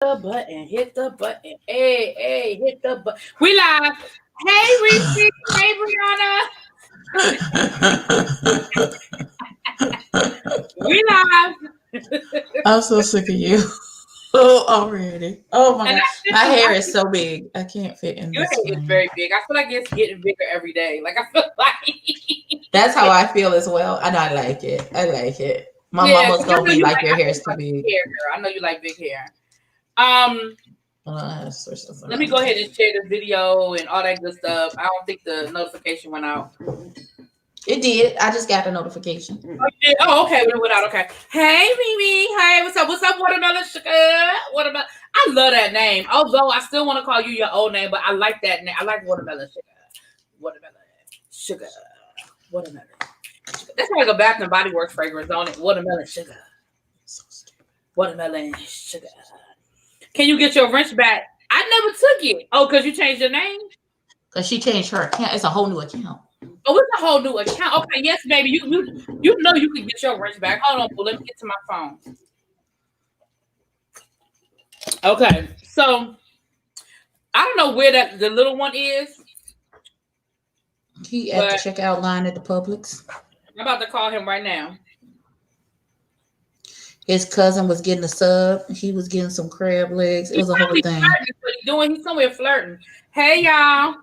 the button. Hit the button. Hey, hey, hit the button. We live. Hey, Reese. Hey, Brianna. We live. I'm so sick of you. Oh, already. Oh my And god. I My sent you. hair is so big. I can't fit in Your this head is frame. very big. I feel like it's getting bigger every day. Like I feel That's like. how I feel as well. And I like it. I like it. My Yeah, mama's 'cause I gonna know be you like, like. your I hair know is you too like big. big hair, girl. I know you like big hair. Um. I have to switch this Let me around. go ahead and share the video and all that good stuff. I don't think the notification went out. It did. I just got a notification. Oh, you did? Oh, okay. It went out. Okay. Hey, Mimi. Hey, what's up? What's up, watermelon sugar? Watermelon. I love that name. Although I still want to call you your old name, but I like that name. I like watermelon sugar. Watermelon sugar. Watermelon. Sugar. That's like a Bath and Body Works fragrance on it. Watermelon sugar. So stupid. Watermelon sugar. Can you get your wrench back? I never took it. Oh, because you changed your name? Because she changed her account. It's a whole new account. Oh, it's a whole new account. Okay, yes, baby. You know you can get your wrench back. Hold on, boo. Let me get to my phone. Okay, so I don't know where that the little one is, He at the but checkout line at the Publix. I'm about to call him right now. His cousin was getting a sub. He was getting some crab legs. It He was a whole probably thing. flirting. Is what he's doing. He's somewhere flirting. Hey, y'all.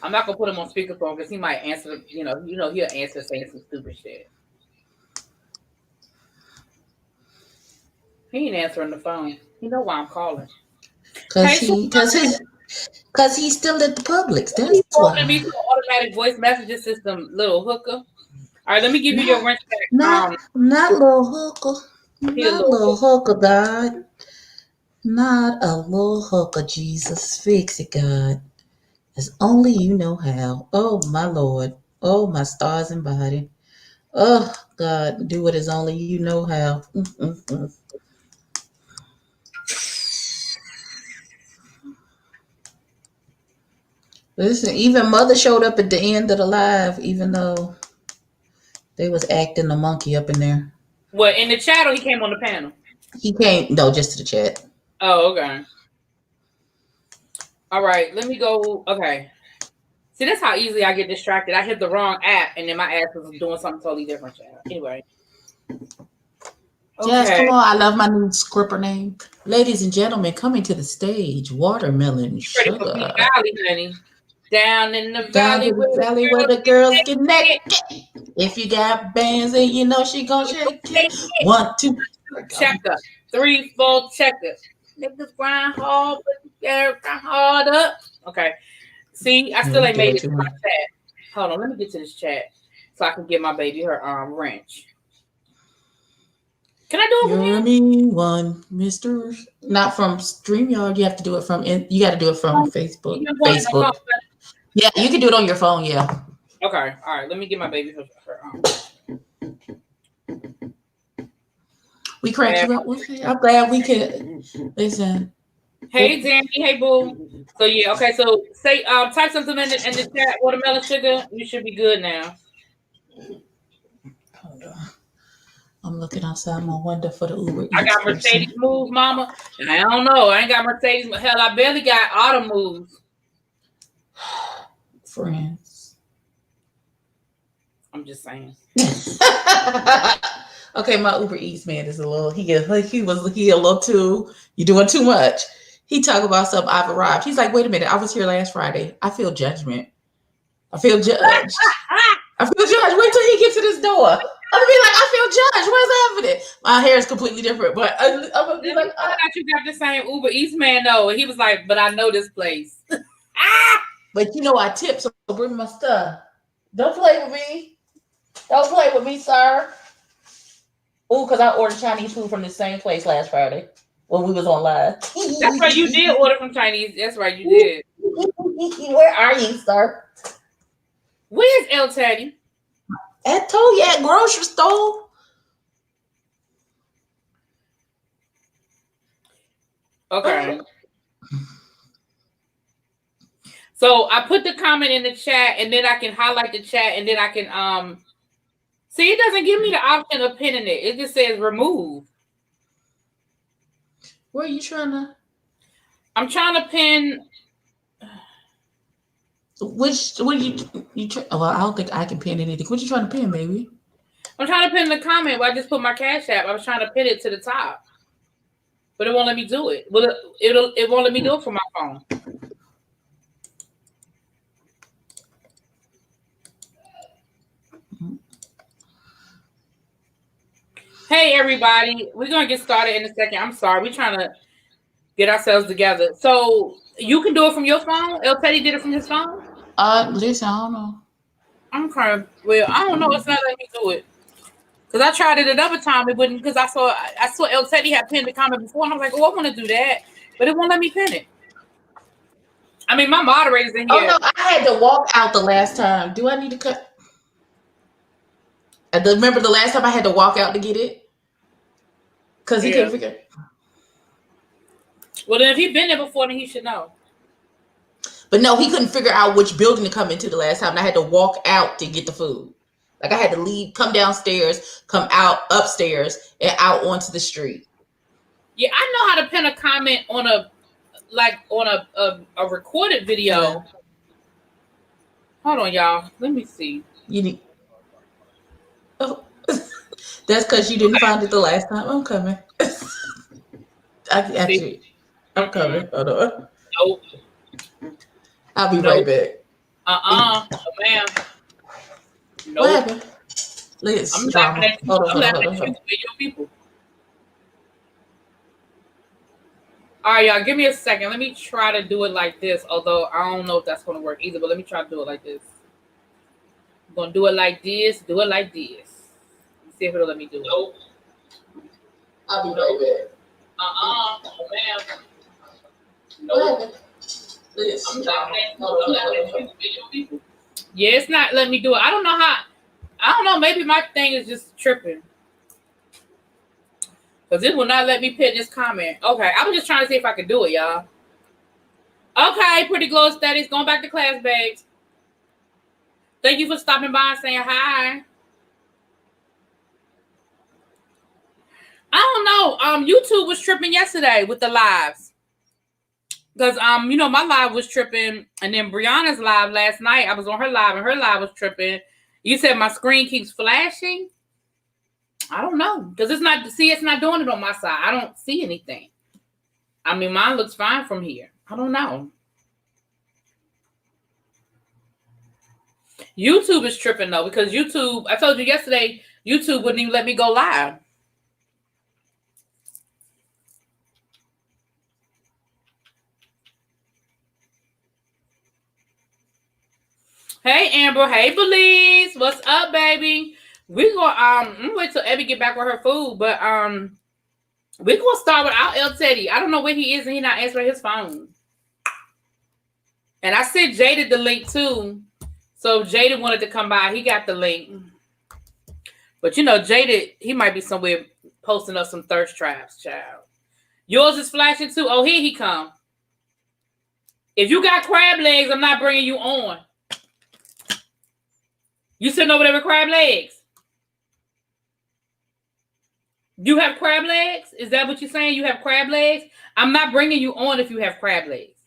I'm not gonna put him on speakerphone because he might answer. He'll answer saying some stupid shit. He ain't answering the phone. You know why I'm calling. Cause Hey, he, cause his, cause he's still at the Publix. he's That's talking to why. me to an automatic voice messaging system, little hooker. All right, let me give you your Not, wrench back. not little hooker. He a Not little little hooker. hooker, God. Not a little hooker, Jesus. Fix it, God. As only you know how. Oh, my Lord. Oh, my stars and body. Oh, God. Do it as only you know how. Mm-mm-mm. Listen, even Mother showed up at the end of the live, even though they was acting a monkey up in there. Well, in the chat, or he came on the panel. He came, no, just to the chat. Oh, okay. All right, let me go. Okay. See, that's how easily I get distracted. I hit the wrong app, and then my app was doing something totally different. Chat. Anyway. Jazz, Okay. come on. I love my new scripper name. Ladies and gentlemen, coming to the stage, Watermelon You ready for Peak Sugar. Valley, honey? Down in the Down valley to where the the valley where girls the get girls get naked. naked. If you got bands and you know she gon' shake it. One, two, three, go. Checker. 3, 4, checker. Niggas grind hard, but you gotta grind hard up. Okay. See, I Yeah, still you ain't made doing it too to my much. chat. Hold on, let me get to this chat so I can give my baby her wrench. Can I do it from You're a here? mean one, Mister. Not from StreamYard. You have to do it from. You got to do it from You Facebook. can go on the phone. Facebook. Yeah, you can do it on your phone. Yeah. Okay, all right. Let me get my baby her We cracked you up. Okay. I'm glad we could. Listen. Hey Danny, hey boo. So yeah, okay. So say type something in the chat. Watermelon sugar. You should be good now. Hold on. I'm looking outside my window for the Uber I Eats got person. Mercedes moves, mama. I don't know. I ain't got Mercedes. Hell, I barely got auto moves. Friends. I'm just saying. Okay, my Uber Eats man is a little. He a little too. You doing too much. He talk about something. I've arrived. He's like, wait a minute. I was here last Friday. I feel judgment. I feel judged. I feel judged. Wait till he gets to this door. I'm gonna be like, I feel judged. What's happening? My hair is completely different, but I'm gonna be Let me like, find out you got the same Uber Eats man though. And he was like, but I know this place. but you know I tip, so bring my stuff. Don't play with me. Don't play with me, sir. Oh, because I ordered Chinese food from the same place last Friday when we was on live. That's right. You did order from Chinese. That's right. You did. Where are you, sir? Where's El Teddy? At Toyat grocery store. Okay. So I put the comment in the chat, and then I can highlight the chat, and then I can see. It doesn't give me the option of pinning it. It just says remove. Where are you trying to? I'm trying to pin. Which? What you? Well, I don't think I can pin anything. What you trying to pin, baby? I'm trying to pin the comment, but I just put my Cash App. I was trying to pin it to the top, but it won't let me do it. Well, it won't let me do it from my phone. Hey everybody, we're gonna get started in a second. I'm sorry, we're trying to get ourselves together. So you can do it from your phone. El Teddy did it from his phone. Listen, I don't know. I'm kind of I don't know. It's not letting me do it because I tried it another time. It wouldn't because I saw El Teddy had pinned the comment before, and I was like, oh, I want to do that, but it won't let me pin it. I mean, my moderator's in here. Oh no, I had to walk out the last time. Do I need to cut? Remember the last time I had to walk out to get it? Because he couldn't figure. Well, then if he's been there before, then he should know. But no, he couldn't figure out which building to come into the last time. And I had to walk out to get the food. Like I had to leave, come downstairs, come out upstairs, and out onto the street. Yeah, I know how to pin a comment on a recorded video. Yeah. Hold on, y'all. Let me see. You need. Oh, that's because you didn't find it the last time. I'm coming. I'm coming. Hold on. Nope. I'll be right back. Oh, man. Nope. What happened? I'm laughing at you. I'm laughing at you and your people. All right, y'all. Give me a second. Let me try to do it like this. Although I don't know if that's going to work either. But let me try to do it like this. I'm going to do it like this. Do it like this. Let's see if it'll let me do it. Nope. I'll be right back. Oh, man. Nope. I'm laughing at you and your people. Yeah, it's not letting me do it. I don't know how. I don't know. Maybe my thing is just tripping. Because it will not let me pin this comment. Okay, I was just trying to see if I could do it, y'all. Okay, Pretty Glow Studies. Going back to class, babes. Thank you for stopping by and saying hi. I don't know. YouTube was tripping yesterday with the lives. Because, my live was tripping. And then Brianna's live last night, I was on her live, and her live was tripping. You said my screen keeps flashing? I don't know. Because it's not doing it on my side. I don't see anything. I mean, mine looks fine from here. I don't know. YouTube is tripping, though, because YouTube, I told you yesterday, YouTube wouldn't even let me go live. Hey, Amber. Hey, Belize. What's up, baby? We gonna wait till Abby get back with her food, but we gonna start without El Teddy. I don't know where he is, and he not answering his phone. And I sent Jada the link too, so Jada wanted to come by. He got the link, but Jada, he might be somewhere posting up some thirst traps, child. Yours is flashing too. Oh, here he come. If you got crab legs, I'm not bringing you on. You sitting over there with crab legs? You have crab legs? Is that what you're saying? You have crab legs? I'm not bringing you on if you have crab legs.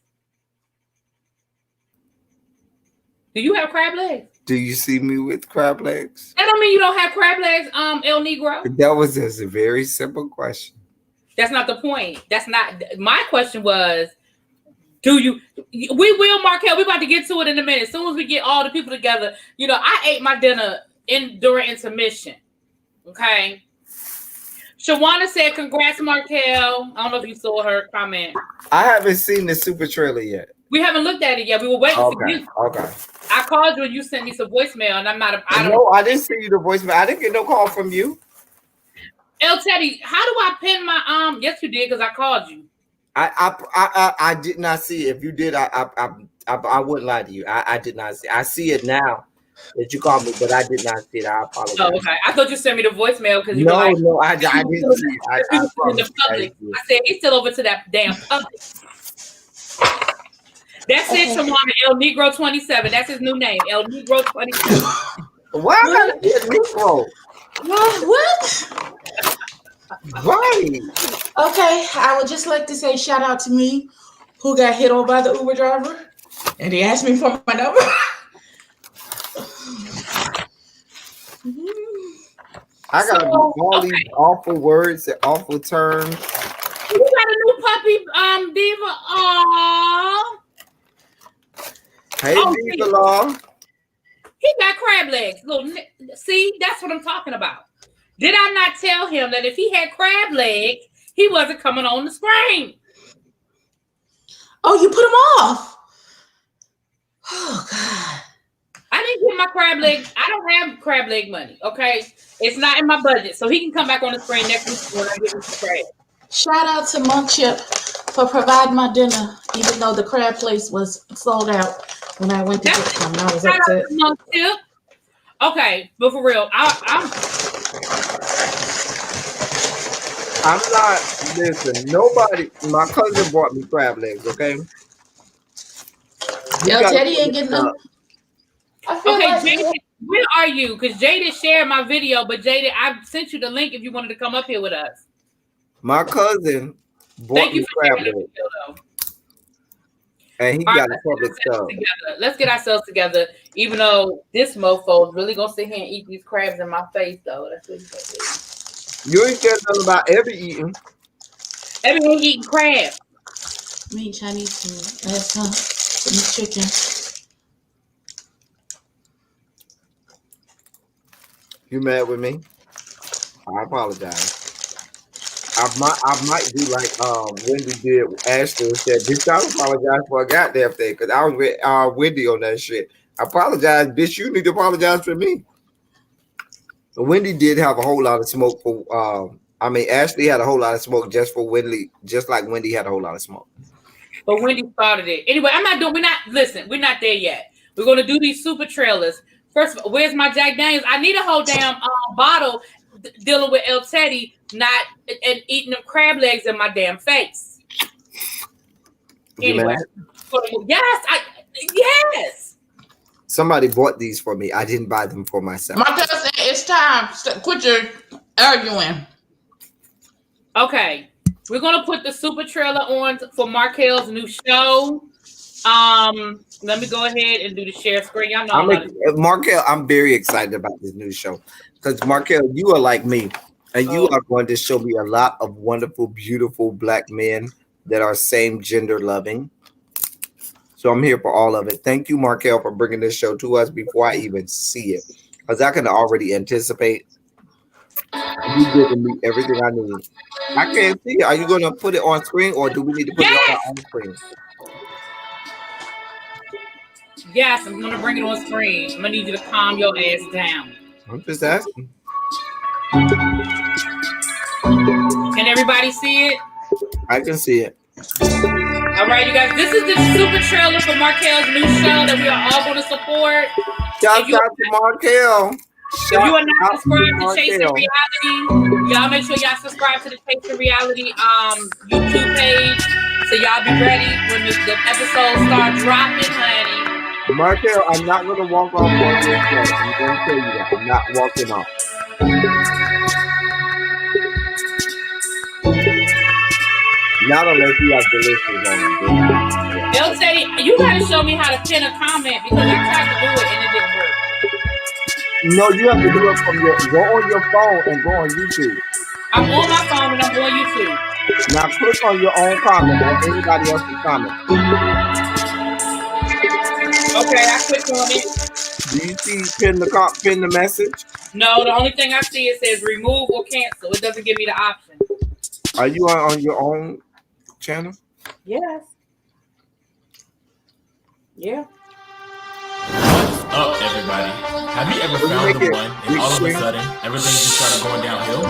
Do you have crab legs? Do you see me with crab legs? That don't mean you don't have crab legs, El Negro. That was just a very simple question. That's not the point. That's not my question. Was do you? We will, Markell. We're about to get to it in a minute. As soon as we get all the people together, I ate my dinner during intermission. Okay. Shawana said, "Congrats, Markell." I don't know if you saw her comment. I haven't seen the super trailer yet. We haven't looked at it yet. We were waiting for you. Okay. I called you and you sent me some voicemail, and I'm not. I didn't send you the voicemail. I didn't get no call from you. El Teddy, how do I pin my Yes, you did because I called you. I did not see it. If you did, I wouldn't lie to you. I did not see. I see it now that you called me, but I did not see it. I apologize. Oh, okay. I thought you sent me the voicemail because you no, I didn't see it. I said he's still over to that damn public. That's it, Tawana. El Negro 27. That's his new name. El Negro 27. Why I gotta be a Negro? What? Right. Okay, I would just like to say shout out to me who got hit on by the Uber driver. And he asked me for my number. I gotta do all these awful words and awful terms. You got a new puppy, Diva. Aww. Hey, Diva Law. He got crab legs. See, that's what I'm talking about. Did I not tell him that if he had crab legs, he wasn't coming on the screen? Oh, you put him off. Oh, God. I didn't get my crab leg. I don't have crab leg money, okay? It's not in my budget. So he can come back on the screen next week when I give him some crab. Shout out to Monk Chip for providing my dinner, even though the crab place was sold out when I went to get some. I was upset. Monk Chip. Okay, but for real, I'm not, listen, nobody, my cousin brought me crab legs, okay? Yeah, Teddy ain't getting them. Okay, Jada, where are you? Because Jada shared my video, but Jada, I sent you the link if you wanted to come up here with us. My cousin brought me crab legs. And he got a public stuff. Let's get ourselves together, even though this mofo is really going to sit here and eat these crabs in my face, though. That's what he's going to do. You ain't said nothing about Evie eating. Evie ain't eating crab. Me eat Chinese food. That's some chicken. You mad with me? I apologize. I might do like Wendy did. Ashley said, "Bitch, I apologize for a goddamn thing," because I was with Wendy on that shit. I apologize, bitch. You need to apologize for me. But Wendy did have a whole lot of smoke for. Ashley had a whole lot of smoke just for Wendy, just like Wendy had a whole lot of smoke. But Wendy started it anyway. We're not there yet. We're gonna do these super trailers. First of all, where's my Jack Daniels? I need a whole damn bottle dealing with El Teddy not and eating them crab legs in my damn face. Anyway, yes. Somebody bought these for me. I didn't buy them for myself. Markell said it's time. Quit your arguing. Okay, we're gonna put the super trailer on for Markell's new show. Let me go ahead and do the share screen. Y'all know Markell, I'm very excited about this new show because Markell, you are like me, and you are going to show me a lot of wonderful, beautiful Black men that are same gender loving. So I'm here for all of it. Thank you, Markell, for bringing this show to us before I even see it, because I can already anticipate. You giving me everything I need. I can't see it. Are you going to put it on screen, or do we need to put it on screen? Yes, I'm gonna bring it on screen. I'm gonna need you to calm your ass down. I'm just asking. Can everybody see it? I can see it. All right, you guys. This is the super trailer for Markell's new show that we are all going to support. Shout out to Markell. If you are not subscribed to Chasing Reality, y'all make sure y'all subscribe to the Chasing Reality YouTube page, so y'all be ready when the episodes start dropping, honey. Markell, I'm not going to walk off on this show. I'm going to tell you that. I'm not walking off. Not unless you have delicious on it. They'll say, you got to show me how to pin a comment because I tried to do it and it didn't work. No, you have to do it from go on your phone and go on YouTube. I'm on my phone and I'm on YouTube. Now click on your own comment or anybody else's comment. Okay, I clicked on it. Do you see pin the message? No, the only thing I see it says remove or cancel. It doesn't give me the option. Are you on your own channel? Yes. Yeah. What's up, everybody? Have you ever found the one and all of a sudden everything just started going downhill?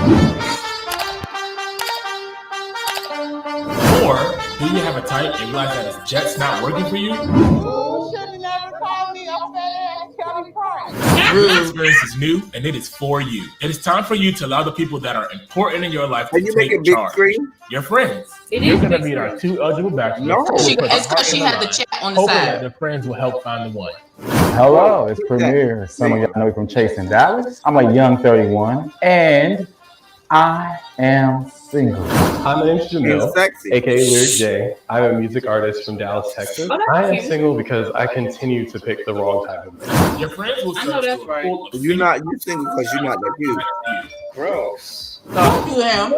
Or do you have a type and realize that it's just not working for you? Oh, should have never called me a fat Your experience is new and it is for you. It is time for you to allow the people that are important in your life to Can you make take it big charge. screen? Your friends. You're going to meet our two eligible bachelors. No. It's because she had the chat on the hoping that side. their friends will help find the one. Hello, it's Premier. Some of y'all know me from Chasing Dallas. I'm a young 31, and I am single. Hi, my name's Jamil, Sexy. aka Lyric J. I'm a music artist from Dallas, Texas. I am single because I continue to pick the wrong type of man. Your friends will I know search that's for right. a pool of You single because you're not that cute. Gross. You am.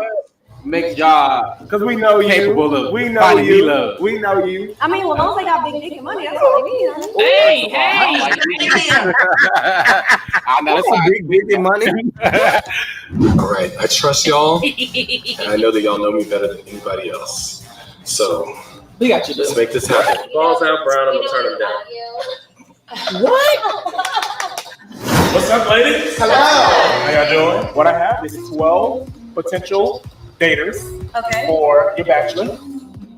Make y'all Because we know you. capable of We know finding me you. love. We know you. I mean, well, as long as they got big dick and money, that's all they need. Honey. Hey, I know that's Big, big money. All right, I trust y'all, and I know that y'all know me better than anybody else. So We got you. let's make this happen. Balls out brown, I'm going to turn them down. What? What's up, ladies? Hello. How y'all doing? What I have is 12 potential daters Okay. for your bachelor.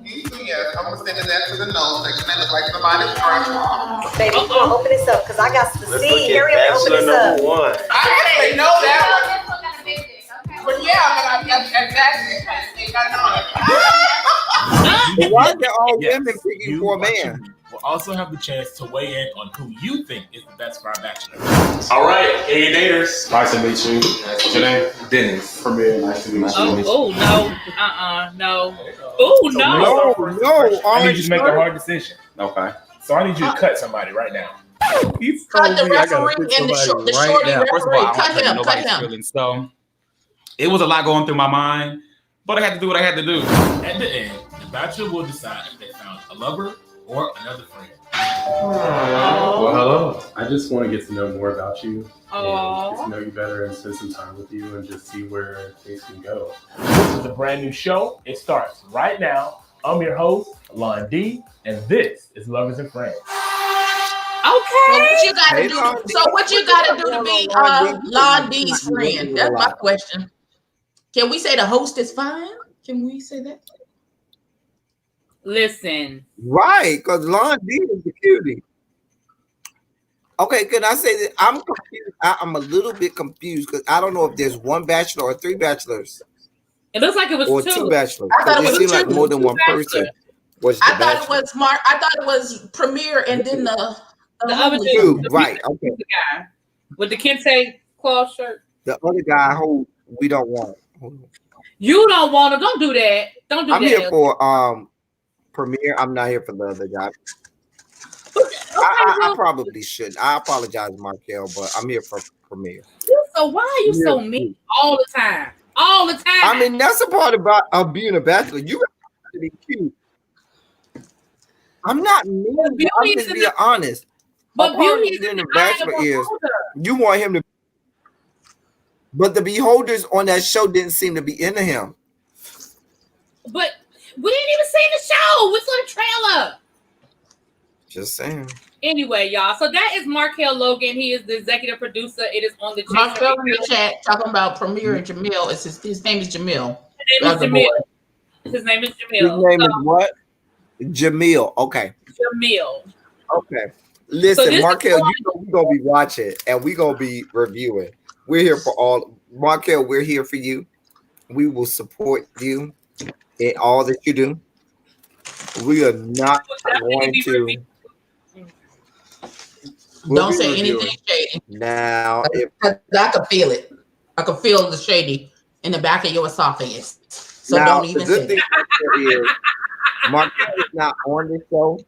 Yes, I'm gonna send that to the nose section. That looks like somebody's front. Baby, you wanna open this up because I got to see. Hurry up and open this up. one. I actually know that one. But yeah, but exactly. Ain't got But why are they all Yes, women picking you for a watching man? will also have the chance to weigh in on who you think is the best for our bachelor. All right, hey daters. Nice to meet you. What's your name? Dennis. Premier, nice to meet you. Oh no. No. Oh no. No, I need you to make a hard decision. Okay. So I need you to cut somebody right now. He's Cut told the me I gotta referee pick and the somebody shorty Now, first of referee. all, I don't Cut hurt him. nobody's Cut him. feelings. So it was a lot going through my mind, but I had to do what I had to do. At the end, the bachelor will decide if they found a lover or another friend. Well, hello. I just want to get to know more about you. Aw. And get to know you better and spend some time with you and just see where things can go. This is a brand new show. It starts right now. I'm your host, Lon D, and this is Lovers and Friends. So what you gotta do? So what you gotta do to be Lon D's friend? That's my question. Can we say the host is fine? Can we say that? Listen. Right, because Lon D is the cutie. Okay, can I say that I'm confused? I'm a little bit confused because I don't know if there's one bachelor or three bachelors It looks like it was or two. two bachelors. I thought it It was seems like two. more than one Two person was the I thought it bachelor. was Mark. I thought it was Premier and then the other homely dude. Two, right? Okay. The guy with the Kente cloth shirt. The other guy who we don't want. You don't want to. Don't do that. Don't do I'm that. here for Premier. I'm not here for the other guy. I probably shouldn't. I apologize, Markell, but I'm here for Premier. So why are you so mean all the time? All the time. I mean, that's the part about being a bachelor. You have to be cute. I'm not mean. I'm just being honest. But beauty is in the bachelor is you want him to. But the beholders on that show didn't seem to be into him. But we didn't even see the show. We saw the trailer. Just saying. Anyway, y'all. So that is Markell Logan. He is the executive producer. It is on the Markell in the chat talking about Premier and Jamil. His name is Jamil. His name is Jamil. His name is Jamil. His name is what? Jamil. Okay. Jamil. Okay. Listen, So Markell, you know we're gonna be watching and we're gonna be reviewing. We're here for all Markell, we're here for you. We will support you in all that you do. We are not going to Don't say anything shady. Now, if I can feel it. I can feel the shady in the back of your esophagus. So now, don't even the good say thing it. is Markell is not on this show.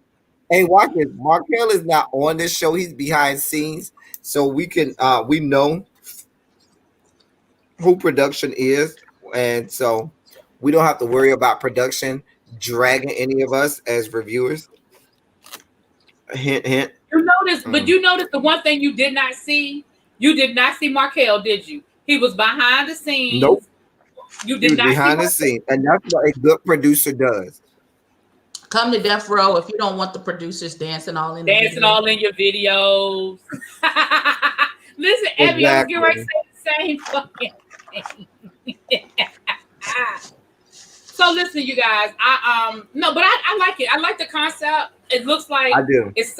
Hey, watch this. Markell is not on this show. He's behind scenes. So we can we know who production is. And so we don't have to worry about production dragging any of us as reviewers. Hint, hint. You notice, but you noticed the one thing you did not see. You did not see Markell, did you? He was behind the scenes. Nope. You did not behind see the scenes, and that's what a good producer does. Come to Death Row if you don't want the producers dancing all in all in your videos. Listen, Abby, I was getting ready to say the same fucking thing. So listen, you guys, I like it. I like the concept. It looks like I do. It's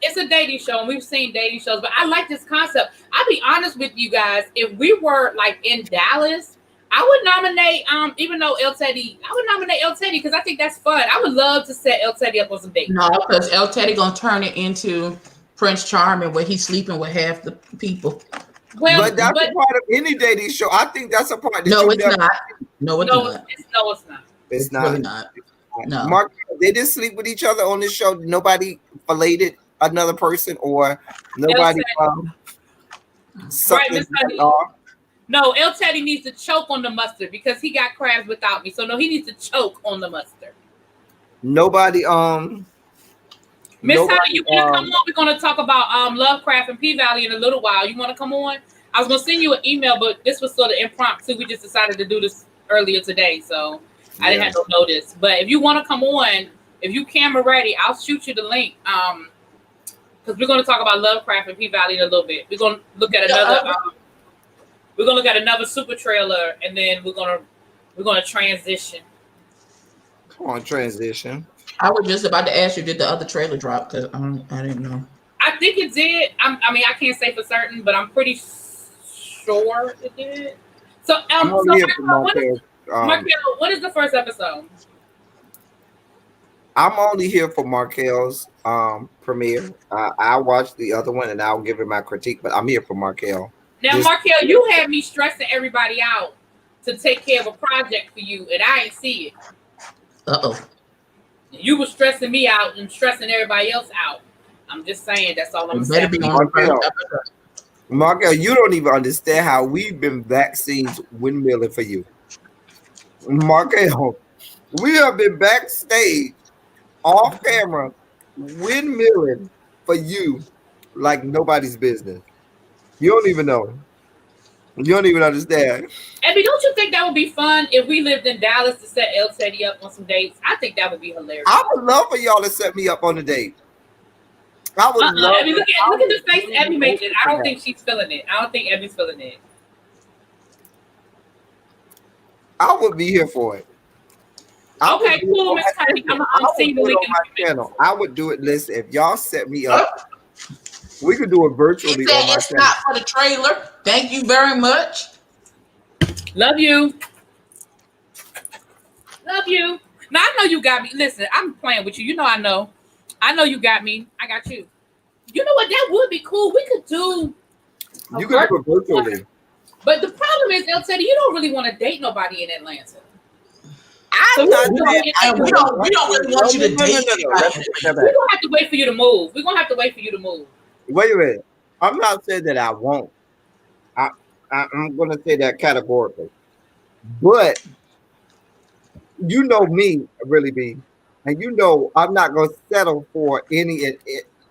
it's a dating show, and we've seen dating shows, but I like this concept. I'll be honest with you guys. If we were like in Dallas, I would nominate, even though El Teddy, I would nominate El Teddy because I think that's fun. I would love to set El Teddy up on some dates. No, because El Teddy gonna turn it into Prince Charming, where he's sleeping with half the people. Well, but that's a part of any dating show. I think that's a part. No, it's not. No, it's not. It's not. It's not. Really not. No. Mark, they didn't sleep with each other on this show. Nobody filleted another person or nobody. Right, Miss Honey. No, El Teddy needs to choke on the mustard because he got crabs without me. So no, he needs to choke on the mustard. Nobody. Miss Honey, you can come on. We're gonna talk about Lovecraft and P Valley in a little while. You want to come on? I was gonna send you an email, but this was sort of impromptu. We just decided to do this earlier today, so I didn't have no notice. But if you want to come on, if you camera ready, I'll shoot you the link. Because we're gonna talk about Lovecraft and P Valley in a little bit. We're gonna look at another. We're gonna look at another super trailer, and then we're gonna transition. Come on, transition. I was just about to ask you, did the other trailer drop? Because I didn't know. I think it did. I mean, I can't say for certain, but I'm pretty sure it did. So, Markell, what is the first episode? I'm only here for Markell's premiere. I watched the other one, and I'll give it my critique. But I'm here for Markell. Now, Markell, you had me stressing everybody out to take care of a project for you, and I ain't see it. Uh-oh. You were stressing me out and stressing everybody else out. I'm just saying, that's all I'm saying. Markell, you don't even understand how we've been vaccines windmilling for you. Markell, we have been backstage, off camera, windmilling for you like nobody's business. You don't even know. You don't even understand. Abby, don't you think that would be fun if we lived in Dallas to set El Teddy up on some dates? I think that would be hilarious. I would love for y'all to set me up on a date. I would love. Abby, look at the face Abby makes it. I don't think she's feeling it. I don't think Abby's feeling it. I would be here for it. Okay, cool, Miss Honey. I'm seeing the link on my channel. I would do it. Listen, if y'all set me up, we could do it virtually. It's not for the trailer. Thank you very much. Love you. Love you. Now I know you got me. Listen, I'm playing with you. You know I know. I know you got me. I got you. You know what? That would be cool. We could do. You could do it virtually. But the problem is, El Teddy, you don't really want to date nobody in Atlanta. We don't really want you to date. We're gonna have to wait for you to move. We're gonna have to wait for you to move. Wait a minute. I'm not saying that I won't. I'm going to say that categorically. But you know me, really, B. And you know I'm not going to settle for any.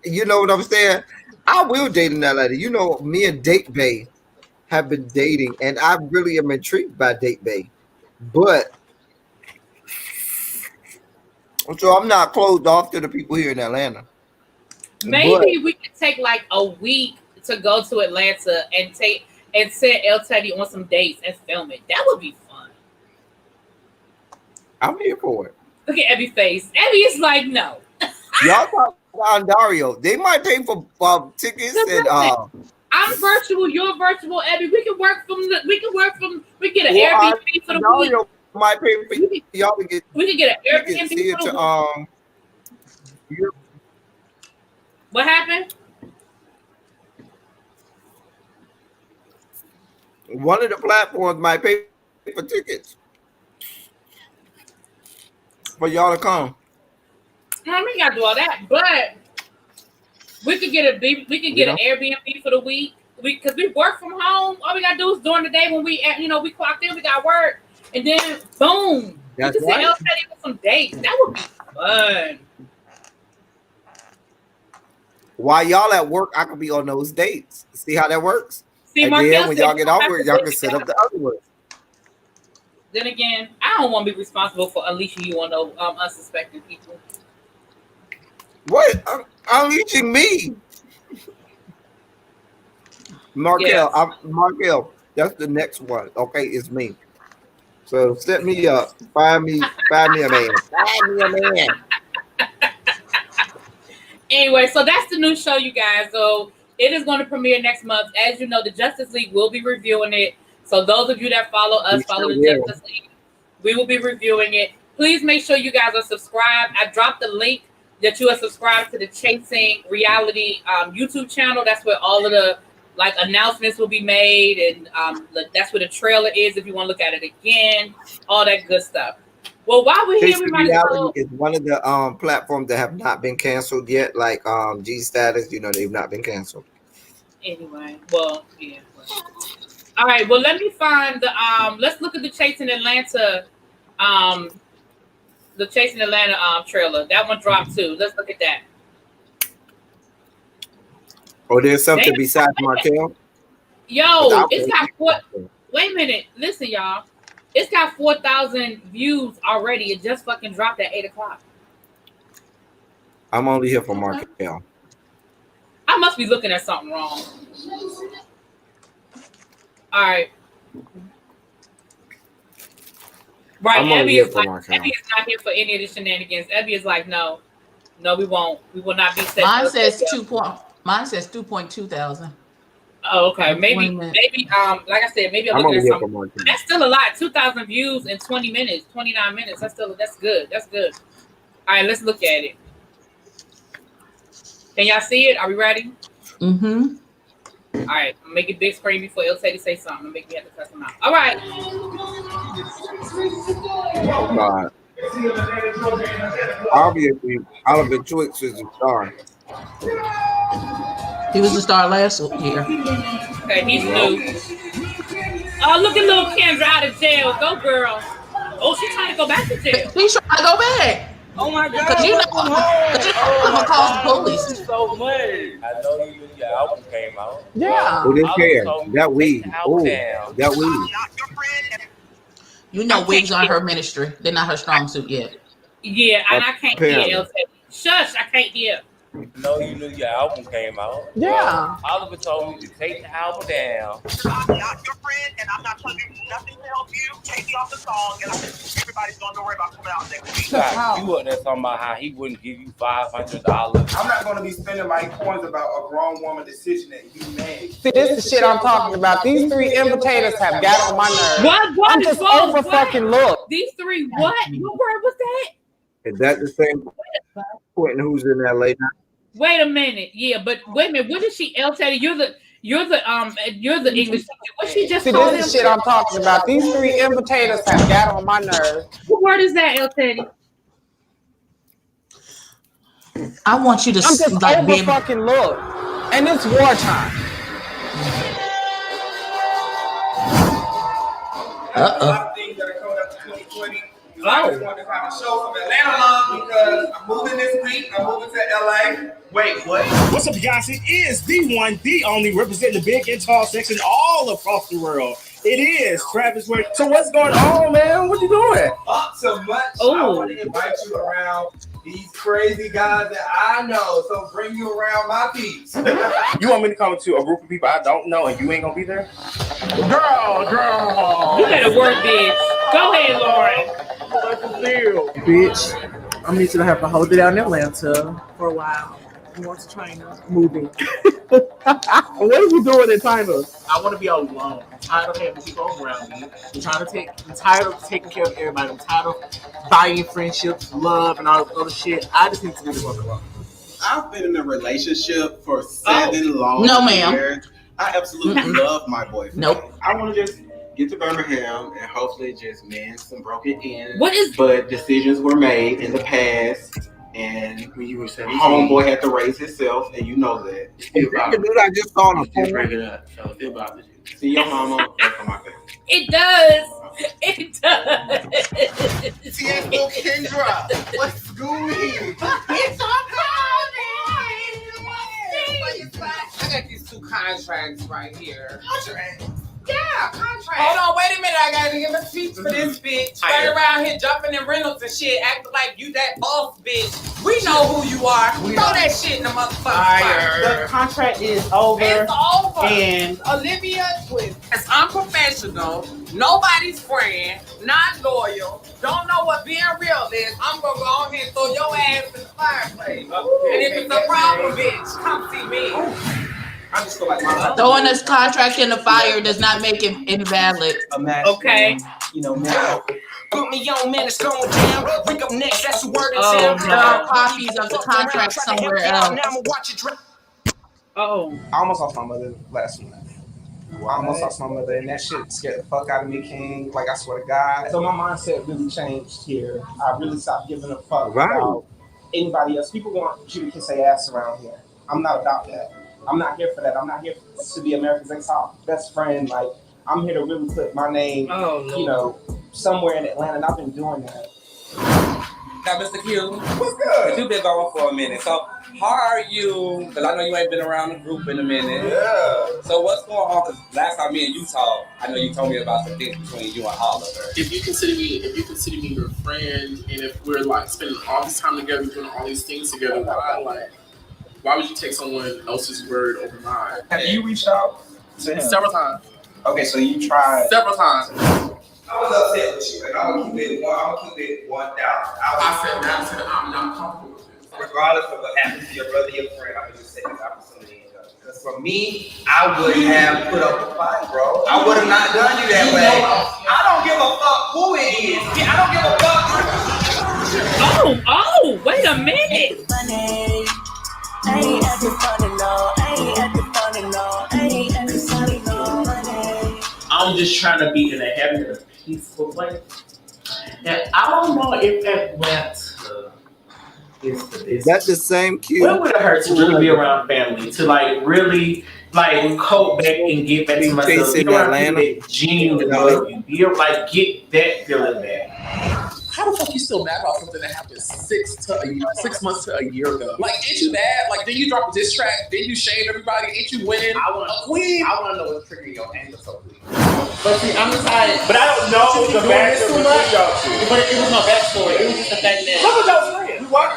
You know what I'm saying? I will date in Atlanta. You know, me and Date Bay have been dating, and I really am intrigued by Date Bay. But so I'm not closed off to the people here in Atlanta. Maybe we could take like a week to go to Atlanta and send El Teddy on some dates and film it. That would be fun. I'm here for it. Look at Abby's face. Abby is like, no. Y'all talk about Dario. They might pay for tickets and I'm virtual. You're virtual, Abby. We can work from. We get an Airbnb for the Dario week. might pay for y'all to get. We can get an Airbnb for the week. What happened? One of the platforms might pay for tickets for y'all to come. We gotta do all that, but we could get an Airbnb for the week. Because we work from home. All we gotta do is during the day when we clocked in, we got work, and then boom, That's we can right. El Teddy with some dates. That would be fun. While y'all at work, I could be on those dates. See how that works? See, and Markell then when y'all get off work, y'all can set up the other ones. Then again, I don't want to be responsible for unleashing you on those unsuspecting people. What? Unleashing me? Markell, Yes. Markell, that's the next one. Okay, it's me. So set me up. Find me a man. Find me a man. Anyway, so that's the new show, you guys. So it is going to premiere next month. As you know, the Justice League will be reviewing it. So those of you that follow us, follow the Justice League. We will be reviewing it. Please make sure you guys are subscribed. I dropped the link that you are subscribed to the Chasing Reality YouTube channel. That's where all of the announcements will be made, and that's where the trailer is if you want to look at it again. All that good stuff. Well, while we're here, we might as well. Is one of the platforms that have not been canceled yet, like G Status. They've not been canceled. Anyway, well, yeah. All right. Well, let me find the let's look at the Chasing Atlanta trailer. That one dropped too. Let's look at that. Oh, there's something besides Markell? Yo, it's got wait a minute. Listen, y'all. It's got 4,000 views already. It just fucking dropped at 8 o'clock. I'm only here for Markell. I must be looking at something wrong. All right. Right, Abby is not here for any of the shenanigans. Abby is like, no, we won't. We will not be set. Mine says 2.2 thousand. Oh, okay. Maybe, like I said, maybe I'm looking at something. That's still a lot. 2,000 views in 20 minutes, 29 minutes. That's good. That's good. All right, let's look at it. Can y'all see it? Are we ready? Mm-hmm. All right, I'm make it big screen before it'll say something and make me have to cuss them out. All right. Oh God. Obviously, Oliver Twix is a star. He was the star last year. Okay, he's new. Oh, look at little Kendra out of jail. Go, girl. Oh, she's trying to go back to jail. She's trying to go back. Oh my God! Because you know, I'm gonna call the police. So much. I know your album came out. Yeah. Oh, this hair, that weed. Oh, that weed. You know, wigs aren't her ministry. They're not her strong suit yet. Yeah, and I can't hear. Shush, I can't hear. No, you knew your album came out. Yeah. Oliver told me to take the album down. I'm not your friend, and I'm not trying to do nothing to help you. Take me off the song, and everybody's going to worry about coming out next week. You wasn't there talking about how he wouldn't give you $500. I'm not going to be spending my coins about a grown woman decision that you made. See, this is the shit I'm talking about. These three imitators have got on my nerves. What? I'm just over fucking look. These three what? What word was that? Is that the same Quentin who's in LA now? Wait a minute. Yeah, but wait a minute. What did she Teddy? You're the English teacher. What she just See, this is shit I'm talking about. These three imitators have got on my nerves. What word is that, Teddy? I want you to I'm just over fucking look. And it's wartime. Things that are coming up to 2020. I just wanted to kind of show some Atlanta love because I'm moving this week. I'm moving to LA. Wait, what? What's up, guys? It is the one, the only, representing the big and tall section all across the world. It is Travis Wade. So what's going on, man? What you doing? Up so much. I want to invite you around these crazy guys that I know. So bring you around my peeps. You want me to come to a group of people I don't know and you ain't gonna be there? Girl. You better work, bitch. Go ahead, Lauren. What's the deal? Bitch, I'm need you to have to hold it down in Atlanta for a while. I'm going to China, moving. What are you doing in China? I want to be alone. I'm tired of having people around me. I'm tired of taking care of everybody. I'm tired of buying friendships, love, and all this other shit. I just need to be the one alone. I've been in a relationship for 7 long years. I absolutely love my boyfriend. Nope. I want to just get to Birmingham and hopefully just mend some broken ends. What but decisions were made in the past, and when you were 17, homeboy had to raise himself, and you know that. I just called him. Just break it up. So it bothers you. See your mama for my family. It does. It does. Tiesto Kendra, what's going? It's all I got these 2 contracts right here. Yeah. Hold on, wait a minute. I gotta give a speech for this bitch. Right around here jumping in rentals and shit, acting like you that boss bitch. We know who you are. Throw that shit in the motherfucking fire. The contract is over. It's over. And Olivia Twist is unprofessional, nobody's friend, not loyal, don't know what being real is. I'm gonna go ahead and throw your ass in the fireplace. And if it's a problem, bitch, come see me. I just feel like my Throwing this contract in the fire does not make it invalid. Okay. You know, now. Put me on, man, it's going down. Wake up next, that's the word in town. There are copies of the contract somewhere else. Now I'ma watch it drip. Oh. I almost lost my mother last week. I almost lost my mother, and that shit scared the fuck out of me, King. Like, I swear to God. So my mindset really changed here. I really stopped giving a fuck about anybody else. People want you to kiss their ass around here. I'm not about that. I'm not here for that. I'm not here to be America's ex-top best friend. Like, I'm here to really put my name, you know, somewhere in Atlanta, and I've been doing that. Now, Mr. Q, what's good? You've been gone for a minute. So, how are you? Because I know you ain't been around the group in a minute. Yeah. So, what's going on? Because last time me and you talked, I know you told me about some things between you and Oliver. If you consider me your friend, and if we're like spending all this time together, doing all these things together, why would you take someone else's word over mine? Have you reached out to him? Several times. Okay, so you tried. Several times. I was upset with you, and I'm gonna keep it 1,000. I said I'm not comfortable with this. Regardless of what happens to your brother, your friend, I'm gonna just take this opportunity. Because for me, I would have put up a fight, bro. I would have not done you that way. I don't give a fuck who it is. I don't give a fuck. Oh, wait a minute. I ain't acting funny, no. I ain't acting funny, no. I ain't acting funny, no. I'm just trying to be in a happy and peaceful place. And I don't know if Atlanta is that the same Q? What would it hurt to really be around family? To like really like cope back and get back to myself. Be around people that genuinely love you. Be like get that feeling back. How the fuck you still mad about something that happened 6 months to a year ago? Like, ain't you mad? Like, then you drop a diss track, then you shame everybody, ain't you winning? I want a queen. I want to know what's triggering your anger so quick. But see, I'm just like, but I don't know the backstory between y'all two. But it was no backstory. It was just the fact that. How about y'all friends? What?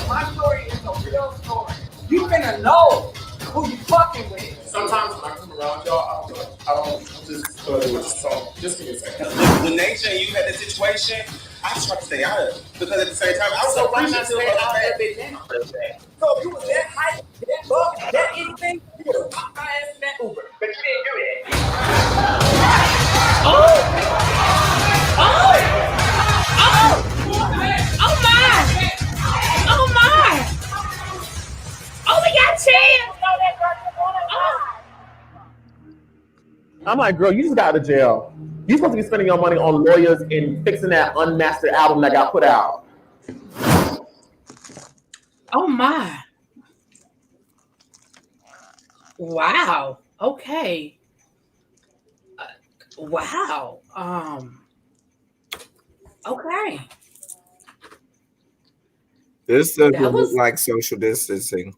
My story is a real story. You finna know who you fucking with. Sometimes when I come around y'all, I don't just feel like it's so. Just give me a second. The nature you had the situation, I just try to stay out of it. Because at the same time, I was so why not stay out of that big now? So if you was that hype, that bug, that anything, you would have popped my ass in that Uber. But you didn't do that. Oh my! Oh, we got chance! I'm like, girl, you just got out of jail. You're supposed to be spending your money on lawyers and fixing that unmastered album that got put out. Oh my! Wow. Okay. Wow. Okay. This doesn't look like social distancing.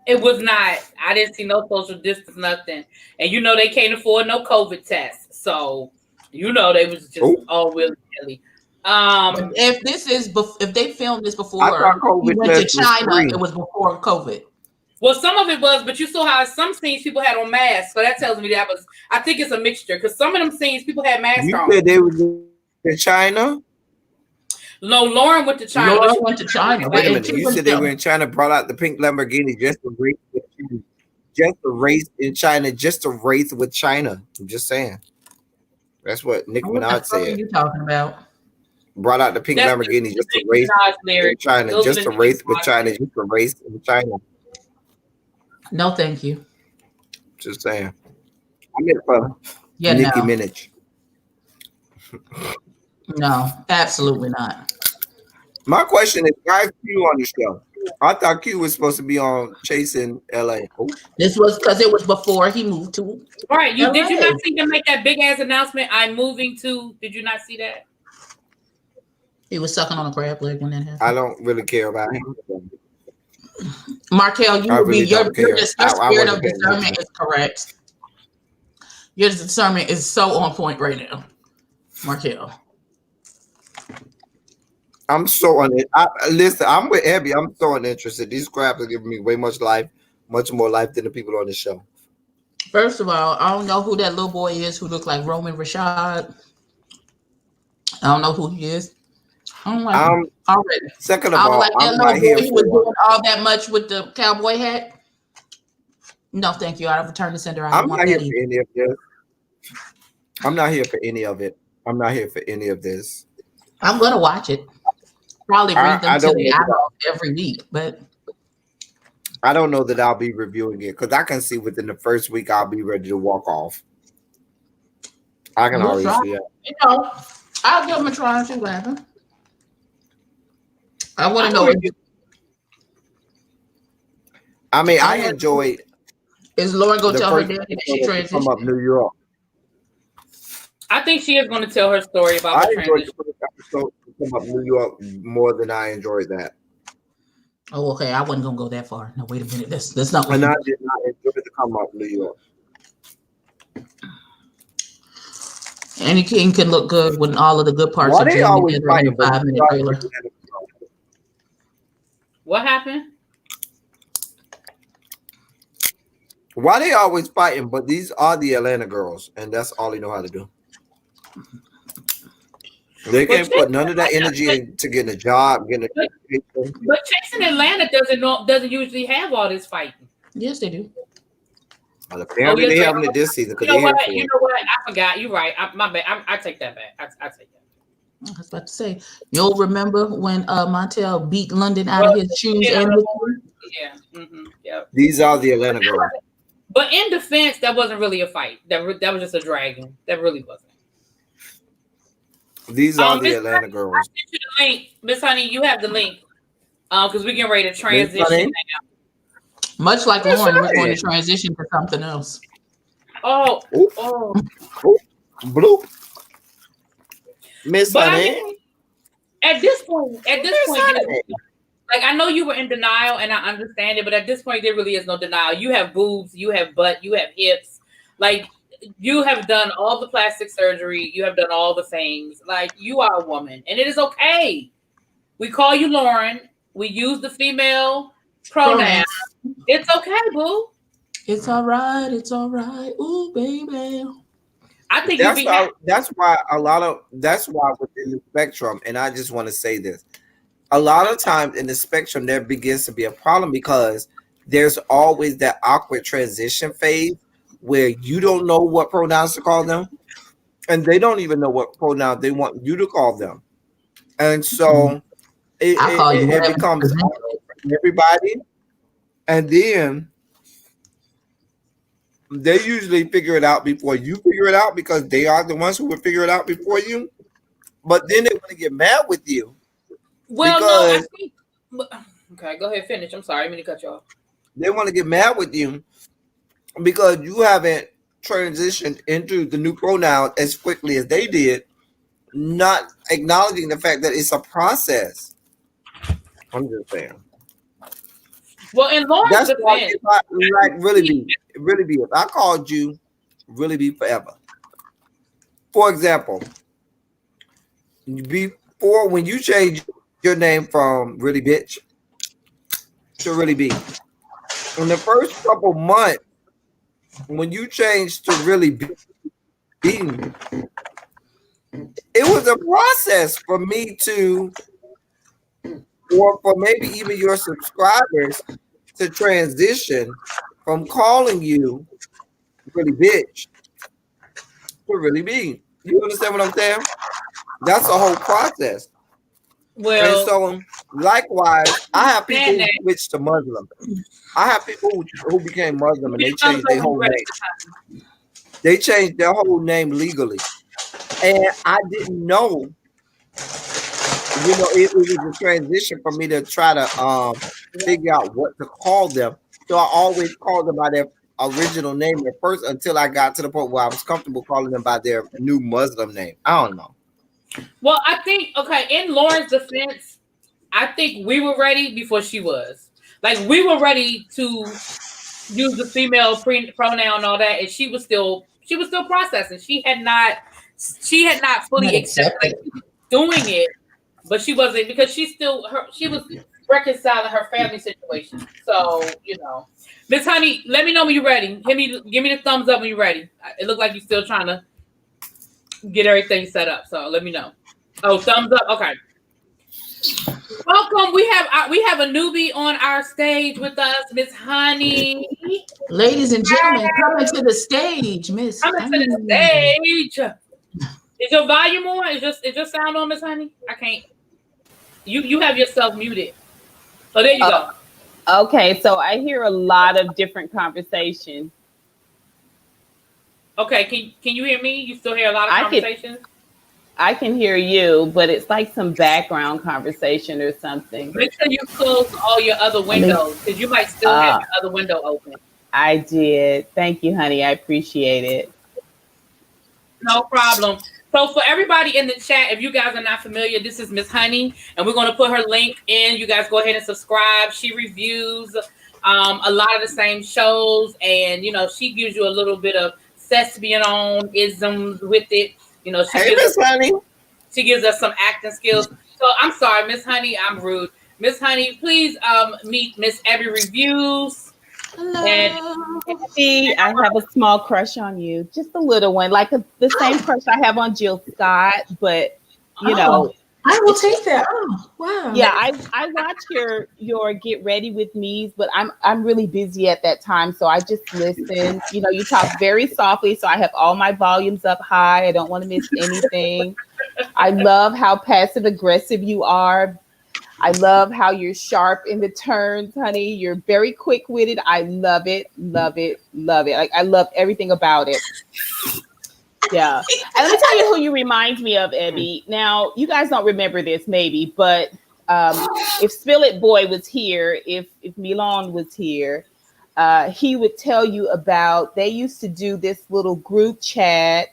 It was not. I didn't see no social distance, nothing. And you know they can't afford no COVID tests, so you know they was just all willy nilly. If they filmed this before we went to China, it was before COVID. Well, some of it was, but you saw how some scenes people had on masks, so that tells me that was. I think it's a mixture because some of them scenes people had masks on. You said they was in China. No, Lauren went to China. Lauren went to China. Wait a minute. You said they were in China, brought out the pink Lamborghini just to race with China. Just to race in China, just to race with China. I'm just saying. That's what Nicki Minaj said. What are you talking about? Brought out the pink Lamborghini just to race in China, just to race with China, just to race in China. No, thank you. Just saying. I'm here for Nicki Minaj. No, absolutely not. My question is, why is Q on the show? I thought Q was supposed to be on Chasing LA. Oh. This was because it was before he moved to. All right, LA. Did you not see them make that big ass announcement? I'm moving to. Did you not see that? He was sucking on a crab leg when that happened. I don't really care about him. Markell, you would be your spirit of discernment is correct. Your discernment is so on point right now, Markell. I'm so listen, I'm with Abby. I'm so uninterested. These crabs are giving me way much more life than the people on the show. First of all, I don't know who that little boy is who looked like Roman Rashad. I don't know who he is. I don't like him already. Second of I don't all, like that I'm little not here boy who was for. doing all that much with the cowboy hat. No, thank you. I'd return the sender. I I'm don't want not here that for either. any of this. I'm not here for any of it. I'm not here for any of this. I'm gonna watch it. Probably read them I till don't they know out that, every week, but I don't know that I'll be reviewing it because I can see within the first week I'll be ready to walk off. I can we'll already try. see that. You know, I'll give them a try and see what happens. I want to know. I mean, I enjoyed. Is Lauren gonna tell her first daddy that she episode of Come Up transitioned? New York. I think she is going to tell her story about I her enjoyed transition. the first episode of Come Up New York more than I enjoyed that. Oh, okay. I wasn't gonna go that far. No, wait a minute. That's not. And I did not enjoy the Come Up New York. Any king can look good when all of the good parts Why are they jammed always together in a fighting? 5-minute trailer. What happened? Why they always fighting? But these are the Atlanta girls, and that's all they know how to do. They can't put none of that energy into getting a job, getting a education. But Chasing Atlanta doesn't usually have all this fighting. Yes, they do. Well, apparently they having it this season because You know they're what? here You for know what? I forgot. You're right. My bad. I take that back. I take that. I was about to say, you'll remember when Montel beat London out of his shoes and his yeah. Mm-hmm, yeah. These are the Atlanta girls. But in defense, that wasn't really a fight. That was just a dragging. That really wasn't. These are the Atlanta girls. I sent you the link, Miss Honey. You have the link because we're getting ready to transition now. Much like Lauren, we're going to transition to something else. Oh, Bloop. Miss But I Honey. mean, at this point, like I know you were in denial, and I understand it, but at this point, there really is no denial. You have boobs, you have butt, you have hips, like you have done all the plastic surgery, you have done all the things. Like you are a woman, and it is okay. We call you Lauren. We use the female pronoun. It's okay, boo. It's all right. It's all right. Ooh, baby. I think that's why within the spectrum, and I just want to say this. A lot of times in the spectrum, there begins to be a problem because there's always that awkward transition phase where you don't know what pronouns to call them, and they don't even know what pronoun they want you to call them. And so it becomes everybody, and then they usually figure it out before you figure it out because they are the ones who will figure it out before you. But then they want to get mad with you. Well, no, I think. Okay, go ahead, finish. I'm sorry, I'm gonna cut you off. They want to get mad with you because you haven't transitioned into the new pronoun as quickly as they did, not acknowledging the fact that it's a process. I'm just saying. Well, in Lauren's defense, really be. If I called you really be forever. For example, before when you change your name from really bitch to really be, in the first couple months, when you changed to really be, it was a process for me to, or for maybe even your subscribers to transition from calling you really bitch to really be. You understand what I'm saying? That's a whole process. Well, and so likewise, I have people who switched to Muslim. I have people who became Muslim and they changed their whole name. They changed their whole name legally. And I didn't know, it was a transition for me to try to figure out what to call them. So I always called them by their original name at first until I got to the point where I was comfortable calling them by their new Muslim name. I don't know. Well, I think, in Lauren's defense, I think we were ready before she was. Like, we were ready to used the female pronoun and all that, and she was still processing. She had not fully accepted, like, she was doing it, but she wasn't, because she was reconciling her family situation. So, Miss Honey, let me know when you're ready. Give me the thumbs up when you're ready. It looked like you're still trying to get everything set up. So let me know. Oh, thumbs up. Okay. Welcome. We have a newbie on our stage with us, Miss Honey. Ladies and gentlemen, coming to the stage, Miss Honey. Coming to the stage. Is your volume on? Is your sound on, Miss Honey? I can't. You have yourself muted. Oh, there you go. Okay, so I hear a lot of different conversation. Okay, can you hear me? You still hear a lot of conversations? I can hear you, but it's like some background conversation or something. Make sure you close all your other windows, because you might still have your other window open. I did. Thank you, honey. I appreciate it. No problem. So for everybody in the chat, if you guys are not familiar, this is Miss Honey, and we're going to put her link in. You guys go ahead and subscribe. She reviews a lot of the same shows, and she gives you a little bit of thespianisms with it. Hey, Miss Honey. She gives us some acting skills. So I'm sorry, Miss Honey, I'm rude. Miss Honey, please meet Miss Abby Reviews. Hello. And I have a small crush on you, just a little one, like the same crush I have on Jill Scott, but I will take that. Oh, wow. Yeah, I watch your Get Ready with Me's, but I'm really busy at that time, so I just listen. You talk very softly, so I have all my volumes up high. I don't want to miss anything. I love how passive aggressive you are. I love how you're sharp in the turns, honey. You're very quick-witted. I love it, love it, love it. Like, I love everything about it. Yeah. And let me tell you who you remind me of, Abby. Now, you guys don't remember this, maybe, but if Spill It Boy was here, if Milan was here, he would tell you about, they used to do this little group chat.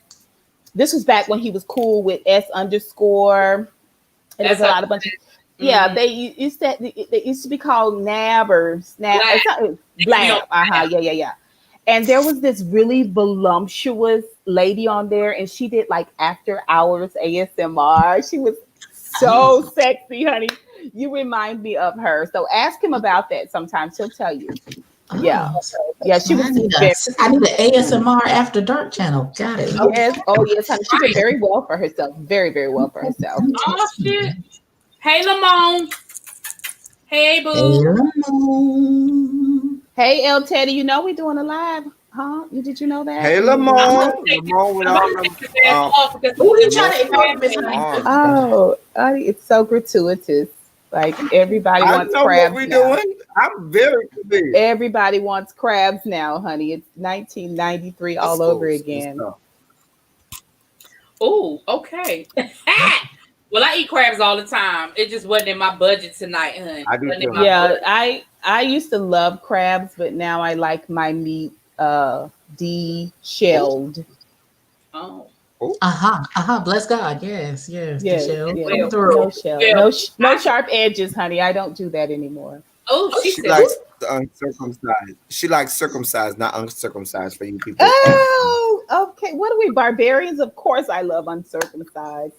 This was back when he was cool with S_. And there's a bunch of... Yeah, they used to be called NAB or Snap or something. Blab. Yeah. And there was this really voluptuous lady on there, and she did like after hours ASMR. She was so sexy, honey. You remind me of her. So ask him about that sometime. She'll tell you. Yeah. She was. I need the ASMR After Dark channel. Got it. Yes. Oh yes, honey. She did very well for herself. Very, very well for herself. Oh shit. Hey, Lamone. Hey, boo. Hey, El Teddy. We're doing a live, huh? Did you know that? Hey, Lamone. Lamone with all them. Who are you trying to ignore, Miss Honey? Oh, it's so gratuitous. Like, everybody wants crabs. What we doing? I'm very confused. Everybody wants crabs now, honey. It's 1993 all over again. Oh, okay. Well, I eat crabs all the time. It just wasn't in my budget tonight, honey. I used to love crabs, but now I like my meat de-shelled. Oh. Bless God. Yes. Shell. No sharp edges, honey. I don't do that anymore. Oh, she likes uncircumcised. She likes circumcised, not uncircumcised for you people. Oh, okay. What are we, barbarians? Of course I love uncircumcised.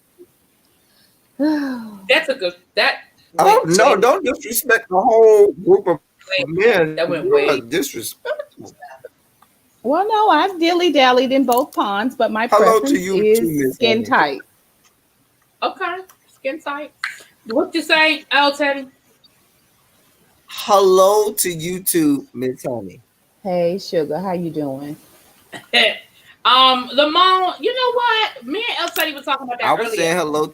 That's a good no, don't disrespect the whole group of men. That went way disrespectful. Well, no, I've dilly-dallied in both ponds, but my preference is skin tight. Okay, skin tight. What you say, Al Teddy? Hello to you too, Miss Honey. Hey, sugar, how you doing? Lamont, you know what? Me and El Teddy were talking about that earlier. I was saying hello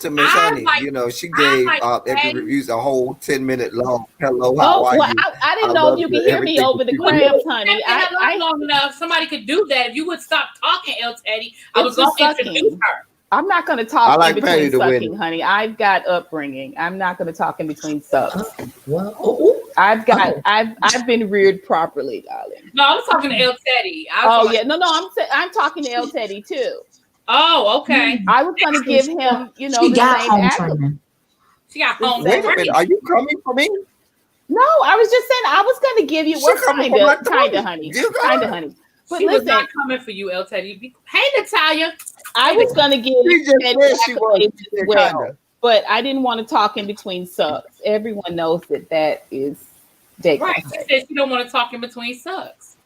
to Miss Honey. She gave every reviews a whole 10-minute long hello. How are you? I didn't know if you could hear me over the crabs, honey. I long enough. Somebody could do that. If you would stop talking, El Teddy, I was going to introduce her. I'm not going to talk in between sucking, honey. I've got upbringing. I'm not going to talk in between sucks. I've been reared properly, darling. No, I was talking to El Teddy. I'm talking to El Teddy too. Oh, okay. I was going to give him, the same accolade. She got home. Wait a minute, are you coming for me? No, I was just saying I was going to give you kind of, honey, kind of, honey. But she listen, was not coming for you, El Teddy. Hey, Natalia. I was going to give She just Teddy said she was. accolades as well, but I didn't want to talk in between sucks. Everyone knows that is right. She said she don't want to talk in between sucks.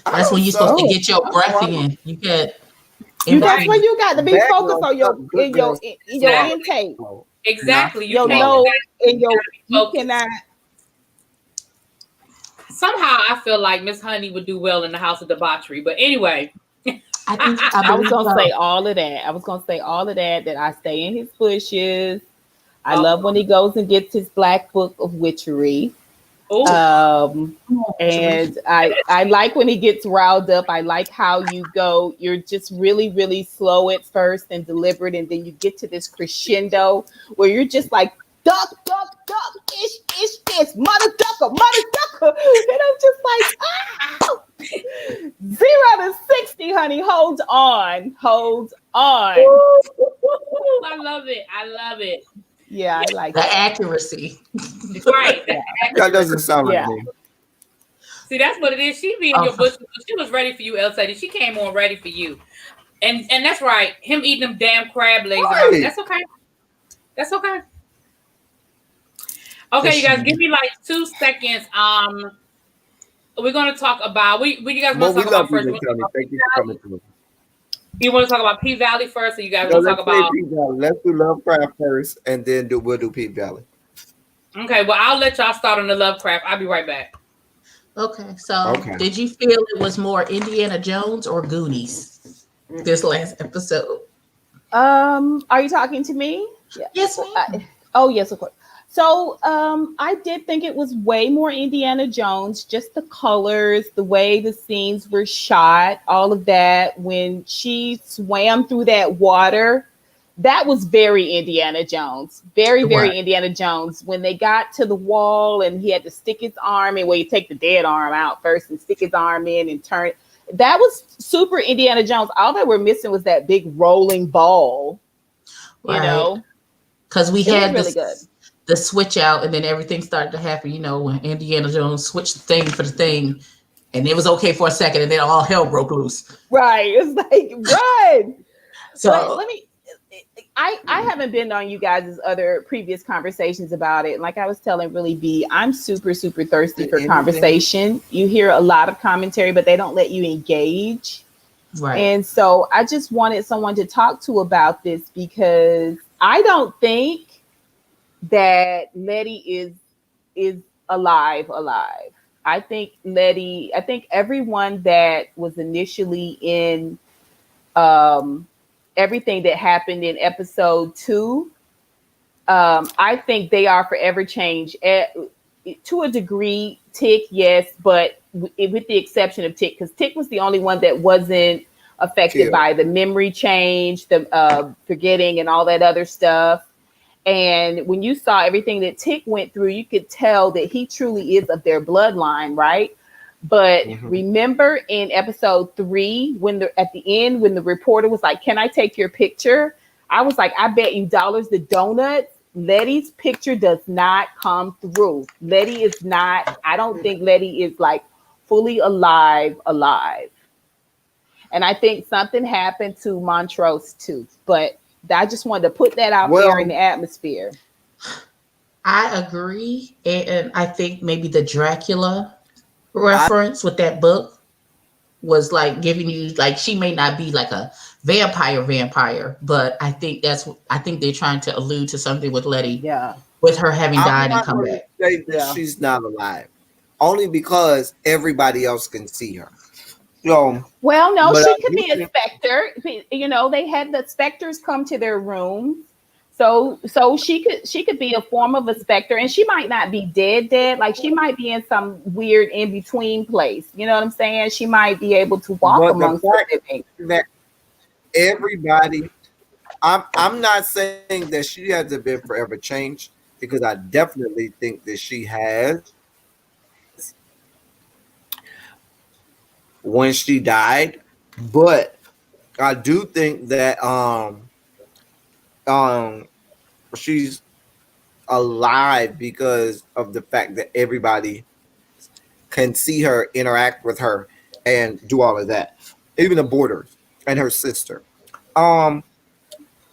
That's when you're supposed to get your breath in. You get. That's where you got to be focused on your intake. Exactly. You know, you cannot. Somehow I feel like Miss Honey would do well in the house of debauchery. But anyway. I was gonna say all of that. That I stay in his bushes. I love when he goes and gets his black book of witchery. And I like when he gets riled up. I like how you go. You're just really, really slow at first and deliberate, and then you get to this crescendo where you're just like duck, duck, duck, ish, ish, ish, mother ducker, and I'm just like, oh. 0 to 60, honey. Hold on. I love it. Yeah, I like the accuracy. Right. That doesn't sound like me. See, that's what it is. She be in your bush. She was ready for you, El Teddy. She came on ready for you. And that's right. Him eating them damn crab legs. Right. That's okay. Okay, you guys, give me like 2 seconds. We're gonna talk about you guys want to talk about first. Thank you for coming through. You want to talk about P Valley first, or you guys want to talk about? Let's do Lovecraft first, and then we'll do P Valley. Okay, well, I'll let y'all start on the Lovecraft. I'll be right back. Okay, so did you feel it was more Indiana Jones or Goonies this last episode? Are you talking to me? Yes. Yes, of course. So I did think it was way more Indiana Jones, just the colors, the way the scenes were shot, all of that. When she swam through that water, that was very Indiana Jones, very Indiana Jones. When they got to the wall and he had to stick his arm in, you take the dead arm out first and stick his arm in and turn it. That was super Indiana Jones. All that we're missing was that big rolling ball, you know, because we had really good. The switch out, and then everything started to happen. When Indiana Jones switched the thing for the thing, and it was okay for a second, and then all hell broke loose. Right, it's like run. So let me. I haven't been on you guys' other previous conversations about it. Like I was telling Really B, I'm super thirsty for conversation. You hear a lot of commentary, but they don't let you engage. Right. And so I just wanted someone to talk to about this because I don't think that Letty is alive. I think everyone that was initially in everything that happened in episode 2, I think they are forever changed. To a degree, Tick, yes, but with the exception of Tick, because Tick was the only one that wasn't affected by the memory change, the forgetting and all that other stuff. And when you saw everything that Tick went through, you could tell that he truly is of their bloodline, right? But remember in episode 3, at the end, when the reporter was like, "Can I take your picture?" I was like, "I bet you dollars the donuts, Letty's picture does not come through. Letty is not, I don't think Letty is like fully alive. And I think something happened to Montrose too. But I just wanted to put that out there in the atmosphere. I agree. And I think maybe the Dracula reference with that book was like giving you, like, she may not be like a vampire, but I think they're trying to allude to something with Letty. Yeah. With her having died and come back. Say that she's not alive. Only because everybody else can see her. Well, no, she could be a specter. They had the specters come to their rooms. So she could be a form of a specter, and she might not be dead. Like she might be in some weird in between place. You know what I'm saying? She might be able to walk amongst the living. Everybody, I'm not saying that she hasn't been forever changed, because I definitely think that she has. When she died, but I do think that she's alive because of the fact that everybody can see her, interact with her, and do all of that. Even the boarders and her sister. Um,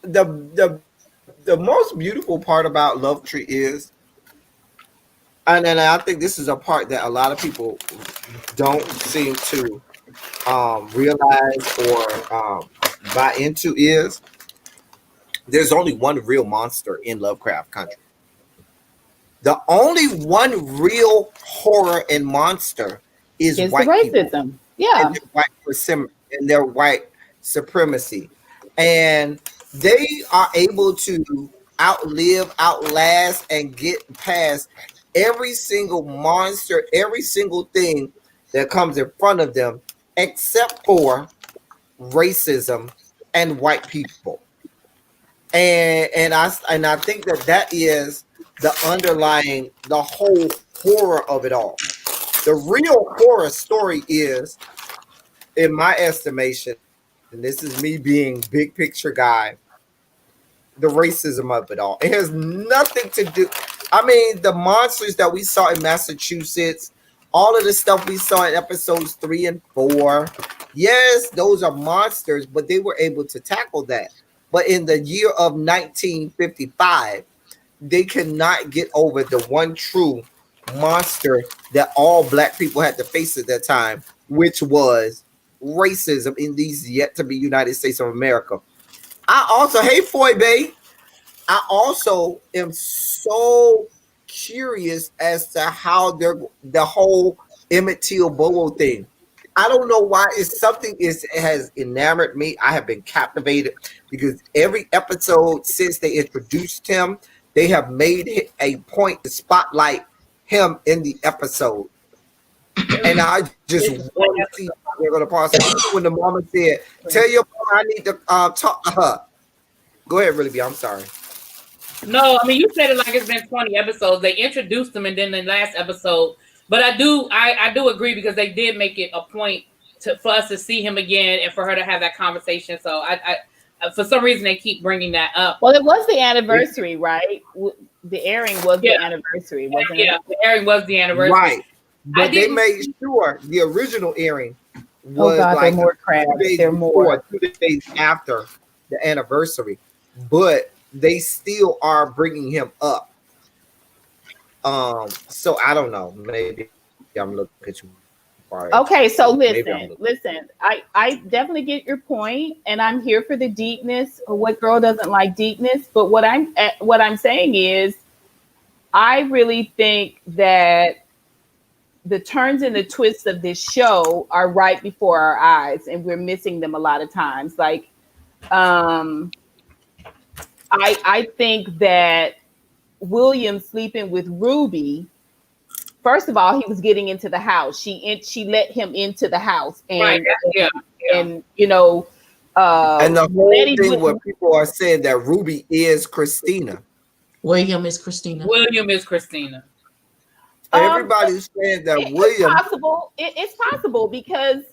the most beautiful part about Love Tree is, and I think this is a part that a lot of people don't seem to realize or buy into, is there's only one real monster in Lovecraft Country. The only one real horror and monster is It's the white people racism. Yeah. and their white supremacy. And they are able to outlive, outlast, and get past every single monster, every single thing that comes in front of them, except for racism and white people. And I think that is the underlying, the whole horror of it all. The real horror story is, in my estimation, and this is me being big picture guy, the racism of it all. It has nothing to do. I mean, the monsters that we saw in Massachusetts, all of the stuff we saw in episodes 3 and 4, yes, those are monsters, but they were able to tackle that. But in the year of 1955, they cannot get over the one true monster that all black people had to face at that time, which was racism in these yet to be United States of America. I also, hey Foy Bay, I also am so curious as to how the whole Emmett Till Bobo thing. I don't know why. It's something has enamored me. I have been captivated because every episode since they introduced him, they have made it a point to spotlight him in the episode. And I just want to see how they're going to process. When the mama said, "Tell your mama I need to talk to her." Go ahead, Really B. I'm sorry. No, I mean, you said it like it's been 20 episodes. They introduced them, and then the last episode. But I do agree, because they did make it a point for us to see him again and for her to have that conversation. So I for some reason they keep bringing that up. Well, it was the anniversary, right? The airing was the anniversary, wasn't it? Yeah, the airing was the anniversary. Right. But they made sure the original airing was they're more crabs. They're more 2 days after the anniversary. But they still are bringing him up. So I don't know. Maybe I'm looking at you. Okay, so listen. I definitely get your point, and I'm here for the deepness. What girl doesn't like deepness? But what I'm saying is, I really think that the turns and the twists of this show are right before our eyes, and we're missing them a lot of times. Like, I think that William sleeping with Ruby, first of all, he was getting into the house. She let him into the house, and right. and you know, and the whole thing where people are saying that Ruby is Christina. William is Christina. William is Christina. Everybody's saying that William. It's possible because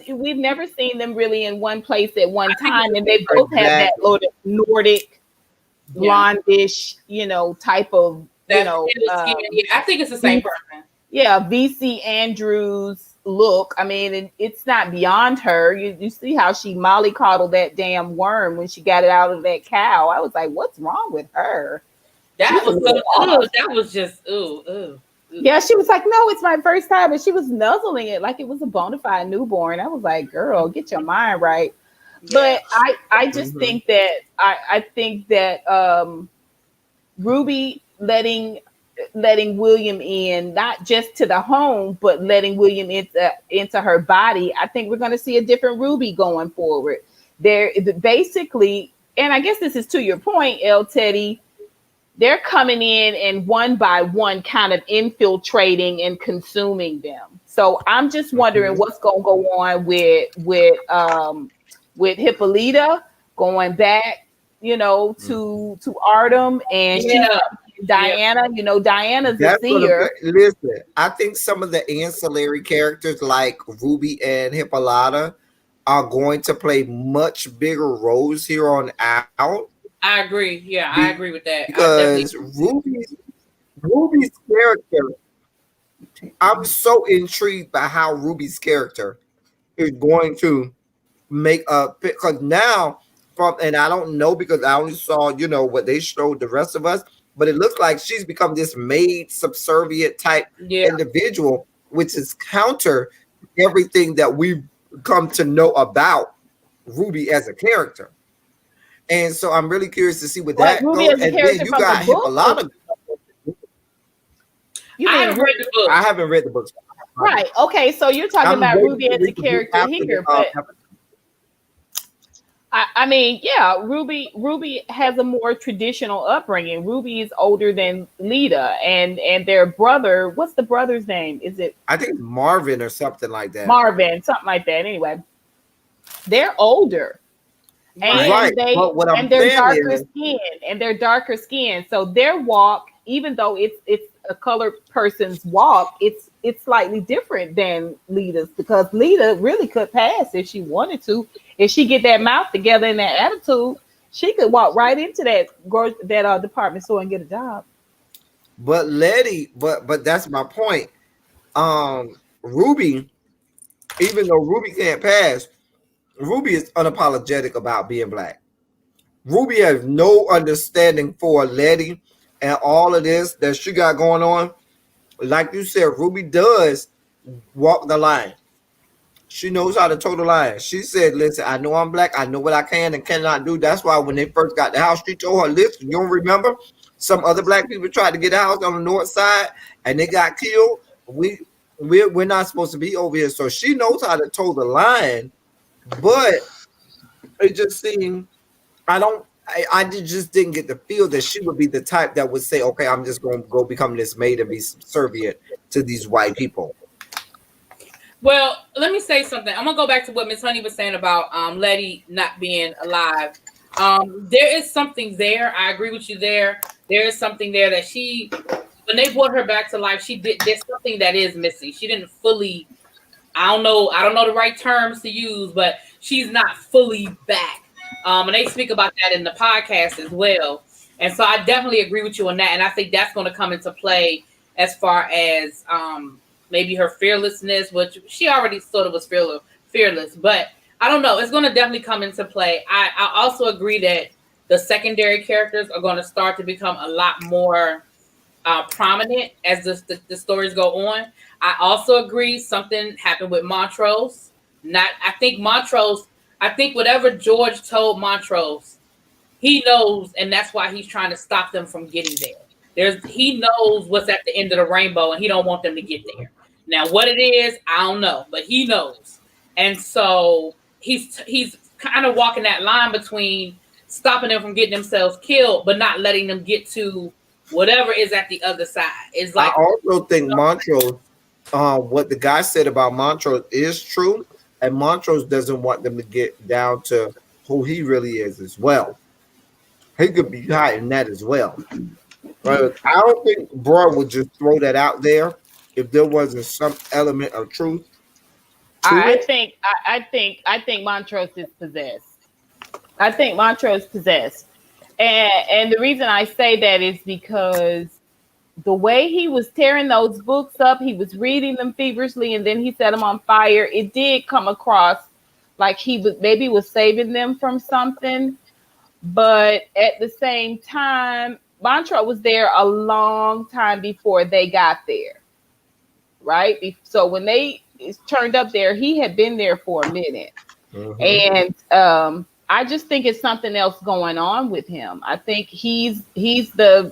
we've never seen them really in one place at one time, and they both have that Nordic, blondish, type of, I think it's the same person. Yeah, VC Andrews look. I mean, it's not beyond her. You see how she mollycoddled that damn worm when she got it out of that cow. I was like, what's wrong with her? That was just ooh. Yeah, she was like, no, it's my first time. And she was nuzzling it like it was a bona fide newborn. I was like, girl, get your mind right. Yeah. But I just think that I think that Ruby letting William in, not just to the home, but letting William into her body, I think we're going to see a different Ruby going forward. There basically, and I guess this is to your point, El Teddy, they're coming in and one by one kind of infiltrating and consuming them. So I'm just wondering what's going to go on with Hippolyta going back, to Artem and Diana. Diana's a seer. Listen, I think some of the ancillary characters like Ruby and Hippolyta are going to play much bigger roles here on out. I agree. Yeah, I agree with that. Because Ruby's character, I'm so intrigued by how Ruby's character is going to make a, because now and I don't know because I only saw what they showed the rest of us, but it looks like she's become this maid subservient type individual, which is counter everything that we've come to know about Ruby as a character. And so I'm really curious to see what that Ruby goes. as a And character then you from got the book, a lot of. I haven't read the book. I haven't read the books. Right. Okay. So you're talking about Ruby as a character here, but I mean, yeah, Ruby has a more traditional upbringing. Ruby is older than Lita, and their brother. What's the brother's name? Is it? I think Marvin or something like that. Marvin, something like that. Anyway, they're older, and they're darker skin, so their walk, even though it's a colored person's walk, it's slightly different than Lita's, because Lita really could pass if she wanted to. If she get that mouth together and that attitude, she could walk right into that department store and get a job. But Letty, but that's my point. Ruby, even though Ruby can't pass, Ruby is unapologetic about being black. Ruby has no understanding for Letty and all of this that she got going on. Like you said, Ruby does walk the line. She knows how to toe the line. She said, listen, I know I'm black. I know what I can and cannot do. That's why when they first got the house, she told her, listen, you don't remember? Some other black people tried to get a house on the north side and they got killed. We're not supposed to be over here. So she knows how to toe the line, but it just seemed, I just didn't get the feel that she would be the type that would say, okay, I'm just going to go become this maid and be subservient to these white people. Well, let me say something. I'm gonna go back to what Miss Honey was saying about Letty not being alive. There is something there. I agree with you there. There is something there that when they brought her back to life, there's something that is missing. She didn't fully, I don't know the right terms to use, but she's not fully back. And they speak about that in the podcast as well. And so I definitely agree with you on that. And I think that's going to come into play as far as maybe her fearlessness, which she already sort of was fearless, but I don't know. It's going to definitely come into play. I also agree that the secondary characters are going to start to become a lot more prominent as the stories go on. I also agree something happened with Montrose. I think whatever George told Montrose, he knows, and that's why he's trying to stop them from getting there. He knows what's at the end of the rainbow, and he don't want them to get there. Now, what it is, I don't know, but he knows. And so he's kind of walking that line between stopping them from getting themselves killed, but not letting them get to whatever is at the other side. It's like, I also think Montrose, what the guy said about Montrose is true, and Montrose doesn't want them to get down to who he really is as well. He could be hiding that as well. But I don't think Bro would just throw that out there if there wasn't some element of truth. I think Montrose is possessed. I think Montrose possessed. And the reason I say that is because the way he was tearing those books up, he was reading them feverishly, and then he set them on fire. It did come across like he was saving them from something. But at the same time, Montrose was there a long time before they got there. Right? So when they turned up there, he had been there for a minute. Mm-hmm. And I just think it's something else going on with him. I think he's the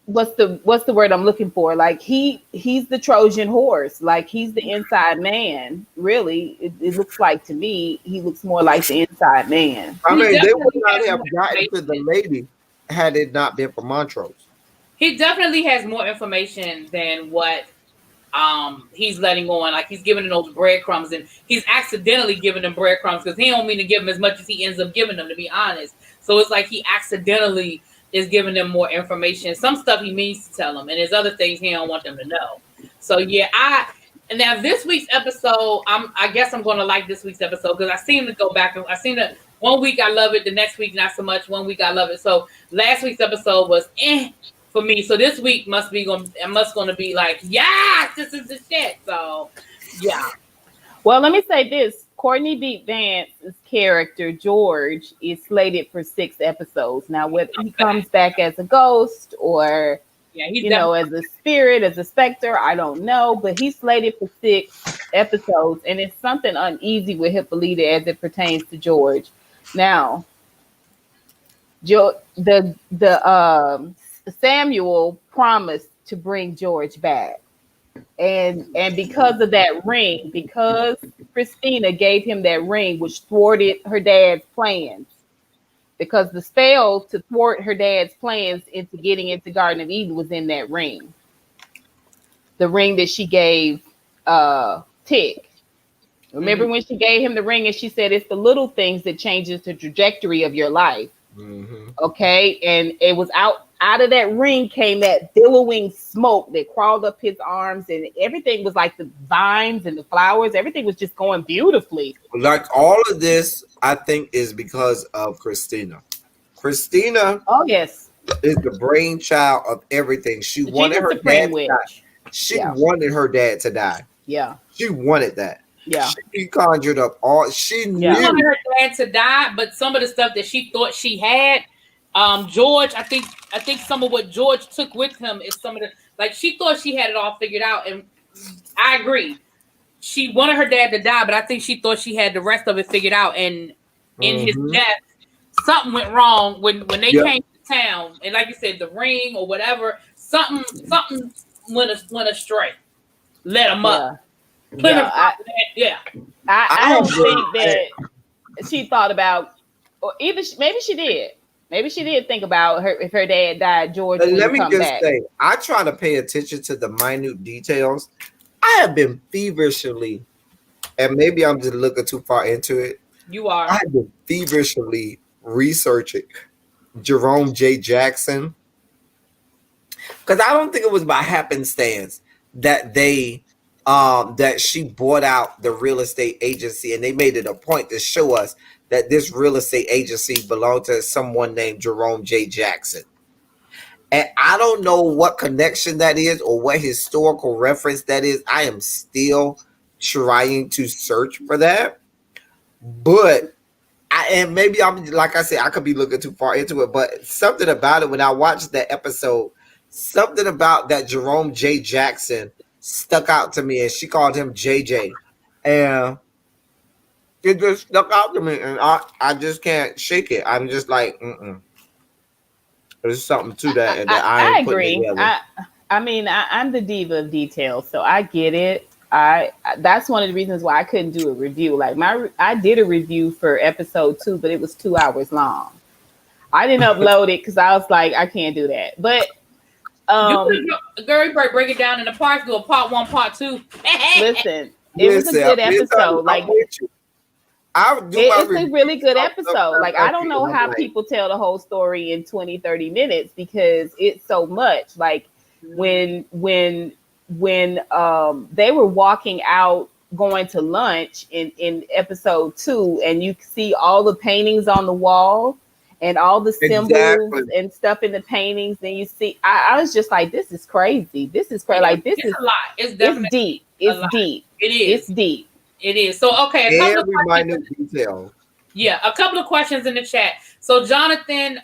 what's the word I'm looking for? Like he's the Trojan horse. Like he's the inside man. Really, it looks like to me, he looks more like the inside man. I mean, they would not have gotten to the lady had it not been for Montrose. He definitely has more information than what he's letting on. Like he's giving them those breadcrumbs, and he's accidentally giving them breadcrumbs because he don't mean to give them as much as he ends up giving them, to be honest. So it's like he accidentally is giving them more information. Some stuff he means to tell them, and there's other things he don't want them to know. So yeah, and now this week's episode, I guess I'm going to like this week's episode because I seem to go back and I seem to 1 week I love it, the next week not so much. 1 week I love it. So last week's episode was for me. So this week must gonna be like, yeah, this is the shit. So yeah. Well, let me say this. Courtney B. Vance's character, George, is slated for 6 episodes. Now, whether he comes back as a ghost or, as a spirit, as a specter, I don't know. But he's slated for 6 episodes. And it's something uneasy with Hippolyta as it pertains to George. Now, Samuel promised to bring George back. And because of that ring, because Christina gave him that ring, which thwarted her dad's plans, because the spell to thwart her dad's plans into getting into Garden of Eden was in that ring. The ring that she gave Tick. Remember when she gave him the ring and she said, it's the little things that changes the trajectory of your life. Okay. And it was out of that ring came that billowing smoke that crawled up his arms, and everything was like the vines and the flowers. Everything was just going beautifully. Like all of this, I think, is because of Christina. Christina, oh yes, is the brainchild of everything. She wanted her dad to die. She wanted her dad to die. Yeah, she wanted that. Yeah, she conjured up all. She knew. She wanted her dad to die, but some of the stuff that she thought she had, George, I think some of what George took with him is some of the, like, she thought she had it all figured out, and I agree. She wanted her dad to die, but I think she thought she had the rest of it figured out. And in his death, something went wrong when they came to town, and like you said, the ring or whatever, something went astray, let him up. I don't think that she thought about, or either maybe she did. Maybe she did think about her if her dad died. George would let me come just back. say, I try to pay attention to the minute details. I have been feverishly, and maybe I'm just looking too far into it. You are. I have been feverishly researching Jerome J. Jackson, because I don't think it was by happenstance that that she bought out the real estate agency, and they made it a point to show us that this real estate agency belonged to someone named Jerome J. Jackson. And I don't know what connection that is or what historical reference that is. I am still trying to search for that. But and maybe I'm, like I said, I could be looking too far into it, but something about it when I watched that episode, something about that Jerome J. Jackson stuck out to me, and she called him JJ. And it just stuck out to me, and I just can't shake it. I'm just like, there's something to that that I agree. I mean, I'm the diva of details, so I get it. That's one of the reasons why I couldn't do a review. Like I did a review for episode 2, but it was 2 hours long. I didn't upload it because I was like, I can't do that. But girl, break it down in the parts. Do a part 1, part 2. Listen, it was a good episode. Like it's a really good episode. Like I don't know how people tell the whole story in 20, 30 minutes because it's so much. Like when they were walking out going to lunch in episode 2, and you see all the paintings on the wall and all the symbols and stuff in the paintings, then you see I was just like, this is crazy. This is crazy. Like this is a lot. It's definitely deep. It's deep. It is. It's deep. It is. So okay, a couple every minute detail. Yeah, a couple of questions in the chat. So Jonathan,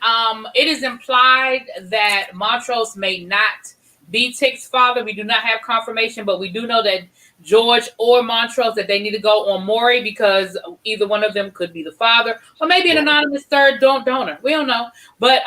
it is implied that Montrose may not be Tick's father. We do not have confirmation, but we do know that George or Montrose, that they need to go on Maury because either one of them could be the father, or maybe an anonymous third donor. We don't know, but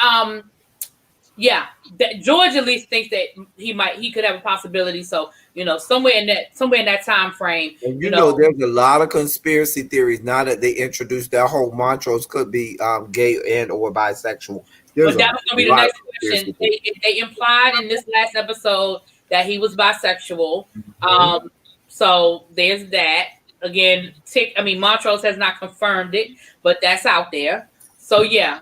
George at least thinks that he could have a possibility. So somewhere in that time frame. And you know, there's a lot of conspiracy theories now that they introduced that whole Montrose could be gay and or bisexual. But that was going to be the next question. They implied in this last episode that he was bisexual. So there's that. Again, Montrose has not confirmed it, but that's out there. So yeah.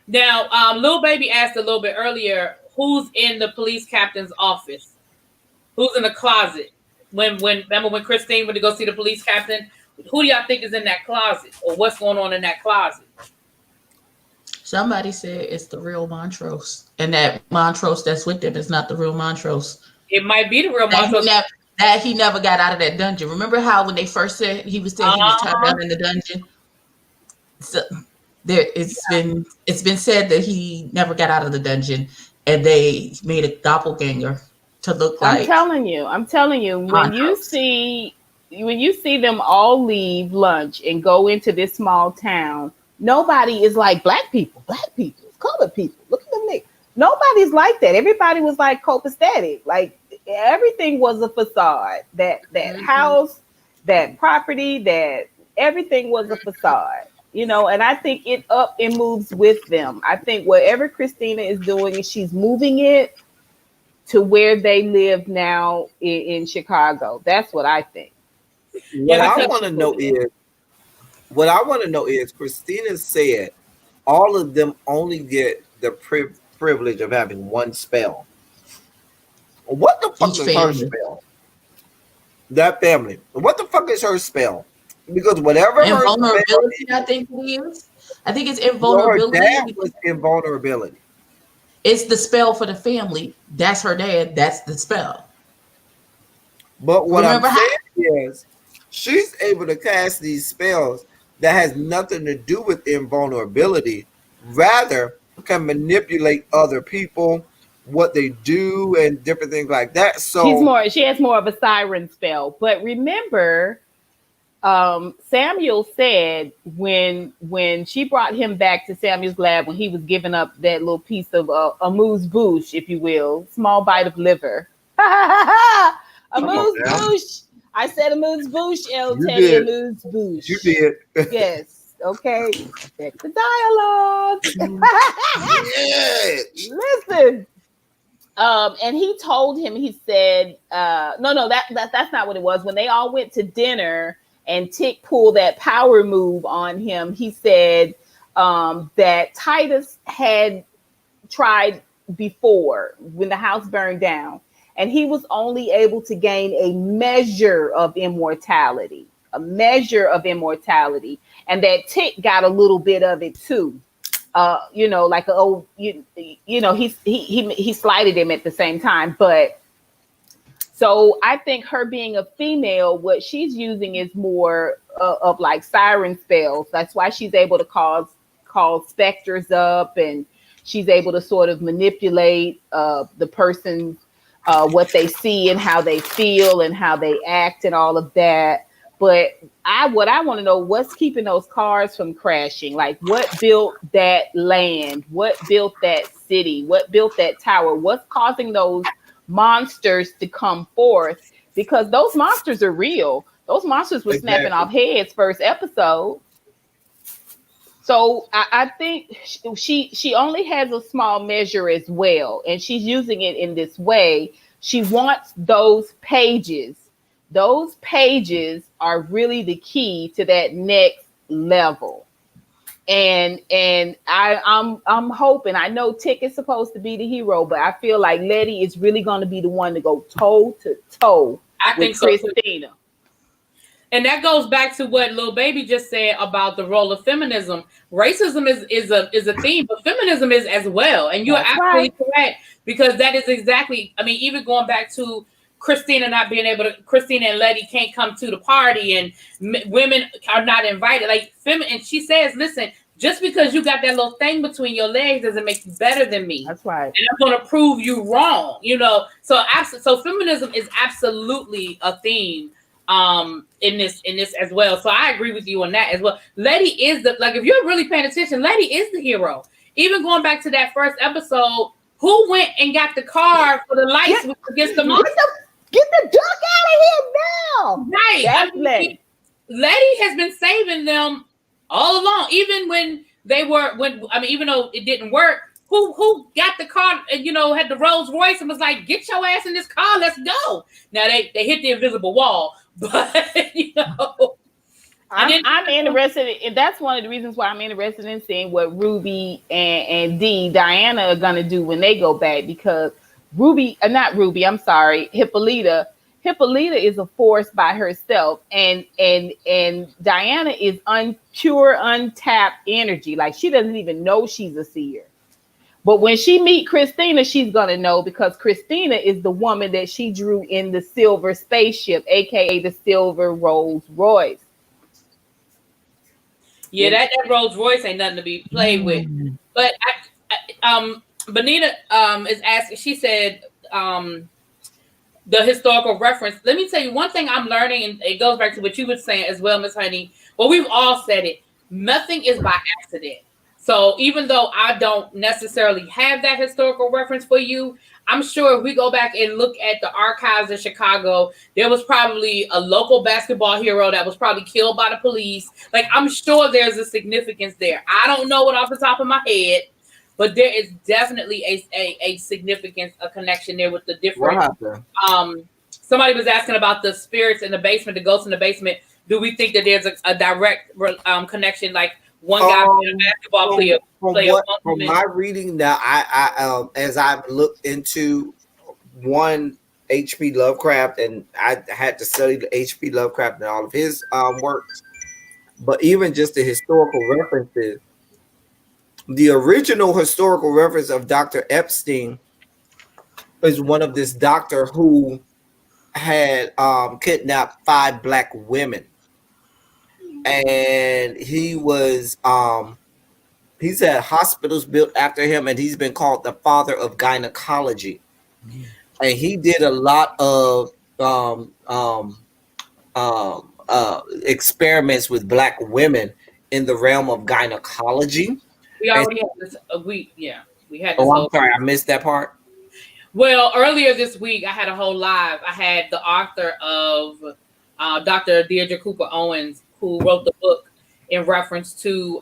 Now, Lil Baby asked a little bit earlier, who's in the police captain's office? Who's in the closet? Remember when Christine went to go see the police captain? Who do y'all think is in that closet, or what's going on in that closet? Somebody said it's the real Montrose, and that Montrose that's with them is not the real Montrose. It might be the real Montrose. That he never got out of that dungeon. Remember how when they first said he was saying he was trapped down in the dungeon? So it's been said that he never got out of the dungeon, and they made a doppelganger to look like. I'm telling you, when you see them all leave lunch and go into this small town, nobody is like black people, colored people. Look at them niggas. Nobody's like that. Everybody was like copacetic. Like everything was a facade. That house, that property, that everything was a facade. You know, and I think it up and moves with them. I think whatever Christina is doing is she's moving it to where they live now in Chicago. That's what I think. What I want to know is Christina said all of them only get the privilege of having one spell. What the fuck is her spell? That family. What the fuck is her spell? Because whatever invulnerability, I think it is. I think it's invulnerability. Her dad was invulnerability. It's the spell for the family. That's her dad. That's the spell. But what I'm saying is, she's able to cast these spells that has nothing to do with invulnerability. Rather, can manipulate other people, what they do, and different things like that. So she has more of a siren spell. But remember, Samuel said when she brought him back to Samuel's lab when he was giving up that little piece of amuse bouche, if you will, small bite of liver. Amuse bouche. I said amuse bouche, El Teddy, amuse bouche. You did. Yes. Okay. Check the dialogue. Listen. And he told him, he said, no, that's not what it was. When they all went to dinner and Tick pulled that power move on him, he said that Titus had tried before when the house burned down, and he was only able to gain a measure of immortality, and that Tick got a little bit of it too. Like he slighted him at the same time, but. So I think her being a female, what she's using is more of like siren spells. That's why she's able to call specters up, and she's able to sort of manipulate the person's what they see and how they feel and how they act and all of that. But what I want to know, what's keeping those cars from crashing? Like what built that land? What built that city? What built that tower? What's causing those monsters to come forth? Because those monsters are real. Those monsters were snapping off heads first episode. So I think she only has a small measure as well, and she's using it in this way. She wants those pages. Those pages are really the key to that next level. And I'm hoping, I know Tick is supposed to be the hero, but I feel like Letty is really going to be the one to go toe to toe with Christina. And that goes back to what Lil Baby just said about the role of feminism. Racism is a theme, but feminism is as well. And you're absolutely correct, because that is exactly, I mean, even going back to Christina not being able to, Christina and Letty can't come to the party, and women are not invited. Like, and she says, listen, just because you got that little thing between your legs doesn't make you better than me. That's right. And I'm going to prove you wrong, So feminism is absolutely a theme in this as well. So I agree with you on that as well. Letty is if you're really paying attention, Letty is the hero. Even going back to that first episode, who went and got the car for the lights against the monster? Get the duck out of here now! Right. That's Letty. Letty has been saving them all along. Even when even though it didn't work, who got the car, had the Rolls Royce and was like, get your ass in this car, let's go. Now they hit the invisible wall, but I'm interested, and that's one of the reasons why I'm interested in seeing what Ruby and Diana are gonna do when they go back, because Hippolyta Hippolyta is a force by herself, and Diana is pure, untapped energy. Like she doesn't even know she's a seer. But when she meet Christina, she's gonna know because Christina is the woman that she drew in the silver spaceship, aka the silver Rolls Royce. Yeah, that Rolls Royce ain't nothing to be played with. But Benita is asking. She said the historical reference. Let me tell you one thing I'm learning, and it goes back to what you were saying as well, Miss Honey. Well, we've all said it. Nothing is by accident. So even though I don't necessarily have that historical reference for you, I'm sure if we go back and look at the archives in Chicago, there was probably a local basketball hero that was probably killed by the police. Like, I'm sure there's a significance there. I don't know it off the top of my head, but there is definitely a significance, a connection there with the different. Somebody was asking about the spirits in the basement, the ghosts in the basement. Do we think that there's a direct connection, like one guy being a basketball player? From my reading now, I as I've looked into one H.P. Lovecraft, and I had to study the H.P. Lovecraft and all of his works, but even just the historical references, the original historical reference of Dr. Epstein is one of this doctor who had kidnapped 5 black women, and he was he's had hospitals built after him, and he's been called the father of gynecology. And he did a lot of experiments with black women in the realm of gynecology. We already had this. We had. This I'm sorry, I missed that part. Well, earlier this week, I had a whole live. I had the author of Dr. Deirdre Cooper Owens, who wrote the book in reference to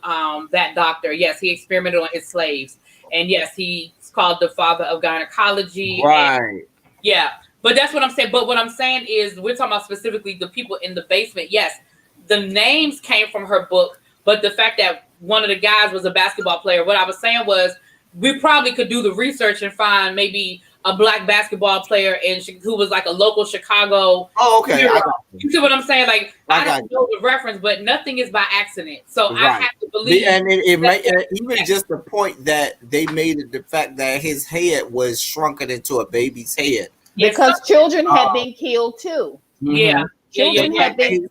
that doctor. Yes, he experimented on his slaves. And yes, he's called the father of gynecology. Right. Yeah. But that's what I'm saying. But what I'm saying is we're talking about specifically the people in the basement. Yes, the names came from her book. But the fact that one of the guys was a basketball player, what I was saying was we probably could do the research and find maybe a black basketball player who was like a local Chicago. Oh, okay. You see what I'm saying? Like, I don't know the reference, but nothing is by accident. So I have to believe. And even just the point that they made it, the fact that his head was shrunken into a baby's head. Because children had been killed too. Yeah. Children had been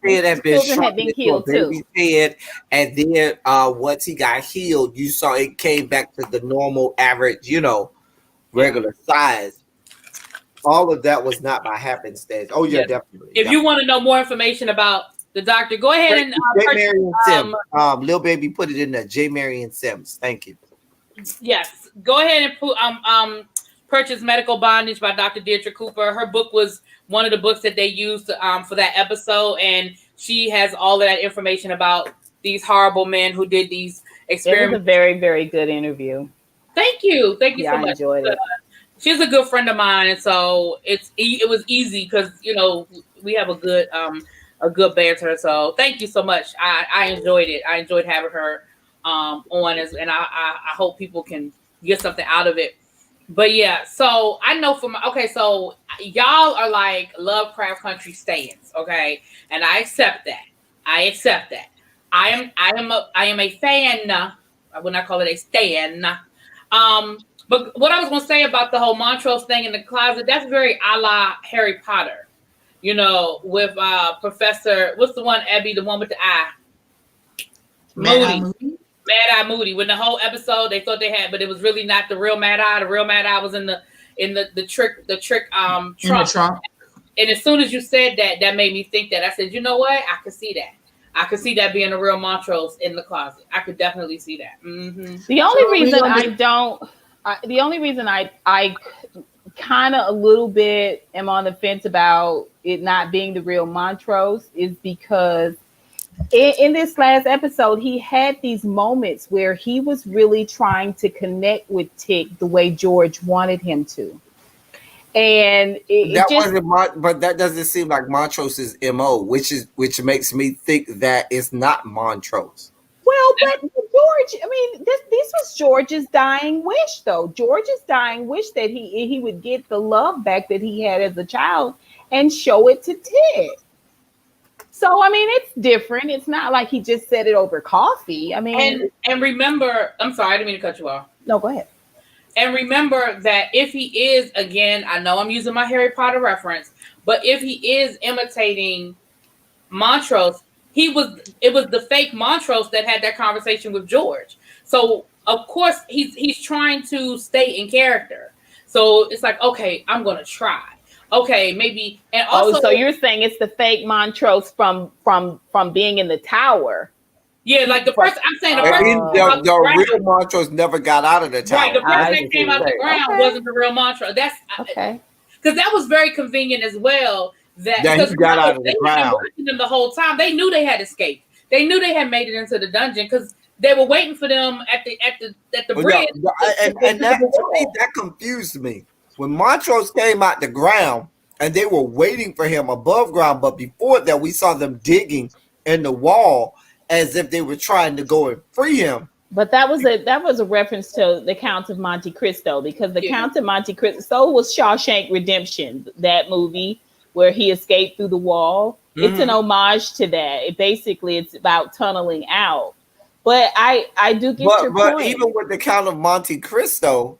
killed too. Head, and then once he got healed, you saw it came back to the normal, average, regular size. All of that was not by happenstance. Oh yeah, definitely. If you want to know more information about the doctor, go ahead and J. Marion Sims. Lil Baby put it in there. J. Marion Sims. Thank you. Yes, go ahead and purchase Medical Bondage by Dr. Deirdre Cooper. Her book was one of the books that they used for that episode, and she has all of that information about these horrible men who did these experiments. It was a very, very good interview. Thank you so much. I enjoyed it. She's a good friend of mine, and so it was easy because we have a good banter. So thank you so much. I enjoyed it. I enjoyed having her on, and I hope people can get something out of it. But yeah, so I know so y'all are like Lovecraft Country stands, okay, and I accept that. I am a fan. I would not call it a stan. But what I was going to say about the whole Montrose thing in the closet, that's very a la Harry Potter, with Professor, what's the one, Abby, the one with the eye? Moody. Mad Eye Moody. When the whole episode they thought they had, but it was really not the real Mad Eye. The real Mad Eye was in the trick trunk. And as soon as you said that, that made me think that. I said, you know what? I could see that. I could see that being a real Montrose in the closet. I could definitely see that. Mm-hmm. The only reason I kind of a little bit am on the fence about it not being the real Montrose is because in this last episode, he had these moments where he was really trying to connect with Tick the way George wanted him to. And but that doesn't seem like Montrose's MO, which makes me think that it's not Montrose. Well, but George, I mean, this was George's dying wish, though. George's dying wish that he would get the love back that he had as a child, and show it to Ted. So I mean, it's different. It's not like he just said it over coffee. I mean, and remember, I'm sorry, I didn't mean to cut you off. No, go ahead. And remember that if he is, again, I know I'm using my Harry Potter reference, but if he is imitating Montrose, it was the fake Montrose that had that conversation with George. So of course he's trying to stay in character. So it's like, okay, I'm gonna try. Okay, maybe. And also, so you're saying it's the fake Montrose from being in the tower? Yeah, like the person I'm saying, the real Montrose never got out of the tower. Right, the person that came out the ground wasn't the real Montrose. That's okay. Because that was very convenient as well. That he got out of the ground. Watching them the whole time. They knew they had escaped. They knew they had made it into the dungeon because they were waiting for them at the bridge. And that, to me, that confused me. When Montrose came out the ground and they were waiting for him above ground, but before that, we saw them digging in the wall as if they were trying to go and free him. But that was a reference to the Count of Monte Cristo, because the Count of Monte Cristo, so was Shawshank Redemption, that movie where he escaped through the wall. Mm-hmm. It's an homage to that. It's about tunneling out. But I do get your point. But even with the Count of Monte Cristo,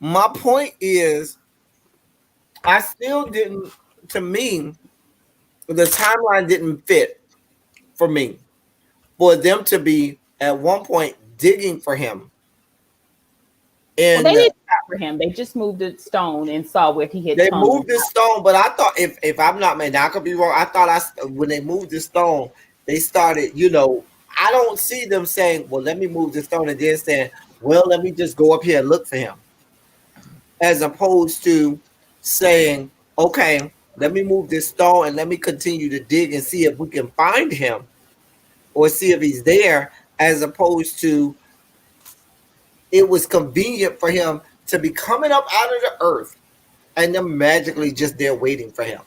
my point is, I still didn't, to me, the timeline didn't fit for me. For them to be at one point digging for him. And they didn't stop for him. They just moved the stone and saw where he had. They moved the stone, but I thought, if I'm not, man, I could be wrong. I thought when they moved the stone, they started, I don't see them saying, well, let me move the stone, and then saying, well, let me just go up here and look for him. As opposed to saying, okay, let me move this stone and let me continue to dig and see if we can find him or see if he's there, as opposed to it was convenient for him to be coming up out of the earth and then magically just there waiting for him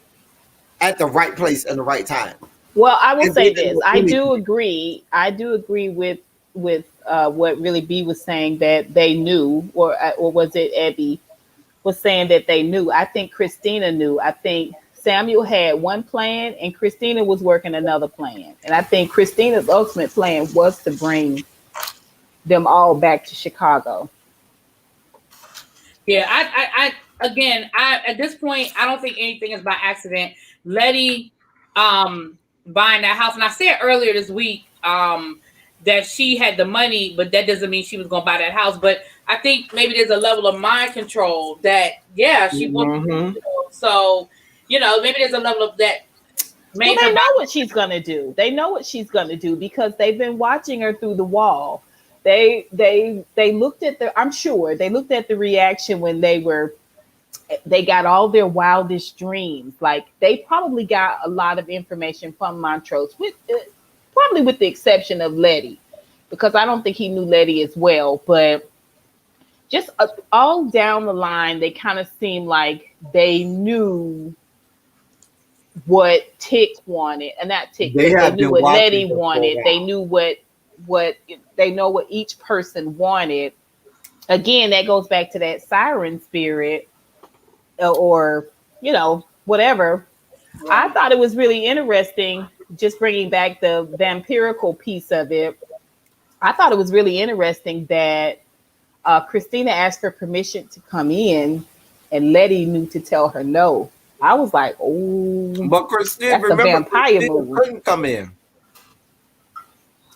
at the right place and the right time. Well, I will say this. I do agree with what really B was saying, that they knew, or was it Abby was saying that they knew. I think Christina knew. I think Samuel had one plan and Christina was working another plan. And I think Christina's ultimate plan was to bring them all back to Chicago. Yeah, I at this point, I don't think anything is by accident. Letty buying that house. And I said earlier this week that she had the money, but that doesn't mean she was going to buy that house. But I think maybe there's a level of mind control that, she wants. So, maybe there's a level of that. Well, they know what she's going to do. They know what she's going to do because they've been watching her through the wall. They looked at I'm sure they looked at the reaction when they got all their wildest dreams. Like, they probably got a lot of information from Montrose, probably with the exception of Letty, because I don't think he knew Letty as well. But just all down the line, they kind of seemed like they knew what Tick wanted, and not Tick. They knew what Letty wanted. They knew what they know what each person wanted. Again, that goes back to that siren spirit, or whatever. I thought it was really interesting, just bringing back the vampirical piece of it. I thought it was really interesting that Christina asked for permission to come in, and Letty knew to tell her no. I was like, oh, but Christina, that's a vampire movie. Couldn't come in.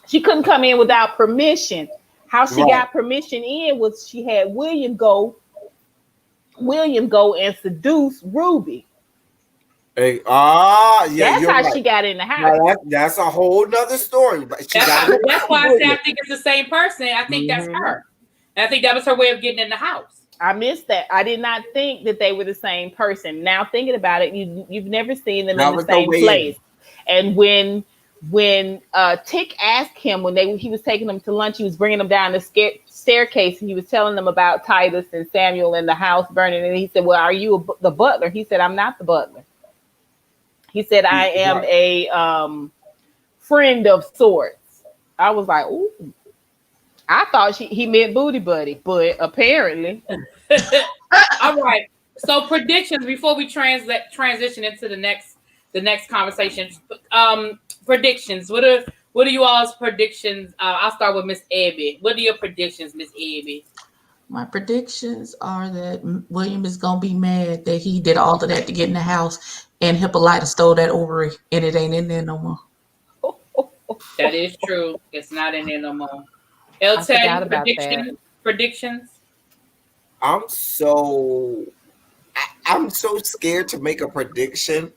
She couldn't come in without permission. How she got permission in was she had William go and seduce Ruby. Hey, yeah, that's how she got in the house. Now that's a whole nother story. But that's why I say I think it's the same person. I think that's her. And I think that was her way of getting in the house. I missed that. I did not think that they were the same person. Now thinking about it, you've never seen them in the same place. And when Tick asked him he was taking them to lunch, he was bringing them down the staircase, and he was telling them about Titus and Samuel and the house burning. And he said, "Well, are you the butler?" He said, "I'm not the butler." He said, "I am a friend of sorts." I was like, "Ooh." I thought he meant booty buddy, but apparently. All right. So predictions before we transition into the next conversation. Predictions. What are you all's predictions? I'll start with Miss Abby. What are your predictions, Miss Abby? My predictions are that William is gonna be mad that he did all of that to get in the house, and Hippolyta stole that ovary, and it ain't in there no more. That is true. It's not in there no more. I forgot about predictions. I'm so scared to make a prediction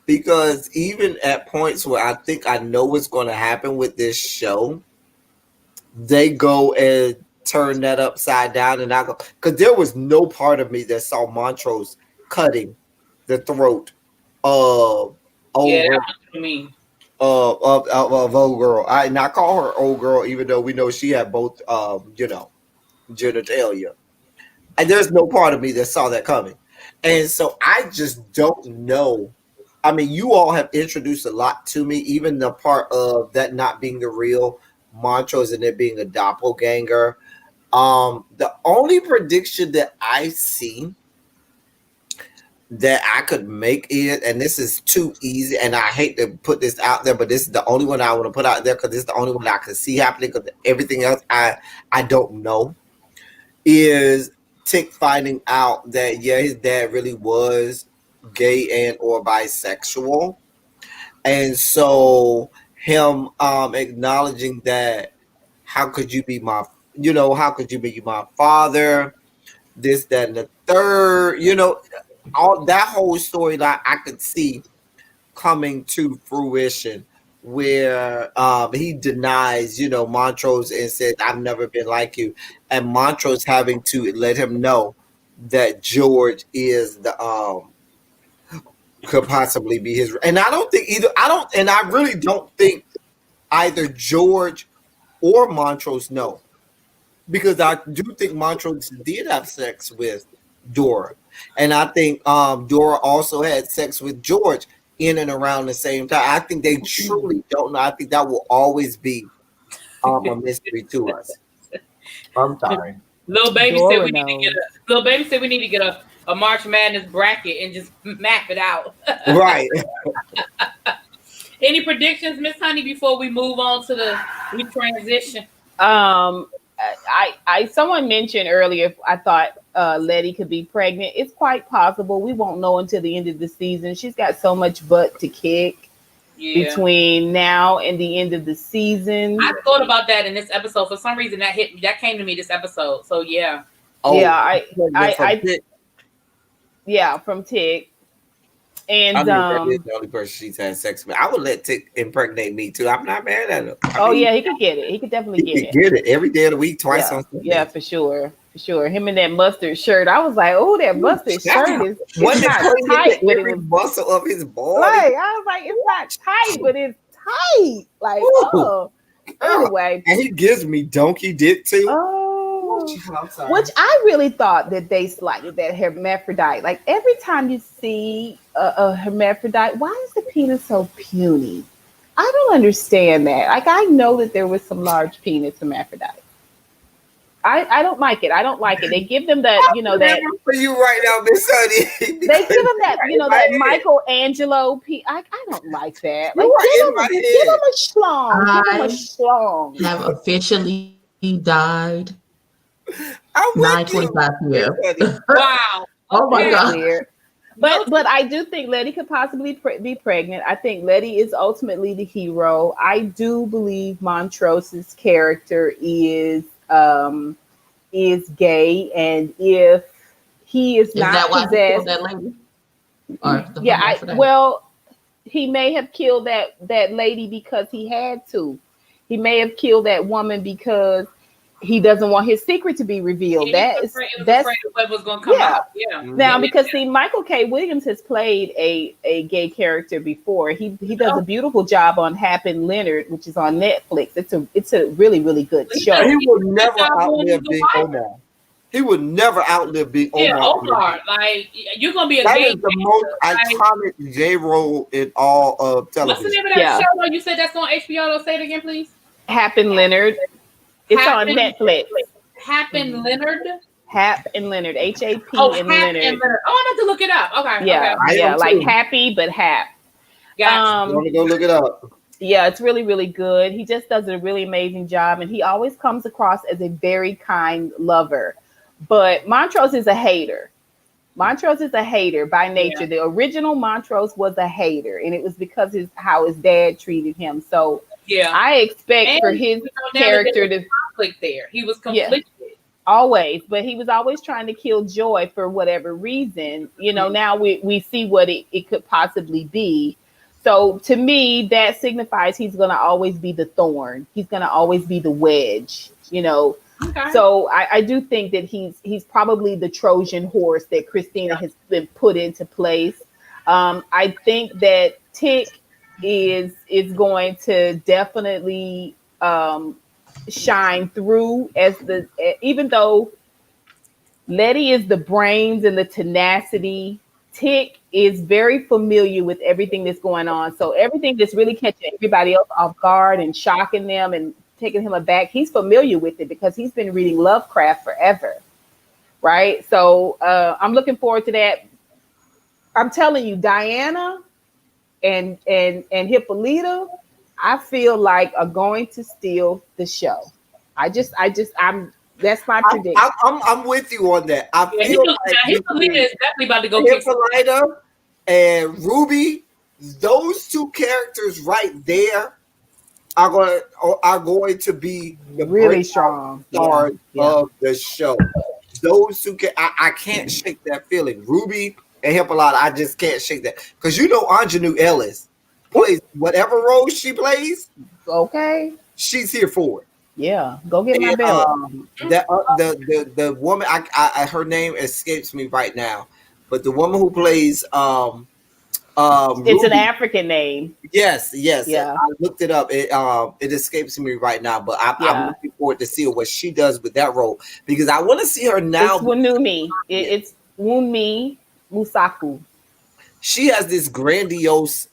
because even at points where I think I know what's going to happen with this show, they go and turn that upside down, and I go because there was no part of me that saw Montrose cutting the throat of of old girl. I not call her old girl, even though we know she had both genitalia. And there's no part of me that saw that coming. And so I just don't know. I mean, you all have introduced a lot to me, even the part of that not being the real Montrose and it being a doppelganger. The only prediction that I see that I could make it, and this is too easy, and I hate to put this out there, but this is the only one I want to put out there because this is the only one I can see happening because everything else I don't know, is Tick finding out that his dad really was gay and or bisexual, and so him acknowledging that how could you be my father, this, that, and the third, all that whole storyline I could see coming to fruition where he denies, Montrose and said, I've never been like you. And Montrose having to let him know that George is could possibly be his. And I really don't think either George or Montrose know. Because I do think Montrose did have sex with Dora. And I think Dora also had sex with George in and around the same time. I think they truly don't know. I think that will always be a mystery to us. I'm sorry. Little baby said we need to get a March Madness bracket and just map it out. Right. Any predictions, Miss Honey, before we move on to we transition? Someone mentioned earlier, I thought Letty could be pregnant. It's quite possible. We won't know until the end of the season. She's got so much butt to kick between now and the end of the season. I thought about that in this episode. For some reason, that came to me this episode. So yeah. From Tick. And that is the only person she's had sex with. I would let Tick impregnate me too. I'm not mad at him. He could get it. He could definitely get it every day of the week, twice on Sunday. Yeah, for sure. Him in that mustard shirt. I was like, oh, that mustard shirt is not tight, but every muscle of his body. Like, I was like, it's not tight, but it's tight. Like, anyway. And he gives me donkey dick too. Which I really thought that they slighted that hermaphrodite. Like every time you see a hermaphrodite, why is the penis so puny? I don't understand that. Like I know that there was some large penis hermaphrodite. I don't like it. I don't like it. They give them that, that for you right now, Miss Honey. They give them that, that Michelangelo. I don't like that. Like give them a schlong. Give them a schlong. Have officially died. 9:25 p.m. Wow. Oh my God. Weird. But I do think Letty could possibly be pregnant. I think Letty is ultimately the hero. I do believe Montrose's character is gay, and if he is not possessed, that lady? He may have killed that lady because he had to. He may have killed that woman because he doesn't want his secret to be revealed. That's what was going to come out. Yeah. Now, because Michael K. Williams has played a gay character before. He does a beautiful job on Happen Leonard, which is on Netflix. It's a really, really good show. He will never outlive being Omar. He would never outlive being Omar. Yeah, Omar. Like you're gonna be a that gay. That is the most iconic J role in all of television. What's the name of that show? You said that's on HBO. Say it again, please. Happen Leonard. It's on Netflix. Happen Leonard. Hap and Leonard, HAP Oh, and Hap Leonard. and Leonard. Oh, I have to look it up. Okay. Yeah, Okay. yeah, like Happy but Hap. Gotcha. You want to go look it up? Yeah, it's really, really good. He just does a really amazing job, and he always comes across as a very kind lover. But Montrose is a hater. Montrose is a hater by nature. The original Montrose was a hater, and it was because how his dad treated him. So Yeah. I expect And for his character to conflict there. He was conflicted. always, but he was always trying to kill Joy for whatever reason. You know, now we see what it could possibly be. So to me, that signifies he's going to always be the thorn. He's going to always be the wedge, you know. Okay. So I do think that he's probably the Trojan horse that Christina has been put into place. I think that Tick is going to definitely shine through even though Letty is the brains and the tenacity. Tick is very familiar with everything that's going on. So everything that's really catching everybody else off guard and shocking them and taking him aback, he's familiar with it because he's been reading Lovecraft forever. Right? So I'm looking forward to that. I'm telling you, Diana and Hippolyta, I feel like are going to steal the show. That's my prediction. I'm with you on that. I feel like Hippolyta is definitely about to go. Hippolyta and Ruby, those two characters right there are going to be the really strong stars of the show. Those two, I can't shake that feeling. Ruby and Hippolyta, I just can't shake that because you know Anjanou Ellis plays whatever role she plays. Okay, she's here for it. Yeah, go get my belt. The woman, I her name escapes me right now, but the woman who plays it's Ruby, an African name. Yes. Yeah. I looked it up. It escapes me right now, but I'm looking forward to see what she does with that role because I want to see her now. It's Wunmi. It's Wunmi Musaku. She has this grandiose.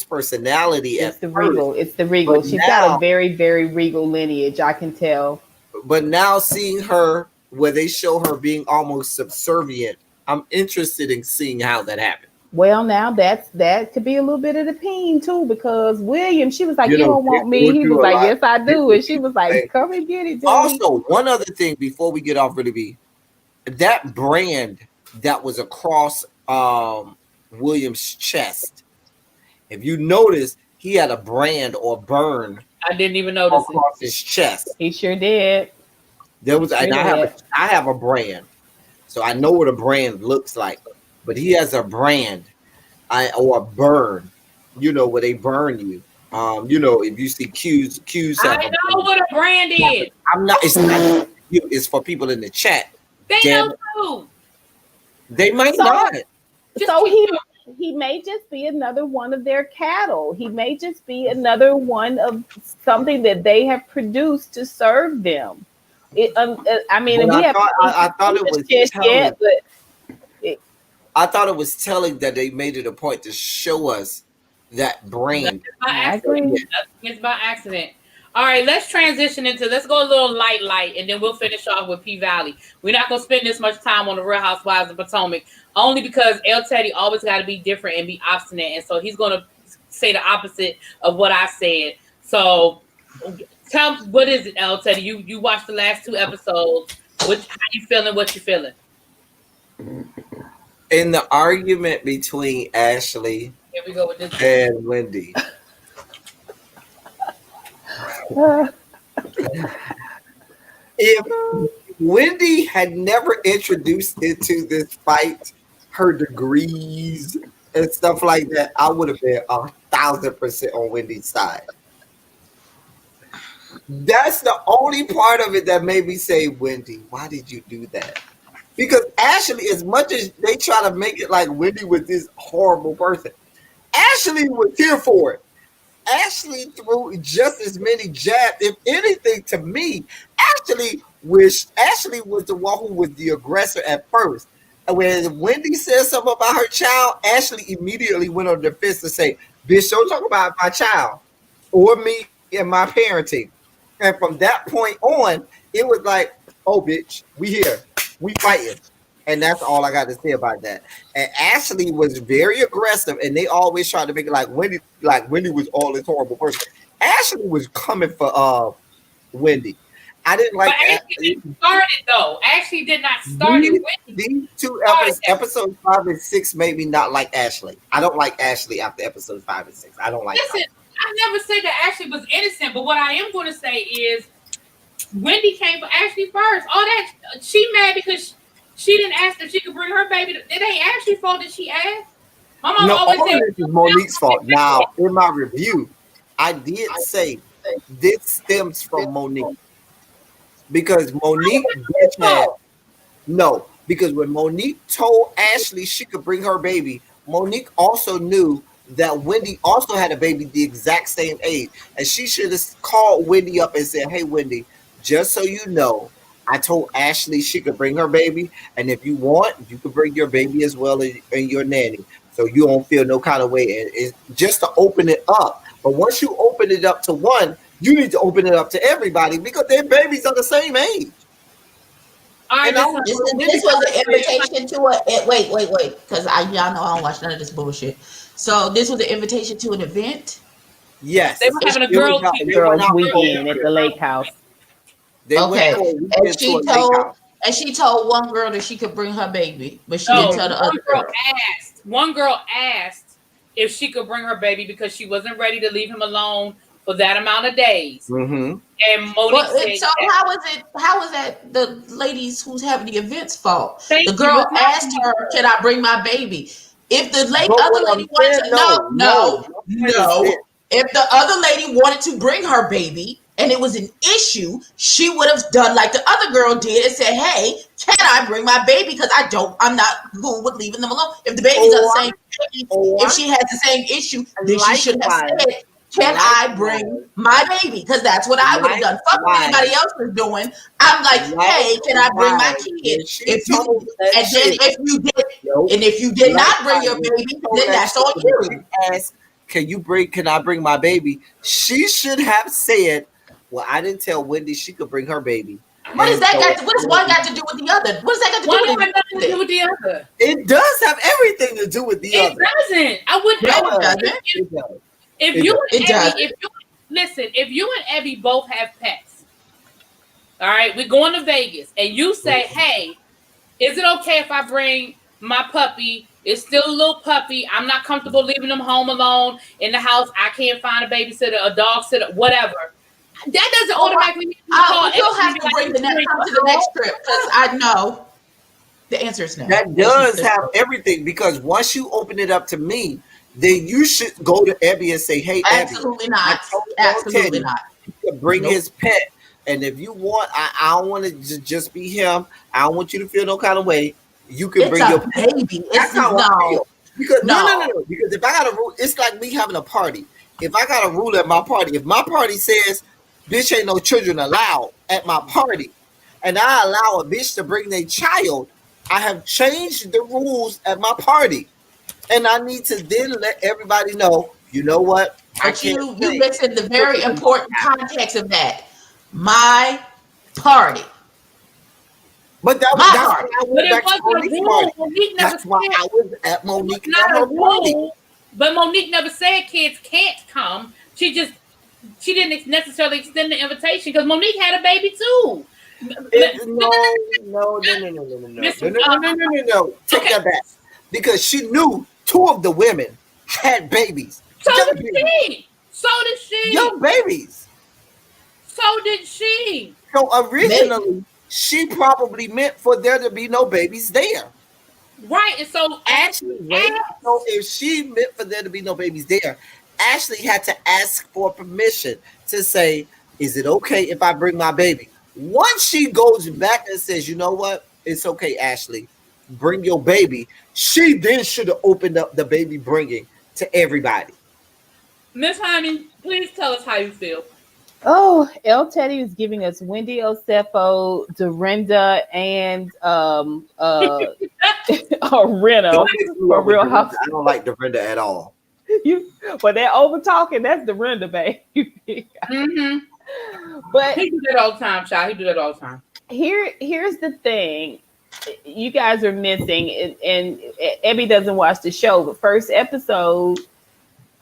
Personality. It's the regal. She's got a very, very regal lineage. I can tell. But now seeing her where they show her being almost subservient, I'm interested in seeing how that happened. Well, now that could be a little bit of the pain too, because William, she was like, "You don't want me." He was like, "Yes, I do," and she was like, "Come and get it." Also, one other thing before we get off, really, that brand that was across William's chest. If you notice, he had a brand or burn. I didn't even notice across his chest. He sure did. There was, and I have a brand, so I know what a brand looks like. But he has a brand, or a burn. You know where they burn you. You know if you see Q's. I know what a brand is. I'm not. It's not you. It's for people in the chat. They know too. They might not. So he may just be another one of their cattle. He may just be another one of something that they have produced to serve them. I mean, I thought it was telling. I thought it was telling that they made it a point to show us that brand. It's by accident. All right, let's transition let's go a little light, and then we'll finish off with P Valley. We're not going to spend this much time on the Real Housewives of Potomac, only because El Teddy always got to be different and be obstinate, and so he's going to say the opposite of what I said. So tell me, what is it, El Teddy? You watched the last 2 episodes. How you feeling? What you feeling? In the argument between Ashley and Wendy. If Wendy had never introduced into this fight her degrees and stuff like that, I would have been 1,000% on Wendy's side. That's the only part of it that made me say, Wendy, why did you do that? Because Ashley, as much as they try to make it like Wendy was this horrible person, Ashley was here for it. Ashley threw just as many jabs. If anything, to me, Ashley was the one who was the aggressor at first. And when Wendy said something about her child, Ashley immediately went on the defense to say, "Bitch, don't talk about my child or me and my parenting." And from that point on, It was like, oh, bitch, we here, we fighting. And that's all I got to say about that. And Ashley was very aggressive, and they always tried to make it like Wendy was all this horrible person. Ashley was coming for Wendy. I didn't like But Ashley didn't start it though. Ashley did not start it. These two episodes 5 and 6 made me not like Ashley. I don't like Ashley after episodes 5 and 6. I don't like Listen, I never said that Ashley was innocent, but what I am going to say is Wendy came for Ashley first. All that she mad because she didn't ask if she could bring her baby. It ain't Ashley's fault that she asked. My mom always said this is Monique's fault. Now, in my review, I did say this stems from Monique. Because Monique because when Monique told Ashley she could bring her baby, Monique also knew that Wendy also had a baby the exact same age. And she should have called Wendy up and said, hey, Wendy, just so you know, I told Ashley she could bring her baby. And if you want, you could bring your baby as well and your nanny. So you don't feel no kind of way. And it's just to open it up. But once you open it up to one, you need to open it up to everybody because their babies are the same age. This was an invitation to a wait, because y'all know I don't watch none of this bullshit. So this was an invitation to an event. Yes, they were having a girls' weekend at the lake house. Okay, and she told one girl that she could bring her baby, but she didn't tell the other girl. One girl asked if she could bring her baby because she wasn't ready to leave him alone for that amount of days. Mm-hmm. And Monique said, so how was that the ladies who's having the event's fault? The girl asked her, can I bring my baby? If the other lady wanted to no. If the other lady wanted to bring her baby and it was an issue, she would have done like the other girl did and said, hey, can I bring my baby? Because I'm not cool with leaving them alone. If the baby's on the same age, if she has the same issue, then she should have said, can I bring my baby? Because that's what I would have done. Fuck what anybody else is doing. I'm like, hey, can I bring my kid? If you did not bring your baby, then that's on you. Can I bring my baby? She should have said, well, I didn't tell Wendy she could bring her baby. What does one got to do with the other? What does that got to do with the other? It does have everything to do with the other. It doesn't. I wouldn't. If you and Evie both have pets, all right, we're going to Vegas, and you say, hey, is it okay if I bring my puppy? It's still a little puppy. I'm not comfortable leaving them home alone in the house. I can't find a babysitter, a dog sitter, whatever. That doesn't automatically call. You'll have to come to the next trip because I know the answer is no. That does have everything because once you open it up to me, then you should go to Abby and say, hey, absolutely not. Absolutely not. You can bring his pet. And if you want, I don't want to just be him. I don't want you to feel no kind of way. You can bring your baby. That's how I feel. Because no. Because if I got a rule, it's like me having a party. If I got a rule at my party, if my party says, bitch, ain't no children allowed at my party, and I allow a bitch to bring their child, I have changed the rules at my party. And I need to then let everybody know, you know what? But you listen the very important context of that. My party. But that's why I went back to Monique's party. That's why I was at Monique and her party. But Monique never said kids can't come. She didn't necessarily extend the invitation because Monique had a baby too. No. Take that back. Because she knew 2 of the women had babies. So did she. Young babies. So did she. So originally, she probably meant for there to be no babies there. Right. And so Ashley, so if she meant for there to be no babies there, Ashley had to ask for permission to say, is it okay if I bring my baby? Once she goes back and says, you know what? It's okay, Ashley. Bring your baby. She then should have opened up the baby bringing to everybody. Miss Hyman, please tell us how you feel. Oh, El Teddy is giving us Wendy Osefo, Dorinda, and Reno for Real House. I don't like Dorinda at all. But they're over talking. That's Dorinda, baby. But he do that all the time, child. He do that all the time. Here's the thing. You guys are missing, and Abby doesn't watch the show, but first episode,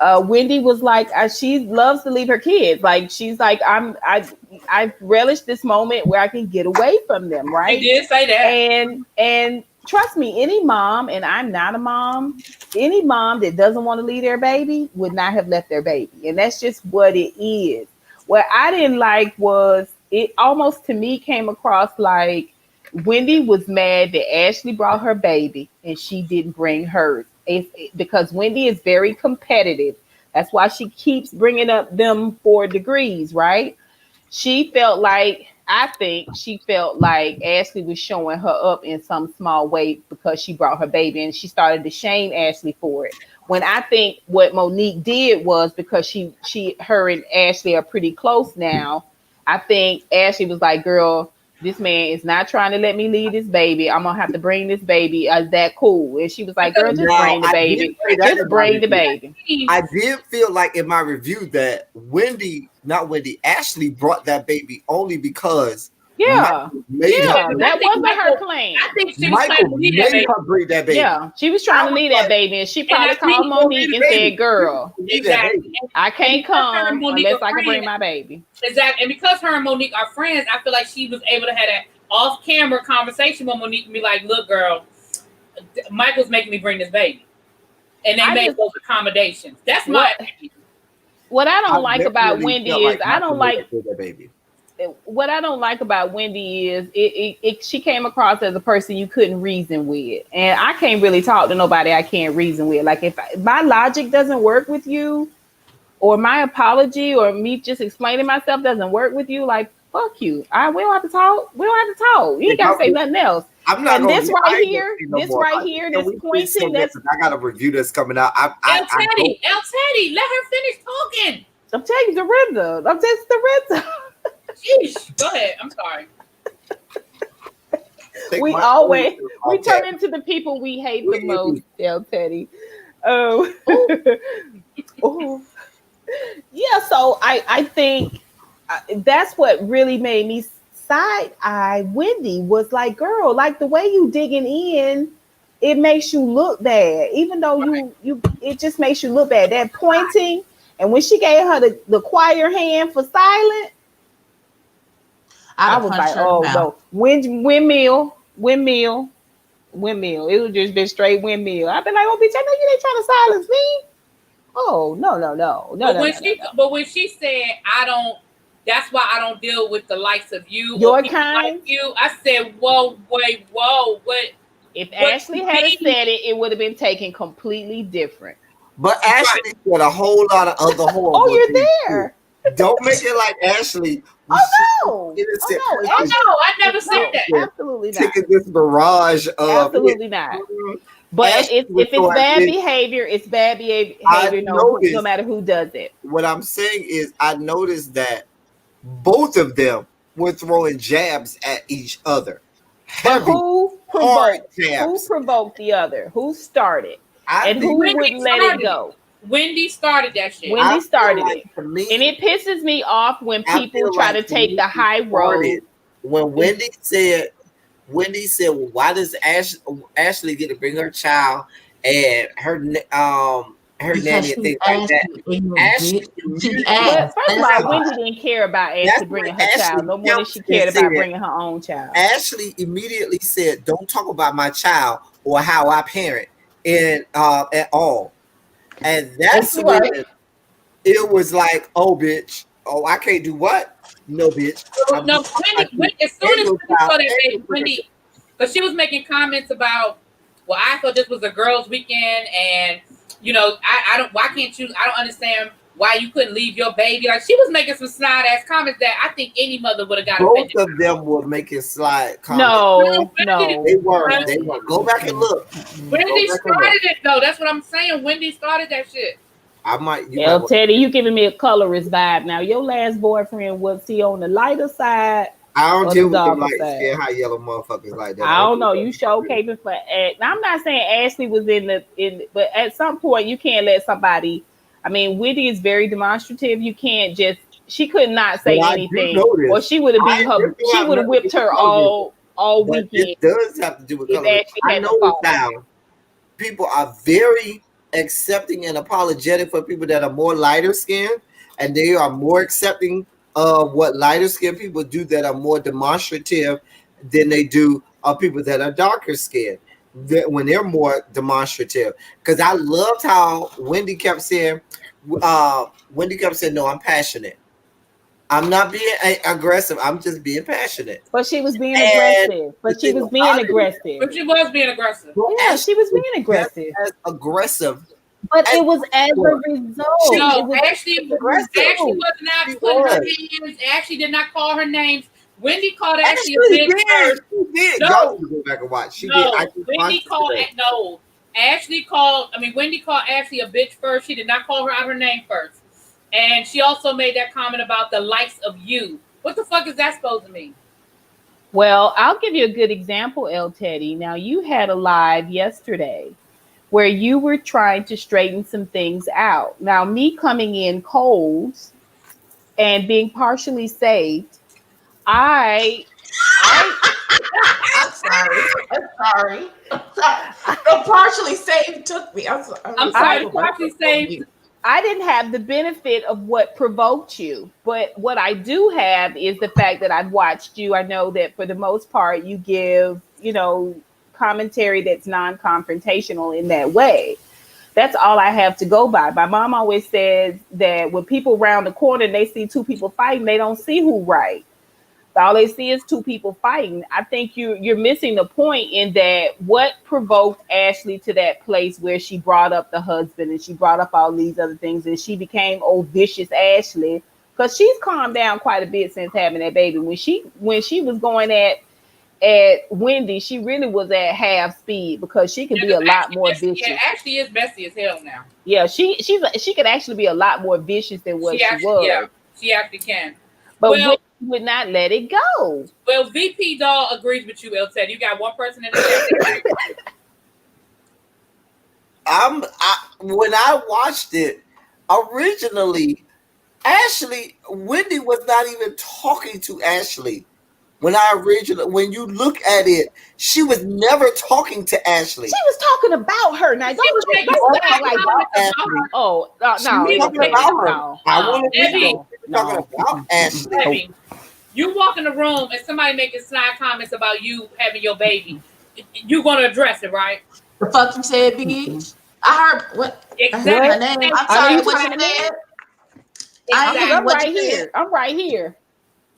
Wendy was like, she loves to leave her kids. Like she's like, I relish this moment where I can get away from them, right? He did say that. And trust me, any mom, and I'm not a mom, any mom that doesn't want to leave their baby would not have left their baby. And that's just what it is. What I didn't like was it almost to me came across like Wendy was mad that Ashley brought her baby and she didn't bring hers. Because Wendy is very competitive. That's why she keeps bringing up them 4 degrees, right? I think she felt like Ashley was showing her up in some small way because she brought her baby, and she started to shame Ashley for it. When I think what Monique did was because her and Ashley are pretty close now. I think Ashley was like, girl, this man is not trying to let me leave this baby. I'm gonna have to bring this baby. Is that cool? And she was like, girl, just bring the baby. Just bring the baby. I did feel like in my review that Ashley brought that baby only because that wasn't her plan. I think she was trying to leave that baby. Bring that baby. Yeah, she was trying to leave that baby, and she probably called Monique and said, girl, exactly. I can't come unless I can bring my baby. Exactly. And because her and Monique are friends, I feel like she was able to have that off-camera conversation with Monique and be like, look, girl, Michael's making me bring this baby. And they made those accommodations. That's my opinion. What I don't like about Wendy is I don't like baby. What I don't like about Wendy is she came across as a person you couldn't reason with. And I can't really talk to nobody I can't reason with. Like if my logic doesn't work with you, or my apology or me just explaining myself doesn't work with you, like fuck you. We don't have to talk. We don't have to talk. You ain't gotta say nothing else. I'm not and this right here, this pointing, I got a review that's coming out. El Teddy, let her finish talking. I'm telling you, Dorinda. I'm just Dorinda. Sheesh. Go ahead. I'm sorry. We turn into the people we hate the most, El Teddy. Oh. Yeah, so I think that's what really made me side eye Wendy was like, girl, like the way you digging in, it makes you look bad. Even though you it just makes you look bad. That pointing, and when she gave her the choir hand for silent, I was like, oh no, windmill. It was just been straight windmill. I've been like, oh bitch, I know you ain't trying to silence me. Oh no. But when she said, that's why I don't deal with the likes of you. Your kind? Like you. I said, whoa, what? If Ashley had said it, it would have been taken completely different. But Ashley said a whole lot of other horrible Oh, you're there. Don't make it like Ashley. Oh no! I never said that. Absolutely not. Taking this barrage of absolutely not. But if it's bad behavior, it's bad behavior. No matter who does it. What I'm saying is, I noticed that both of them were throwing jabs at each other. Who provoked the other? Who started? And who wouldn't let it go? Wendy started that shit. Wendy started it. And it pisses me off when people try to take the high road. When Wendy said, well, why does Ashley get to bring her child and her nanny and things like that? First of all, Wendy didn't care about Ashley bringing her child no more than she cared about bringing her own child. Ashley immediately said, don't talk about my child or how I parent at all. And that's when it was like, oh, bitch. Oh, I can't do what? No, bitch. No, Wendy, as soon as Wendy saw that Wendy, because she was making comments about, well, I thought this was a girls' weekend, and I don't. Why can't you? I don't understand why you couldn't leave your baby. Like she was making some snide ass comments that I think any mother would have got offended. Both of them were making slide comments. No, they were. Go back and look. Wendy started it though. That's what I'm saying. Wendy started that shit. Teddy, you giving me a colorist vibe now. Your last boyfriend, was he on the lighter side? I don't deal with the light skin, high yellow motherfuckers like that. I don't know. You showcasing for I'm not saying Ashley was but at some point you can't let somebody. I mean, Wendy is very demonstrative. You can't just She could not say But anything, I do or notice. she would have I beat her. do She have would have nothing whipped to her color, all but weekend. it does have to do with if colorism. Ashley I hadn't notice fought. now people are very accepting and apologetic for people that are more lighter skinned, and they are more accepting of what lighter skinned people do that are more demonstrative than they do of people that are darker skinned. When they're more demonstrative, because I loved how Wendy kept saying, "No, I'm passionate. I'm not being aggressive. I'm just being passionate." But she was being And aggressive. the But she thing was being about it is, aggressive. But she was being aggressive. Yeah, she was being aggressive. as aggressive. But it was as a before. result. No, It was Ashley as a result. was not She putting her was. names. Ashley did not call her names. Wendy called Ashley a Ashley bitch did. first. She did. No. Y'all need to go back and watch. She did. No, I just Wendy watched it called today. no. Wendy called Ashley a bitch first. She did not call her out her name first. And she also made that comment about the likes of you. What the fuck is that supposed to mean? Well, I'll give you a good example, El Teddy. Now, you had a live yesterday where you were trying to straighten some things out. Now, me coming in cold and being partially saved, I'm sorry. The partially saved took me. I'm sorry. partially saved. I didn't have the benefit of what provoked you, but what I do have is the fact that I've watched you. I know that for the most part, you give, commentary that's non-confrontational in that way. That's all I have to go by. My mom always says that when people round the corner and they see two people fighting, they don't see who right. All they see is two people fighting. I think you're missing the point in that what provoked Ashley to that place where she brought up the husband and she brought up all these other things and she became old vicious Ashley, because she's calmed down quite a bit since having that baby. When she was going at Wendy, she really was at half speed because she could be a lot more vicious. Yeah, Ashley is messy as hell now. Yeah, she could actually be a lot more vicious than what she was. Yeah, she actually can. But Wendy would not let it go. Well, VP Doll agrees with you, El Ted. You got one person in the When I watched it originally, Wendy was not even talking to Ashley. When you look at it, she was never talking to Ashley. She was talking about her. Now, don't act like Ashley. Oh, no. She was talking about her. I want to be talking about Ashley. Debbie, you walk in the room and somebody making snide comments about you having your baby. You gonna address it, right? The fuck you said, bitch? I heard what? Exactly. Her name. I'm sorry. What you said? I'm right here. I'm right here.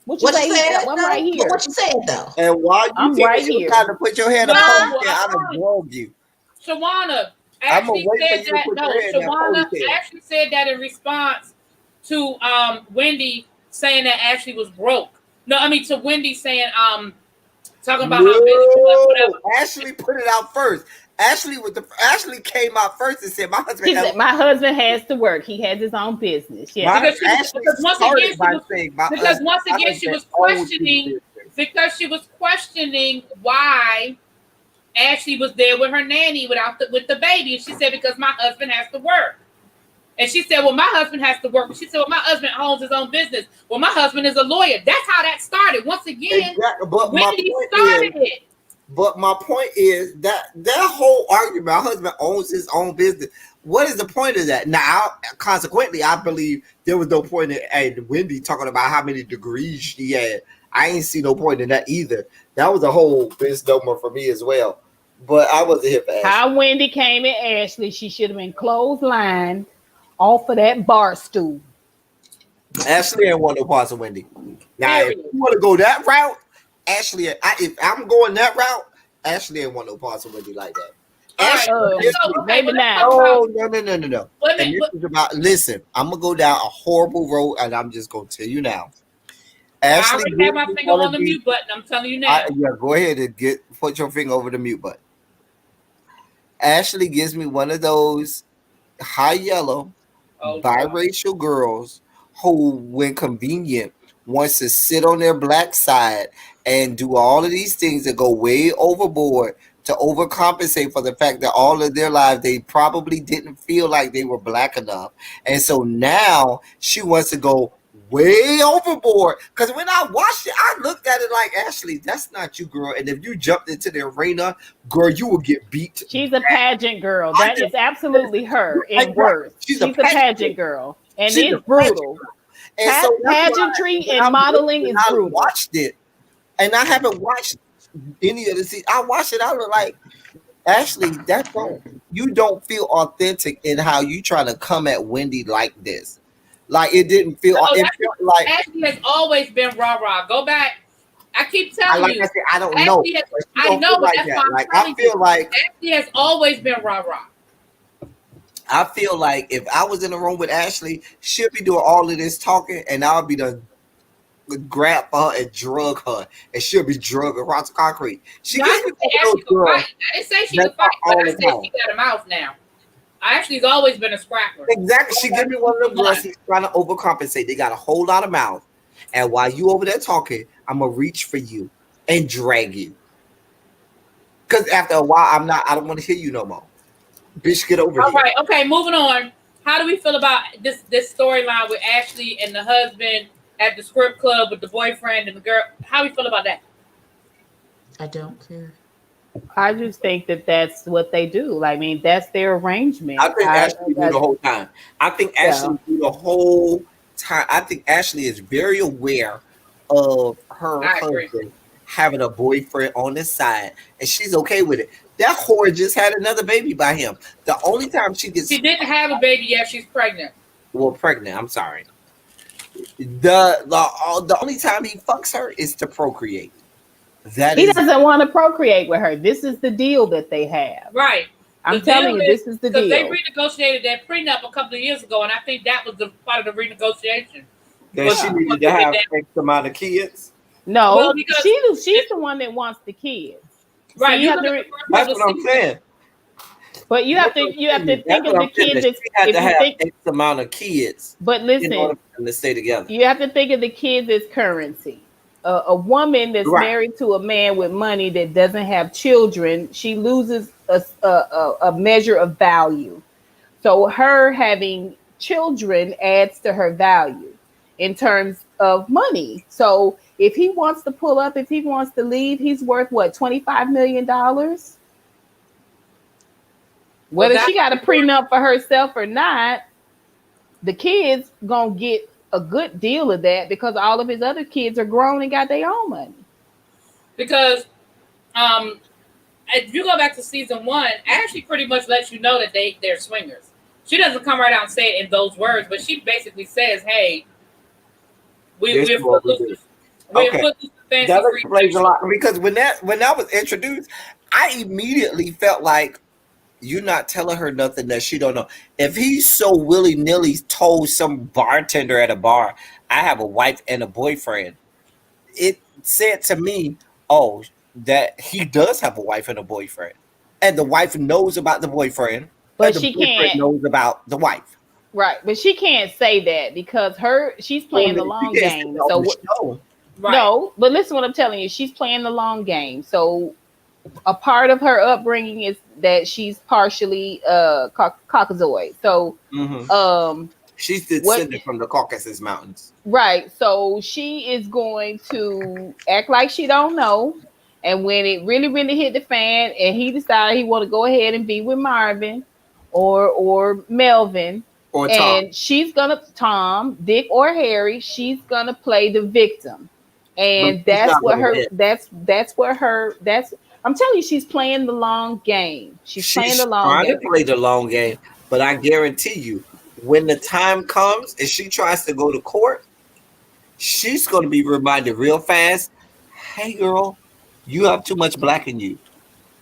What you said? I'm right here. What you said though? And while I'm right here. Trying to put your head up, I'd have blown you. Shawana actually said that. No, Shawana actually said that in response to Wendy saying that Ashley was broke. No, I mean to Wendy saying talking about how busy she was, whatever. Ashley put it out first. Ashley came out first and said, "My husband." She said, "My husband has to work. He has his own business." Yeah, because once again she was questioning because she was questioning why Ashley was there with her nanny with the baby, and she said because my husband has to work. And she said, well, my husband has to work. She said, well, my husband owns his own business. Well, my husband is a lawyer. That's how that started. Once again, Wendy started it. But my point is that whole argument, my husband owns his own business. What is the point of that? Now, consequently, I believe there was no point in Wendy talking about how many degrees she had. I ain't see no point in that either. That was a whole misnomer for me as well. But I wasn't here for Ashley. How Wendy came at Ashley, she should have been clotheslined off of that bar stool. Ashley ain't want no parts of Wendy. Now, if you want to go that route, Ashley, if I'm going that route, Ashley ain't want no parts of Wendy like that. Maybe not. Oh, no. And this is about, listen, I'm going to go down a horrible road, and I'm just going to tell you now. Ashley, I already have my finger on the mute button. I'm telling you now. Go ahead and put your finger over the mute button. Ashley gives me one of those high yellow, biracial girls who, when convenient, wants to sit on their black side and do all of these things that go way overboard to overcompensate for the fact that all of their lives they probably didn't feel like they were black enough. And so now she wants to go way overboard. Because when I watched it, I looked at it like, Ashley, that's not you, girl. And if you jumped into the arena, girl, you will get beat. She's a pageant girl. That is absolutely her in words. She's a pageant girl. And it's brutal. And so Pageantry and modeling is brutal. I watched it, and I haven't watched any of the seasons. I watched it. I was like, Ashley, you don't feel authentic in how you trying to come at Wendy like this. Like it didn't feel. It felt like Ashley has always been rah. Go back. I keep telling you. I don't know. I know, but that's why I'm telling you. I feel like Ashley has always been rah. I feel like if I was in a room with Ashley, she'll be doing all of this talking, and I'll be the grab her and drug her, and she'll be drugged across the concrete. She gets me Ashley can fight. I didn't say she can fight, but I said she got a mouth now. Ashley's always been a scrapper. Exactly. She give me one of them girls who's trying to overcompensate. They got a whole lot of mouth, and while you over there talking, I'm gonna reach for you and drag you. Because after a while, I don't want to hear you no more. Bitch, get over here. All right, okay, moving on. How do we feel about this storyline with Ashley and the husband at the script club with the boyfriend and the girl? How do we feel about that? I don't care. I just think that that's what they do. I mean, that's their arrangement. I think Ashley knew the whole time. I think Ashley knew the whole time. I think Ashley is very aware of her husband having a boyfriend on the side, and she's okay with it. That whore just had another baby by him. The only time she didn't have a baby yet. She's pregnant. Well, pregnant. I'm sorry. The only time he fucks her is to procreate. He doesn't want to procreate with her. This is the deal that they have. Right. I'm telling you, this is the deal. They renegotiated that prenup a couple of years ago, and I think that was the part of the renegotiation. That she needed to have X amount of kids. No, well, because she's the one that wants the kids. Right. So that's what I'm saying. But you have to think of the kids. She had to have X amount of kids. But listen, in order for them to stay together. You have to think of the kids as currency. A woman that's married to a man with money that doesn't have children, she loses a measure of value. So her having children adds to her value in terms of money. So if he wants to pull up, if he wants to leave, he's worth what, $25 million? Whether she got a prenup for herself or not, the kids gonna get a good deal of that because all of his other kids are grown and got their own money. Because if you go back to season 1, Ashley pretty much lets you know that they're swingers. She doesn't come right out and say it in those words, but she basically says, "Hey, we're footloose. That explains a lot because when that was introduced, I immediately felt like you're not telling her nothing that she don't know. If he's so willy-nilly told some bartender at a bar, I have a wife and a boyfriend, it said to me, oh, that he does have a wife and a boyfriend. And the wife knows about the boyfriend, but the she boyfriend knows about the wife. Right, but she can't say that because she's playing the long game. So no, but listen what I'm telling you. She's playing the long game. So a part of her upbringing is that she's partially Caucasoid. So she's descended from the Caucasus Mountains. Right. So she is going to act like she don't know. And when it really, really hit the fan and he decided he want to go ahead and be with Marvin or Melvin, or Tom. And she's gonna Dick or Harry, she's gonna play the victim. And I'm telling you, she's playing the long game. She's playing the long game. Trying to play the long game, but I guarantee you, when the time comes and she tries to go to court, she's going to be reminded real fast, hey girl, you have too much black in you.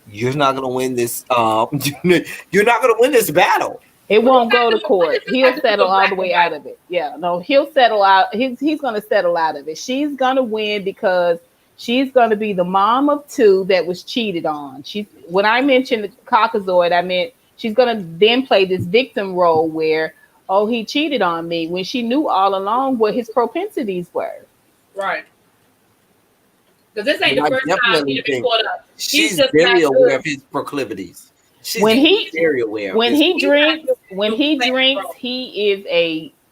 You're not going to win this. You're not going to win this battle. It won't go to court. He'll settle all the way out of it. Yeah, no, he'll settle out. He's going to settle out of it. She's going to win because she's going to be the mom of 2 that was cheated on. When I mentioned the Caucasoid, I meant she's going to then play this victim role where, oh, he cheated on me, when she knew all along what his propensities were. Right. Because this ain't the first time he's been caught up. She's very aware of his proclivities. She's very aware. When he drinks, he is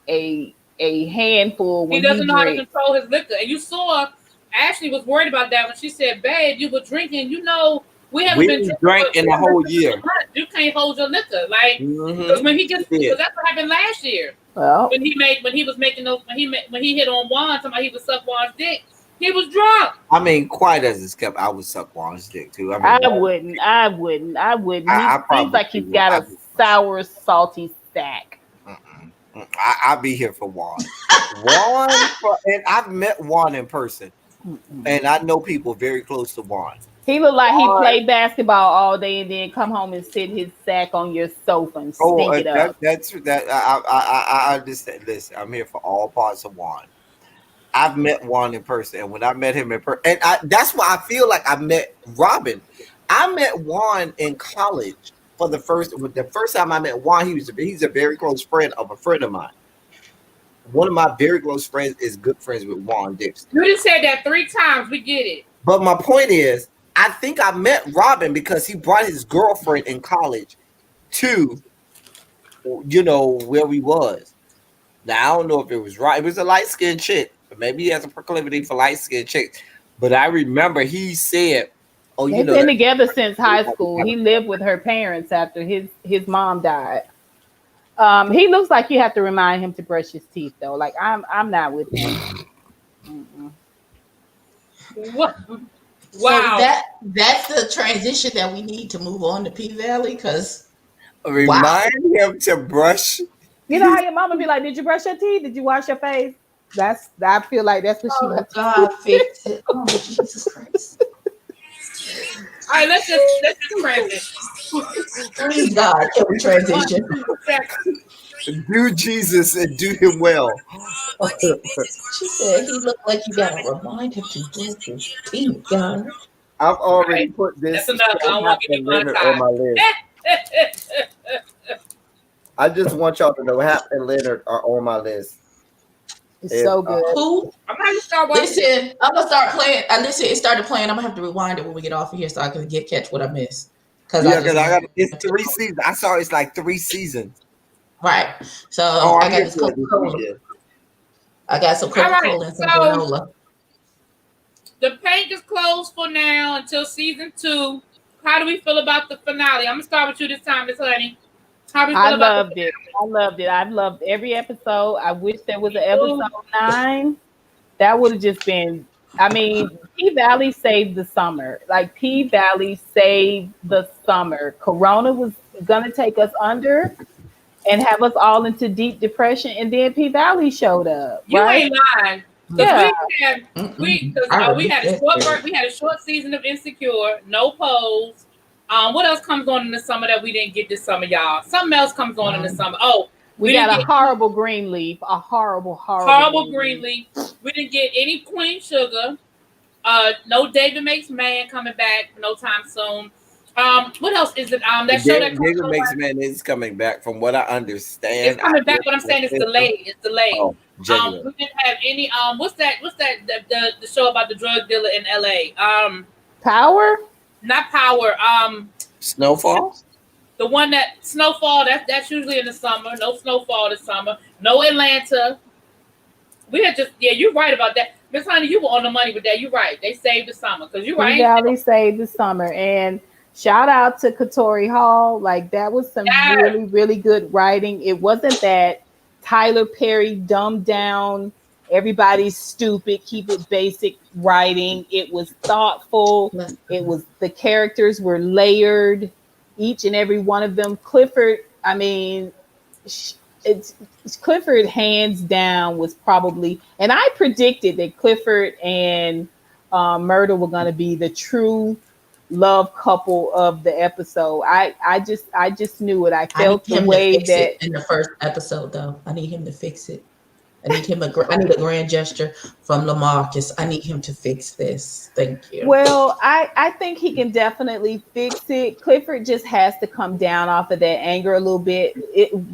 a a handful when He doesn't know how to drinks. control his liquor. And you saw Ashley was worried about that when she said, "Babe, you were drinking. You know, we haven't been drinking drank in the whole year. You can't hold your liquor, like because when he gets because that's what happened last year. Well, when he was making those when he hit on Juan, somebody he would suck Juan's dick. He was drunk. I mean, quiet as it's kept, I would suck Juan's dick too. I wouldn't. He seems like he's got a sour, salty stack. I'll be here for Juan. And I've met Juan in person, and I know people very close to Juan. He looked like he played basketball all day and then come home and sit his sack on your sofa and stink it up. I understand. Listen, I'm here for all parts of Juan. I've met Juan in person, and when I met him in person, and that's why I feel like I met Robin. I met Juan in college for the first time I met Juan. He's a very close friend of a friend of mine. One of my very close friends is good friends with Juan Dixon. You just said that 3 times. We get it. But my point is, I think I met Robin because he brought his girlfriend in college to, where we was. Now I don't know if it was right. It was a light skinned chick. Maybe he has a proclivity for light-skinned chicks. But I remember he said, they've been together since high school. He lived with her parents after his mom died. He looks like you have to remind him to brush his teeth, though. Like, I'm not with him. What? Wow. So that's the transition that we need to move on to P-Valley, because remind him to brush. You know how your mama be like, did you brush your teeth? Did you wash your face? I feel like that's what she wants. God fix it. Oh, Jesus Christ. All right, let's just transition. Please, God, can we transition? Do Jesus and do him well. She said he looked like you gotta remind him to brush his teeth, God. I've already put this on my list. I just want y'all to know Hap and Leonard are on my list. It's so good. Who? I'm gonna start watching. Listen, I'm gonna start playing. Listen, it started playing. I'm gonna have to rewind it when we get off of here so I can catch what I missed. Because I got it's 3 seasons. I saw it's like 3 seasons. Right. So I got this Coca-Cola. I got some Coca-Cola and some granola. The paint is closed for now until season 2. How do we feel about the finale? I'm gonna start with you this time, Miss Honey. I loved it. I've loved every episode. I wish there was an episode 9. That would have just been, P-Valley saved the summer. Like, P-Valley saved the summer. Corona was going to take us under and have us all into deep depression. And then P-Valley showed up. You right? ain't lying. Yeah. We had a short season of Insecure, no Pose. What else comes on in the summer that we didn't get this summer, y'all? Something else comes on in the summer. Oh, we got a horrible Greenleaf. A horrible Greenleaf. We didn't get any Queen Sugar. No David Makes Man coming back no time soon. What else is it? That show that David Makes Man is coming back, from what I understand. It's coming back. What I'm saying is delayed. It's delayed. Oh, we didn't have any. What's that? The show about the drug dealer in LA? Power. Not Power. Snowfall. The one that Snowfall. That's usually in the summer. No Snowfall this summer. No Atlanta. We had you're right about that, Miss Honey. You were on the money with that. You're right. They saved the summer because you're right. Valley saved the summer, and shout out to Katori Hall. Like, that was some really, really good writing. It wasn't that Tyler Perry dumbed down. Everybody's stupid. Keep it basic writing. It was thoughtful. It was, the characters were layered, each and every one of them. Clifford, Clifford hands down was probably, and I predicted that Clifford and Murder were going to be the true love couple of the episode. I just knew it. I felt the way that in the first episode, though. I need him to fix it. I need a grand gesture from LaMarcus. I need him to fix this. Thank you. Well, I think he can definitely fix it. Clifford just has to come down off of that anger a little bit.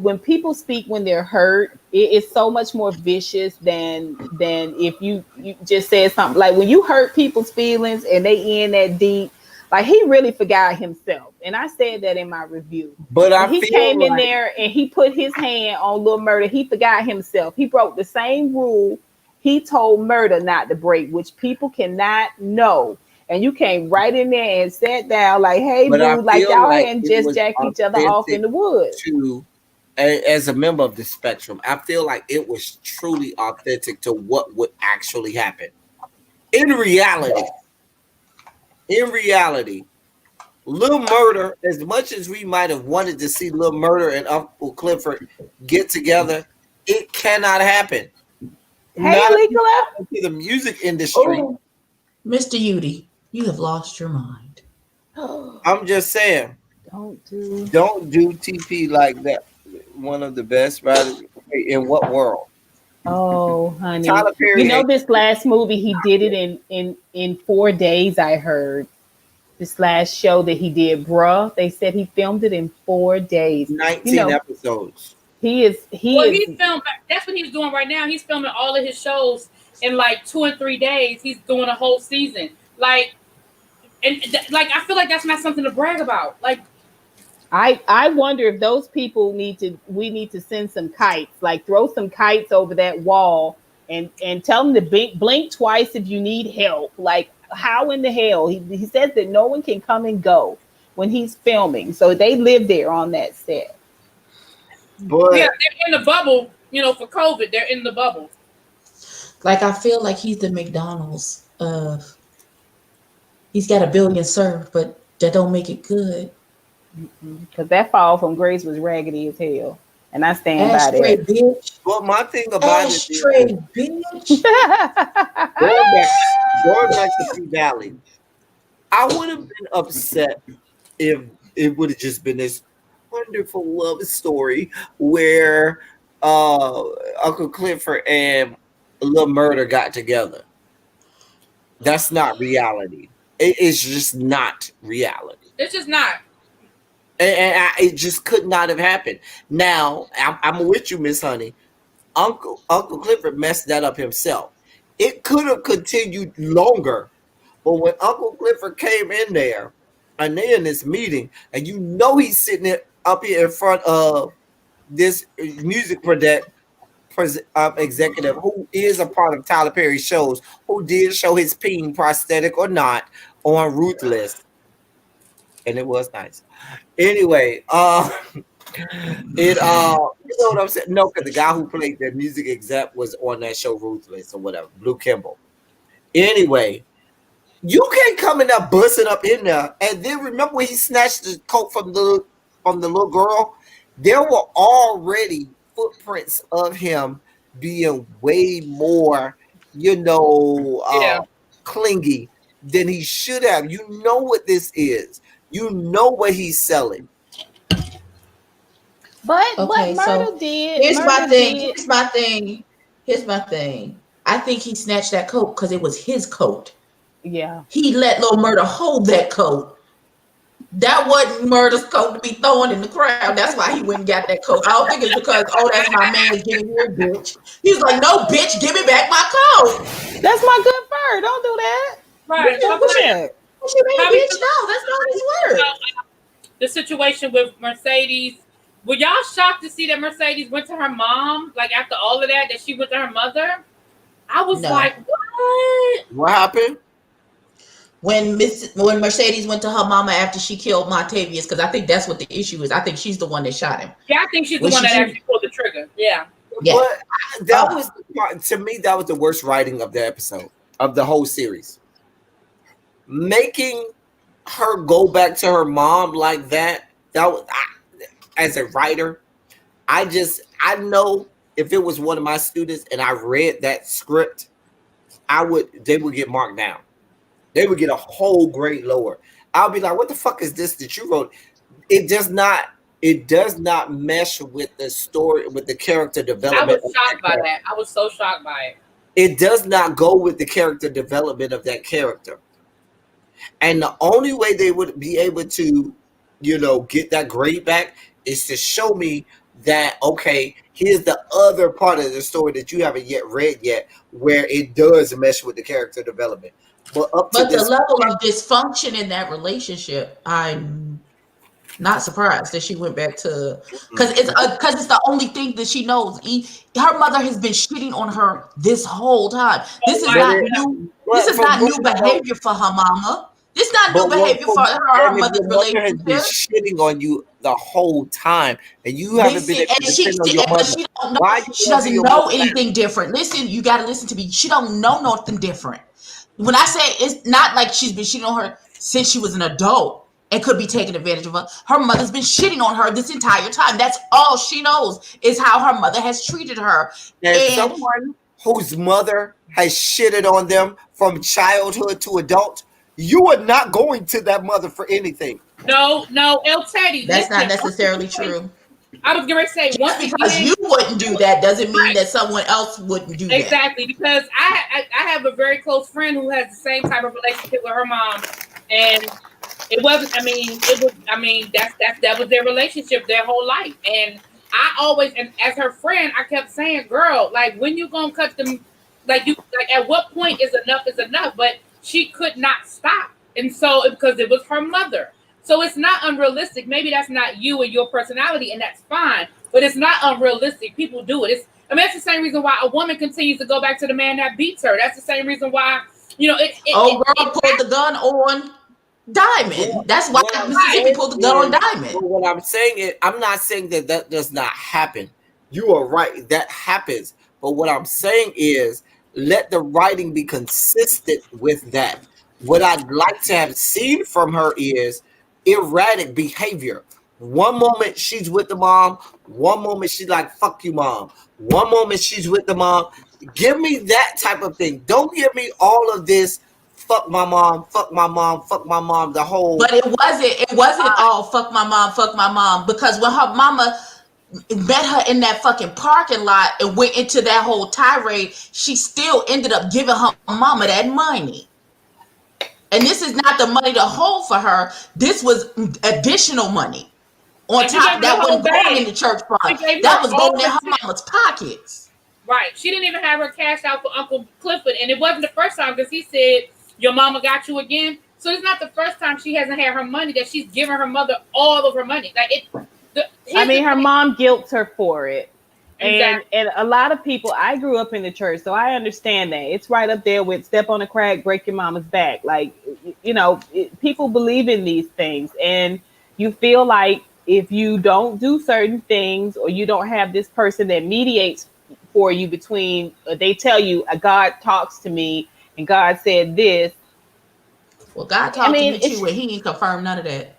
When people speak when they're hurt, it is so much more vicious than if you just said something. Like, when you hurt people's feelings and they in that deep, Like he really forgot himself, and I said that in my review. But he came in there and he put his hand on Lil Murder. He forgot himself. He broke the same rule he told Murder not to break, which people cannot know. And you came right in there and sat down like, "Hey, boo," like y'all hadn't just jacked each other off in the woods. As a member of the spectrum, I feel like it was truly authentic to what would actually happen. In reality, Lil Murder, as much as we might have wanted to see Lil Murder and Uncle Clifford get together, it cannot happen. Not to the music industry. Oh, Mr. Udy, you have lost your mind. I'm just saying. Don't do TP like that. One of the best writers in what world? Oh, honey. Tyler Perry. You know this last movie he did it in 4 days, I heard. This last show that he did, bruh. They said he filmed it in 4 days. 19 episodes. He's filming. That's what he's doing right now. He's filming all of his shows in like 2 and 3 days. He's doing a whole season. Like, I feel like that's not something to brag about. Like, I wonder if those people we need to send some kites, like throw some kites over that wall and tell them to blink twice if you need help. Like, how in the hell? He says that no one can come and go when he's filming. So they live there on that set. But yeah, they're in the bubble, for COVID. They're in the bubble. Like, I feel like he's the McDonald's of, he's got $1 billion served, but that don't make it good. Because that fall from grace was raggedy as hell. And I stand by that. Bitch. Well, my thing about Ashtray, bitch. Going back to P Valley, I would have been upset if it would have just been this wonderful love story where Uncle Clifford and Lil Murder got together. That's not reality. It's just not reality. It's just not. And it just could not have happened. Now, I'm with you, Miss Honey. Uncle Clifford messed that up himself. It could have continued longer, but when Uncle Clifford came in there, and they're in this meeting, and he's sitting up here in front of this music executive who is a part of Tyler Perry's shows, who did show his peen, prosthetic or not, on Ruthless, and it was nice. Anyway, you know what I'm saying? No, because the guy who played the music exec was on that show Ruthless or whatever, Blue Kimball. Anyway, you can't come in there busting up in there, and then remember when he snatched the coat from the little girl? There were already footprints of him being way more, clingy than he should have. You know what this is. You know what he's selling. But okay, what Murder did. Here's my thing. I think he snatched that coat because it was his coat. Yeah. He let Lil Murder hold that coat. That wasn't Murder's coat to be throwing in the crowd. That's why he went and got that coat. I don't think it's because, that's my man getting here, bitch. He was like, no, bitch, give me back my coat. That's my good fur. Don't do that. Right. What you mean, bitch? No, that's not his word. The situation with Mercedes. Were y'all shocked to see that Mercedes went to her mom? Like, after all of that she went to her mother? I was like, what? What happened? When Mercedes went to her mama after she killed Montavious, because I think that's what the issue is. I think she's the one that shot him. Yeah, I think she's the one that actually pulled the trigger. Yeah. But that was, to me, that was the worst writing of the episode, of the whole series. Making her go back to her mom like that was, as a writer, I know if it was one of my students and I read that script, they would get marked down. They would get a whole grade lower. I'll be like, what the fuck is this that you wrote? It does not mesh with the story, with the character development. I was shocked by that. I was so shocked by it. It does not go with the character development of that character. And the only way they would be able to, get that grade back is to show me that, okay, here's the other part of the story that you haven't yet read yet, where it does mesh with the character development. But up to But the this level point, of dysfunction in that relationship, I'm not surprised that she went back to, because it's the only thing that she knows. Her mother has been shitting on her this whole time. This is not new. This is not new behavior for her mama. This is not new behavior for her and if mother's your mother has been relationship. shitting on you the whole time, and you haven't been able to depend on your But mother, she don't know. why you She going to doesn't your know mother? anything different. Listen, you got to listen to me. She don't know nothing different. When I say it's not like she's been shitting on her since she was an adult and could be taken advantage of her. Her mother's been shitting on her this entire time. That's all she knows is how her mother has treated her. And someone whose mother has shitted on them from childhood to adult, you are not going to that mother for anything. No, El Teddy. That's listen, not necessarily true. I was going to say, once Just because you wouldn't do that doesn't mean that someone else wouldn't do that. Exactly, because I have a very close friend who has the same type of relationship with her mom, and it wasn't. I mean, it was. I mean, that was their relationship their whole life, and I always, and as her friend, I kept saying, "Girl, like when you gonna cut them? Like at what point is enough is enough?" But she could not stop, and so because it was her mother. So it's not unrealistic. Maybe that's not you and your personality, and that's fine. But it's not unrealistic. People do it. That's the same reason why a woman continues to go back to the man that beats her. That's the same reason why, girl pulled the gun on Diamond. That's why Mississippi pulled the gun on Diamond. What I'm saying is, I'm not saying that does not happen. You are right. That happens. But what I'm saying is, let the writing be consistent with that. What I'd like to have seen from her is erratic behavior. One moment she's with the mom, one moment she's like, fuck you, mom. One moment she's with the mom. Give me that type of thing. Don't give me all of this fuck my mom, fuck my mom, fuck my mom, the whole. But it wasn't all fuck my mom, because when her mama met her in that fucking parking lot and went into that whole tirade, she still ended up giving her mama that money. And this is not the money to hold for her. This was additional money on top that wasn't going in the church fund. That was going in her mama's pockets. Right. She didn't even have her cash out for Uncle Clifford. And it wasn't the first time, because he said, your mama got you again. So it's not the first time she hasn't had her money that she's giving her mother all of her money. Her mom guilts her for it. Exactly. And a lot of people, I grew up in the church, so I understand that. It's right up there with step on a crack, break your mama's back. Like, people believe in these things. And you feel like if you don't do certain things, or you don't have this person that mediates for you between, they tell you, God talks to me and God said this. Well, God talked to me too, and he ain't confirmed none of that.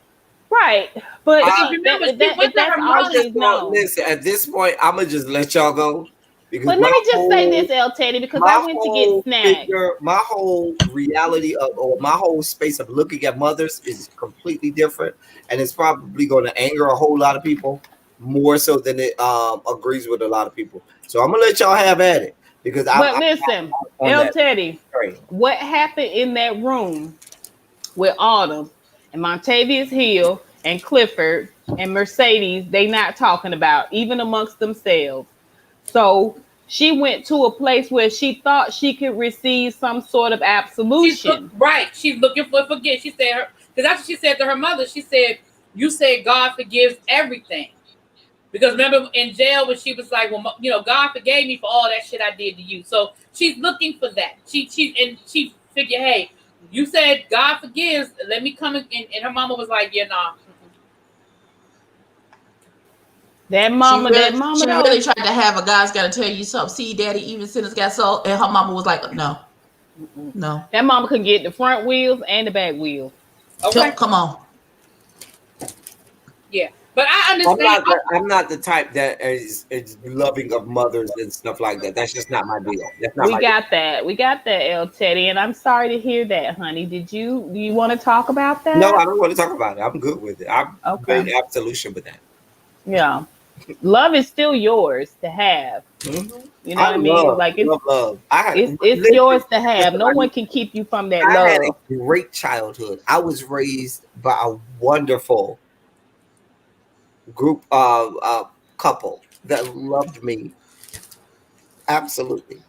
Right. But that's always known. Listen, at this point, I'm going to just let y'all go. But let me just say this, El Teddy, because I went to get snagged. My whole reality or my whole space of looking at mothers is completely different. And it's probably going to anger a whole lot of people more so than it agrees with a lot of people. So I'm going to let y'all have at it. Listen, El Teddy, what happened in that room with Autumn and Montavious Hill and Clifford and Mercedes, they not talking about, even amongst themselves. So she went to a place where she thought she could receive some sort of absolution. She's looking for forgiveness. She said, because that's what she said to her mother. She said, you said God forgives everything. Because remember in jail when she was like, well, God forgave me for all that shit I did to you. So she's looking for that. She figured, hey, you said God forgives. Let me come in. And her mama was like, yeah, nah. That mama She really tried to have a God's got to tell you something. See, daddy, even sinners got soul. And her mama was like, no. That mama could get the front wheels and the back wheels. Okay. Come on. Yeah. But I understand. I'm not the type that is loving of mothers and stuff like that. That's just not my deal. That's not We got that, El Teddy, and I'm sorry to hear that, honey. Do you want to talk about that? No, I don't want to talk about it. I'm good with it. I'm in absolution with that. Yeah. Love is still yours to have. Mm-hmm. You know what I mean? Like love. It's yours to have. No one can keep you from that love. I had a great childhood. I was raised by a wonderful group of couple that loved me. Absolutely.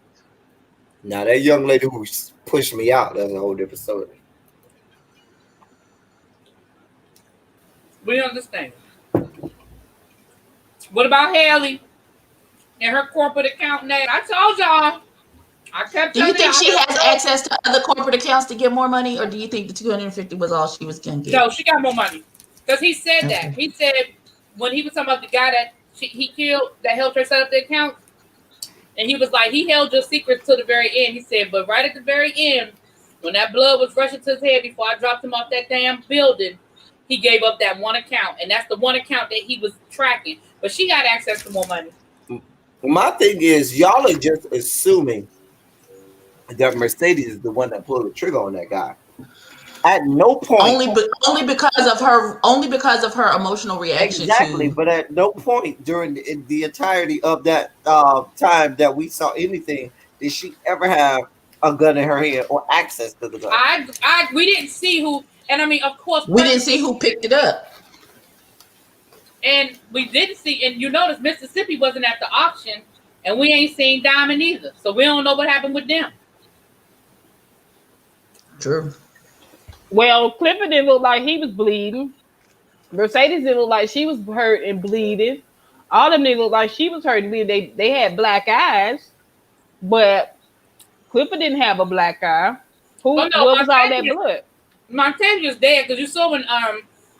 Now that young lady who pushed me out, that's a whole different story. We understand. What about Haley and her corporate account name? I told y'all. I kept Do you telling think she y'all. has access to other corporate accounts to get more money, or do you think the 250 was all she was gonna get? No, she got more money. Because he said Okay. that. He said when he was talking about the guy that he killed that helped her set up the account, and he was like, he held your secrets to the very end. He said, but right at the very end, when that blood was rushing to his head before I dropped him off that damn building, he gave up that one account. And that's the one account that he was tracking. But she got access to more money. My thing is, y'all are just assuming that Mercedes is the one that pulled the trigger on that guy. At no point, only because of her emotional reaction. Exactly, but at no point during the entirety of that time that we saw anything did she ever have a gun in her hand or access to the gun. We didn't see who, and I mean, of course, we didn't see who picked it up, and we didn't see. And you notice Mississippi wasn't at the auction, and we ain't seen Diamond either, so we don't know what happened with them. True. Well, Clifford didn't look like he was bleeding. Mercedes didn't look like she was hurt and bleeding. All of them didn't look like she was hurt and bleeding. They had black eyes, but Clifford didn't have a black eye. What was all that blood? Montavious dead because you saw when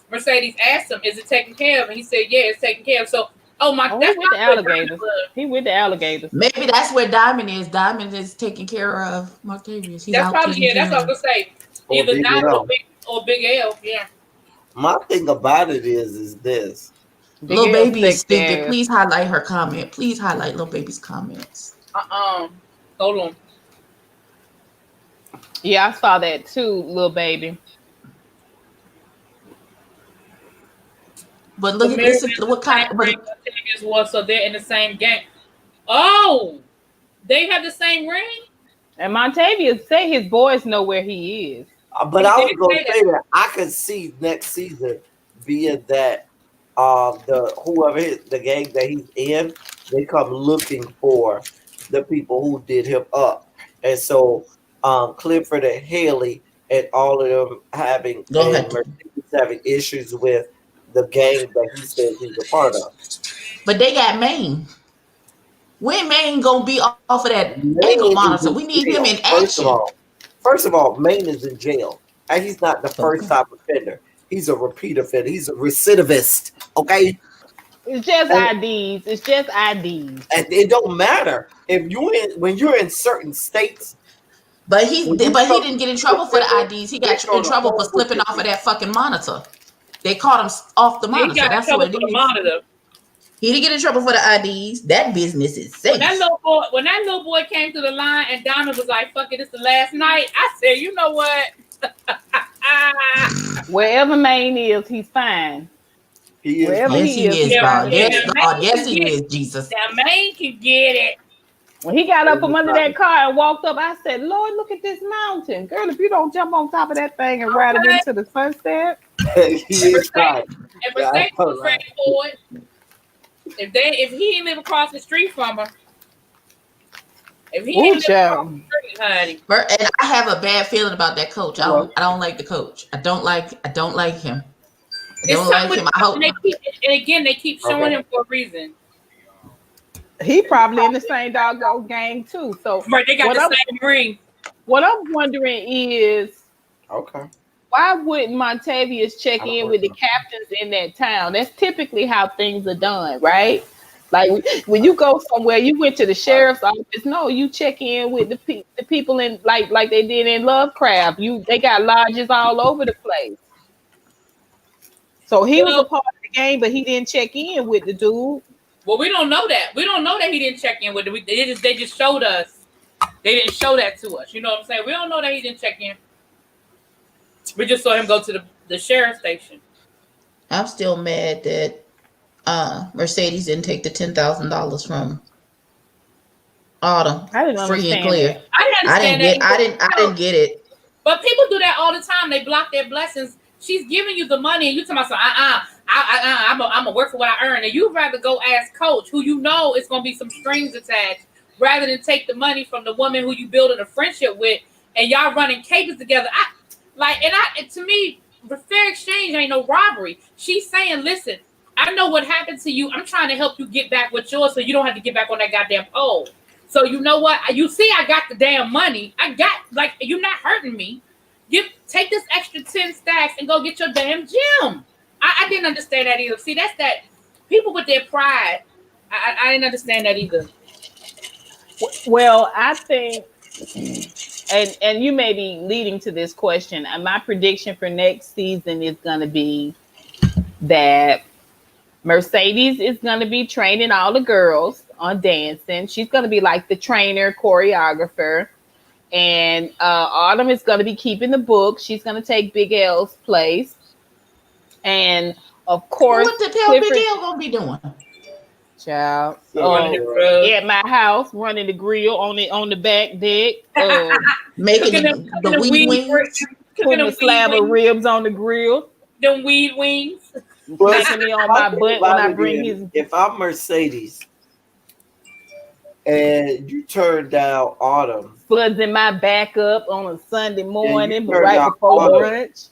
Mercedes asked him, "Is it taken care of?" And he said, "Yeah, it's taken care of." So, that's with the alligators. He with the alligators. Maybe that's where Diamond is. Diamond is taking care of Montavious. That's probably that's what I was gonna say. Either Diamond or Big L. Yeah. My thing about it is this. Lil Baby is stupid. Please highlight her comment. Please highlight Lil Baby's comments. Hold on. Yeah, I saw that too, Lil Baby. But look at this. What kind of was so they're in the same gang? Oh, they have the same ring. And Montavious say his boys know where he is. But I was going to say that I could see next season being that the gang that he's in, they come looking for the people who did him up, and so Clifford and Haley and all of them having issues with the gang that he says he's a part of. But they got Maine. When Maine gonna be off of that ankle monitor? We need him in action. First of all, Maine is in jail, and he's not the first time offender. He's a repeat offender. He's a recidivist. Okay. It's just IDs. It's just IDs. And it don't matter if when you're in certain states. But he didn't get in trouble for the IDs. He got in trouble for slipping off of that fucking monitor. They caught him off the monitor. That's what it is. Monitor. He didn't get in trouble for the IDs. That business is safe. When that little boy came to the line and Diamond was like, "Fuck it, it's the last night," I said, "You know what? Wherever Maine is, he's fine. He is. Wherever he is, God. Yes, he is. Jesus. Now Maine can get it." When he got up from under that car and walked up, I said, "Lord, look at this mountain, girl! If you don't jump on top of that thing and ride it into the sunset." He is right. And Mercedes was ready for it. If he didn't live across the street from her, if he didn't live across the street, honey. And I have a bad feeling about that coach. I don't like the coach. I don't like him. I don't like him. I hope. And again, they keep showing him for a reason. He probably in the same doggone gang too. So right, they got the same ring. What I'm wondering is, why wouldn't Montavious check in with the captains in that town? That's typically how things are done, right? Like when you go somewhere, you went to the sheriff's office. No, you check in with the people in like they did in Lovecraft. They got lodges all over the place. So he was a part of the game, but he didn't check in with the dude. Well, we don't know that. We don't know that he didn't check in with it. They just showed us. They didn't show that to us. You know what I'm saying? We don't know that he didn't check in. We just saw him go to the sheriff's station. I'm still mad that Mercedes didn't take the $10,000 from Autumn. I didn't free and clear. I didn't get it. But people do that all the time. They block their blessings. She's giving you the money, and you talking about, I I'm gonna work for what I earn, and you'd rather go ask Coach, who you know is gonna be some strings attached, rather than take the money from the woman who you building a friendship with, and y'all running capers together. To me, the fair exchange ain't no robbery. She's saying, listen, I know what happened to you. I'm trying to help you get back what's yours, so you don't have to get back on that goddamn pole. So you know what? You see, I got the damn money. You're not hurting me. Take this extra 10 stacks and go get your damn gym. I didn't understand that either. See, that's that people with their pride. I didn't understand that either. Well, I think, and you may be leading to this question. My prediction for next season is going to be that Mercedes is going to be training all the girls on dancing. She's going to be like the trainer, choreographer. And Autumn is going to be keeping the book. She's going to take Big L's place. And of course, what the hell Big L going to be doing? Child, at my house, running the grill on the back deck, making the weed wings, putting a slab of ribs on the grill. Them weed wings. Slapping me on my butt when I bring his. If I'm Mercedes and you turn down Autumn, fuzzing my back up on a Sunday morning, but right before brunch.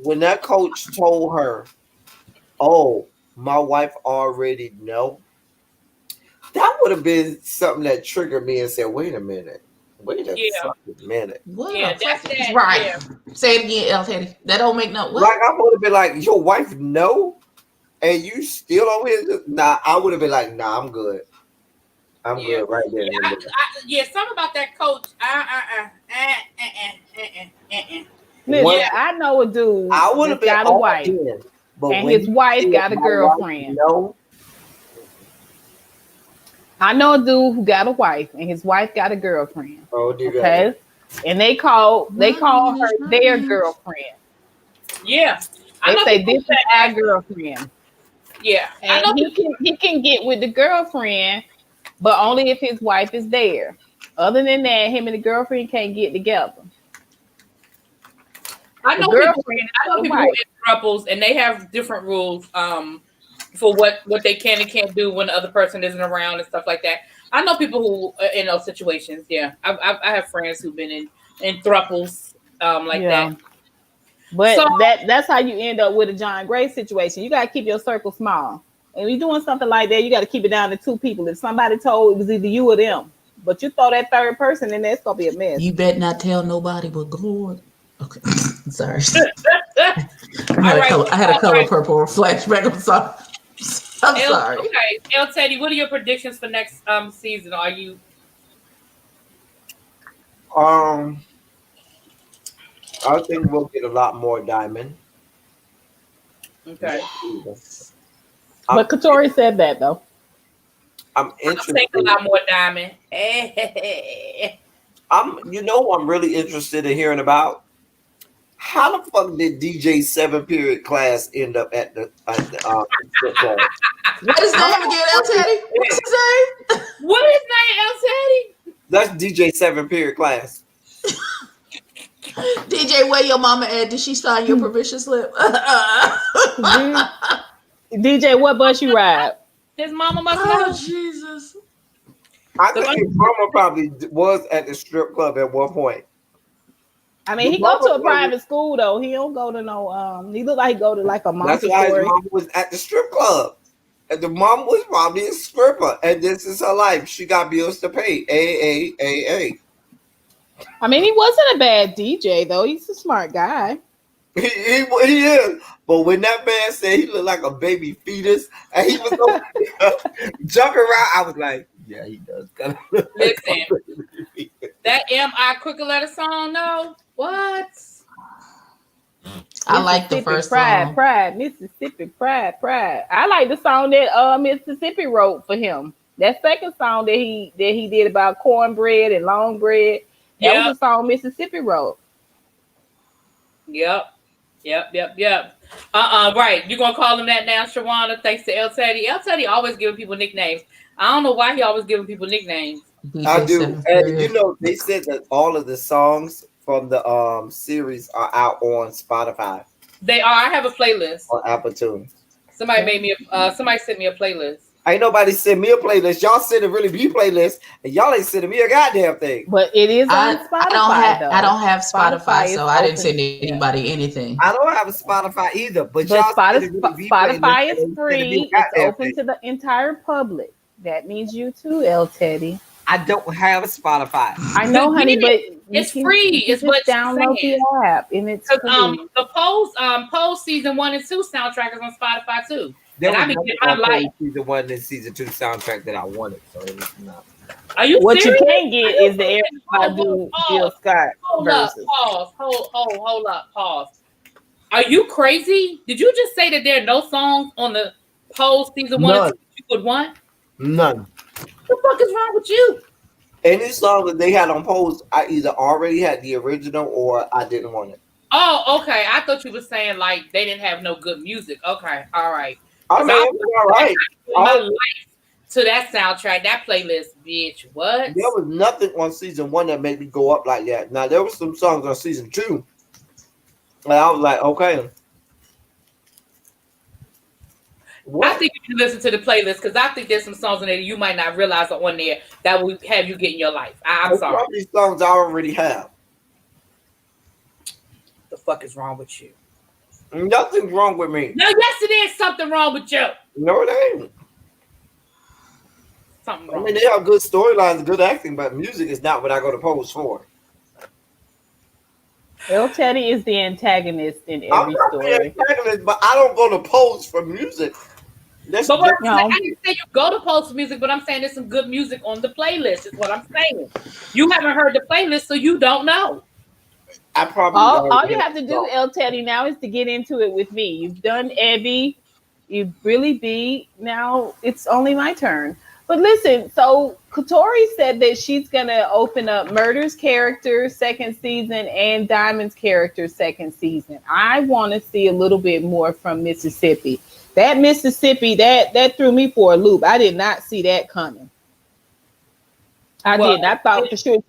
When that coach told her, "Oh, my wife already know," that would have been something that triggered me and said, "Wait a minute, wait a fucking minute." What right? Yeah. Say it again, El Teddy. That don't make no. What? Like I would have been like, "Your wife know," and you still over here. Nah, I would have been like, "Nah, I'm good. I'm good right there." Something about that coach. Listen, I know a dude. I would have got a wife, and his wife got a girlfriend. No. I know a dude who got a wife, and his wife got a girlfriend. Oh, dear okay, and they call her their girlfriend. Yeah, they say this is our girlfriend. Yeah, and he can get with the girlfriend, but only if his wife is there. Other than that, him and the girlfriend can't get together. I know people who in couples, and they have different rules for what they can and can't do when the other person isn't around and stuff like that. I know people who in those situations. Yeah, I have friends who've been in thruples like that. But that's how you end up with a John Gray situation. You got to keep your circle small. And when you're doing something like that, you got to keep it down to 2 people. If somebody told it was either you or them, but you throw that third person in there, it's gonna be a mess. You better not tell nobody but God. Okay, sorry. I had a color purple flashback. I'm sorry. I'm sorry. Okay, El Teddy, what are your predictions for next season? Are you? I think we'll get a lot more Diamond. Okay. But Katori said that though. I'm interested. Take a lot more Diamond. I'm really interested in hearing about how the fuck did DJ 7 period class end up at the strip club? What is his name again, El Teddy? What's his name? What is his name, El Teddy? That's DJ 7 period class. DJ, where your mama at? Did she sign your permission slip? DJ, what bus you ride? His mama must know. Jesus. I think his mama probably was at the strip club at one point. I mean, he go to a private school though. He don't go to no. He look like he go to like a Montessori. That's why his mama was at the strip club, and the mom was probably a stripper, and this is her life. She got bills to pay. A. I mean, he wasn't a bad DJ though. He's a smart guy. He is. But when that man said he looked like a baby fetus and he was jumping around, I was like, yeah, he does. Listen, that M.I. Crooked Letter song, no? What? I like the first song. Pride, Mississippi, Pride. I like the song that Mississippi wrote for him. That second song that he did about cornbread and long bread. That was a song Mississippi wrote. Yep. Right. You're gonna call him that now, Shawana, thanks to El Teddy. El Teddy always giving people nicknames. I don't know why he always giving people nicknames. I do. And they said that all of the songs from the series are out on Spotify. They are. I have a playlist on Apple Tunes. Somebody made me. Somebody sent me a playlist. Ain't nobody send me a playlist. Y'all send a really beautiful playlist, and y'all ain't sending me a goddamn thing. But it is on Spotify. I don't have Spotify, so I didn't send anybody anything. I don't have a Spotify either, but y'all Spotify is free. It's open to the entire public. That means you too, El Teddy. I don't have a Spotify. I know, honey, but it's free. It's what download the app, and it's free. The Pose season 1 and 2 soundtrack is on Spotify too. There and was I mean, my life. Season 1 and season 2 soundtrack that I wanted, so it was not. Are you what serious? You can get is the Eric Jill Scott versus. Hold up, pause. Are you crazy? Did you just say that there are no songs on the Pose season 1 and 2 that you would want? None. What the fuck is wrong with you? Any song that they had on Pose, I either already had the original or I didn't want it. Oh, okay. I thought you were saying like they didn't have no good music. Okay, all right. I mean, it was all right. My life to that soundtrack, that playlist, bitch. What? There was nothing on season 1 that made me go up like that. Now there were some songs on season 2, and I was like, okay. What? I think you can listen to the playlist because I think there's some songs in there that you might not realize are on there that will have you get in your life. I'm sorry. These songs I already have. The fuck is wrong with you? Nothing's wrong with me. No, yes, it is something wrong with you. No, it ain't. Something wrong. I mean, they have good storylines, good acting, but music is not what I go to Pose for. El Teddy is the antagonist in every story. The antagonist, but I don't go to Pose for music. I didn't say you go to Pose for music, but I'm saying there's some good music on the playlist. Is what I'm saying. You haven't heard the playlist, so you don't know. I probably all you have to do, El Teddy, now is to get into it with me. You've done Evie, you really beat. Now it's only my turn. But listen, so Katori said that she's gonna open up Murder's character second season and Diamond's character second season. I want to see a little bit more from Mississippi. That Mississippi, that threw me for a loop. I did not see that coming. I didn't. I thought for sure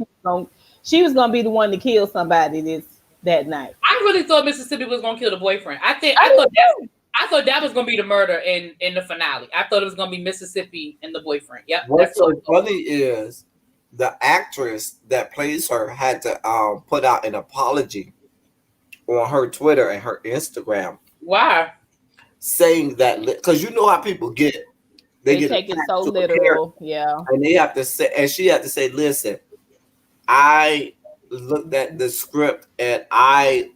she was gonna be the one to kill somebody that night. I really thought Mississippi was gonna kill the boyfriend. I thought that was gonna be the murder in the finale. I thought it was gonna be Mississippi and the boyfriend. Yep. What's so funny is the actress that plays her had to put out an apology on her Twitter and her Instagram. Why? Saying that because you know how people get they take it so literal, yeah. And they have to say, and she had to say, "Listen, I looked at the script and I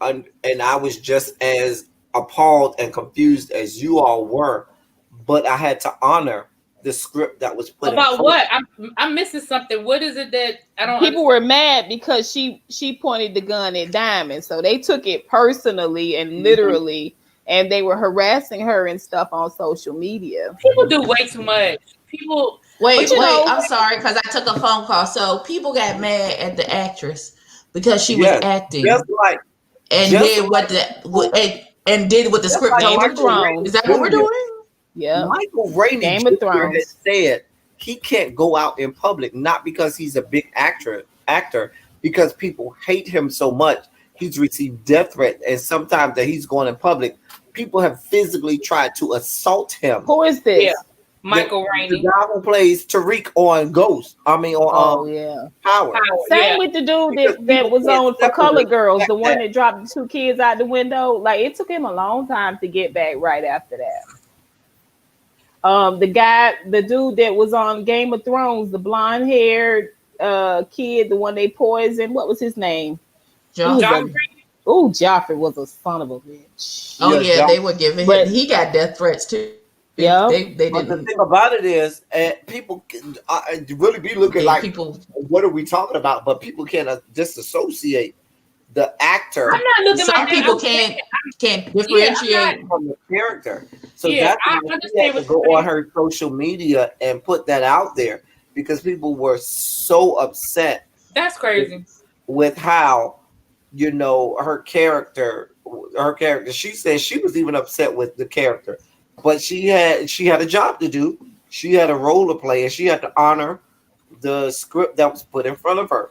was just as appalled and confused as you all were, but I had to honor the script that was put about what I'm missing something. What is it that I don't? People were mad because she pointed the gun at Diamond, so they took it personally and literally, and they were harassing her and stuff on social media. People do way too much. People wait. I'm sorry because I took a phone call. So people got mad at the actress because she was acting, just like, and did what the script told her. Is that what we're doing? Yeah. Michael Rainey Game of Thrones has said he can't go out in public, not because he's a big actor, because people hate him so much. He's received death threats, and sometimes that he's going in public, people have physically tried to assault him. Who is this? Yeah. Michael Rainey. The guy who plays Tariq on Ghost. I mean, on Power. Same with the dude that was on For Color Girls, the one that dropped the 2 kids out the window. Like, it took him a long time to get back right after that. The dude that was on Game of Thrones, the blonde-haired kid, the one they poisoned. What was his name? Joffrey. Oh, Joffrey was a son of a bitch. Oh yeah, they were giving him. He got death threats too. Yeah, they didn't. But the thing about it is, people really be looking like people. What are we talking about? But people can't disassociate the actor. I'm not looking. Some people can't differentiate from the character. So Yeah, that's why she had to go on her social media and put that out there because people were so upset. That's crazy. With how, her character. She said she was even upset with the character, but she had a job to do. She had a role to play, and she had to honor the script that was put in front of her,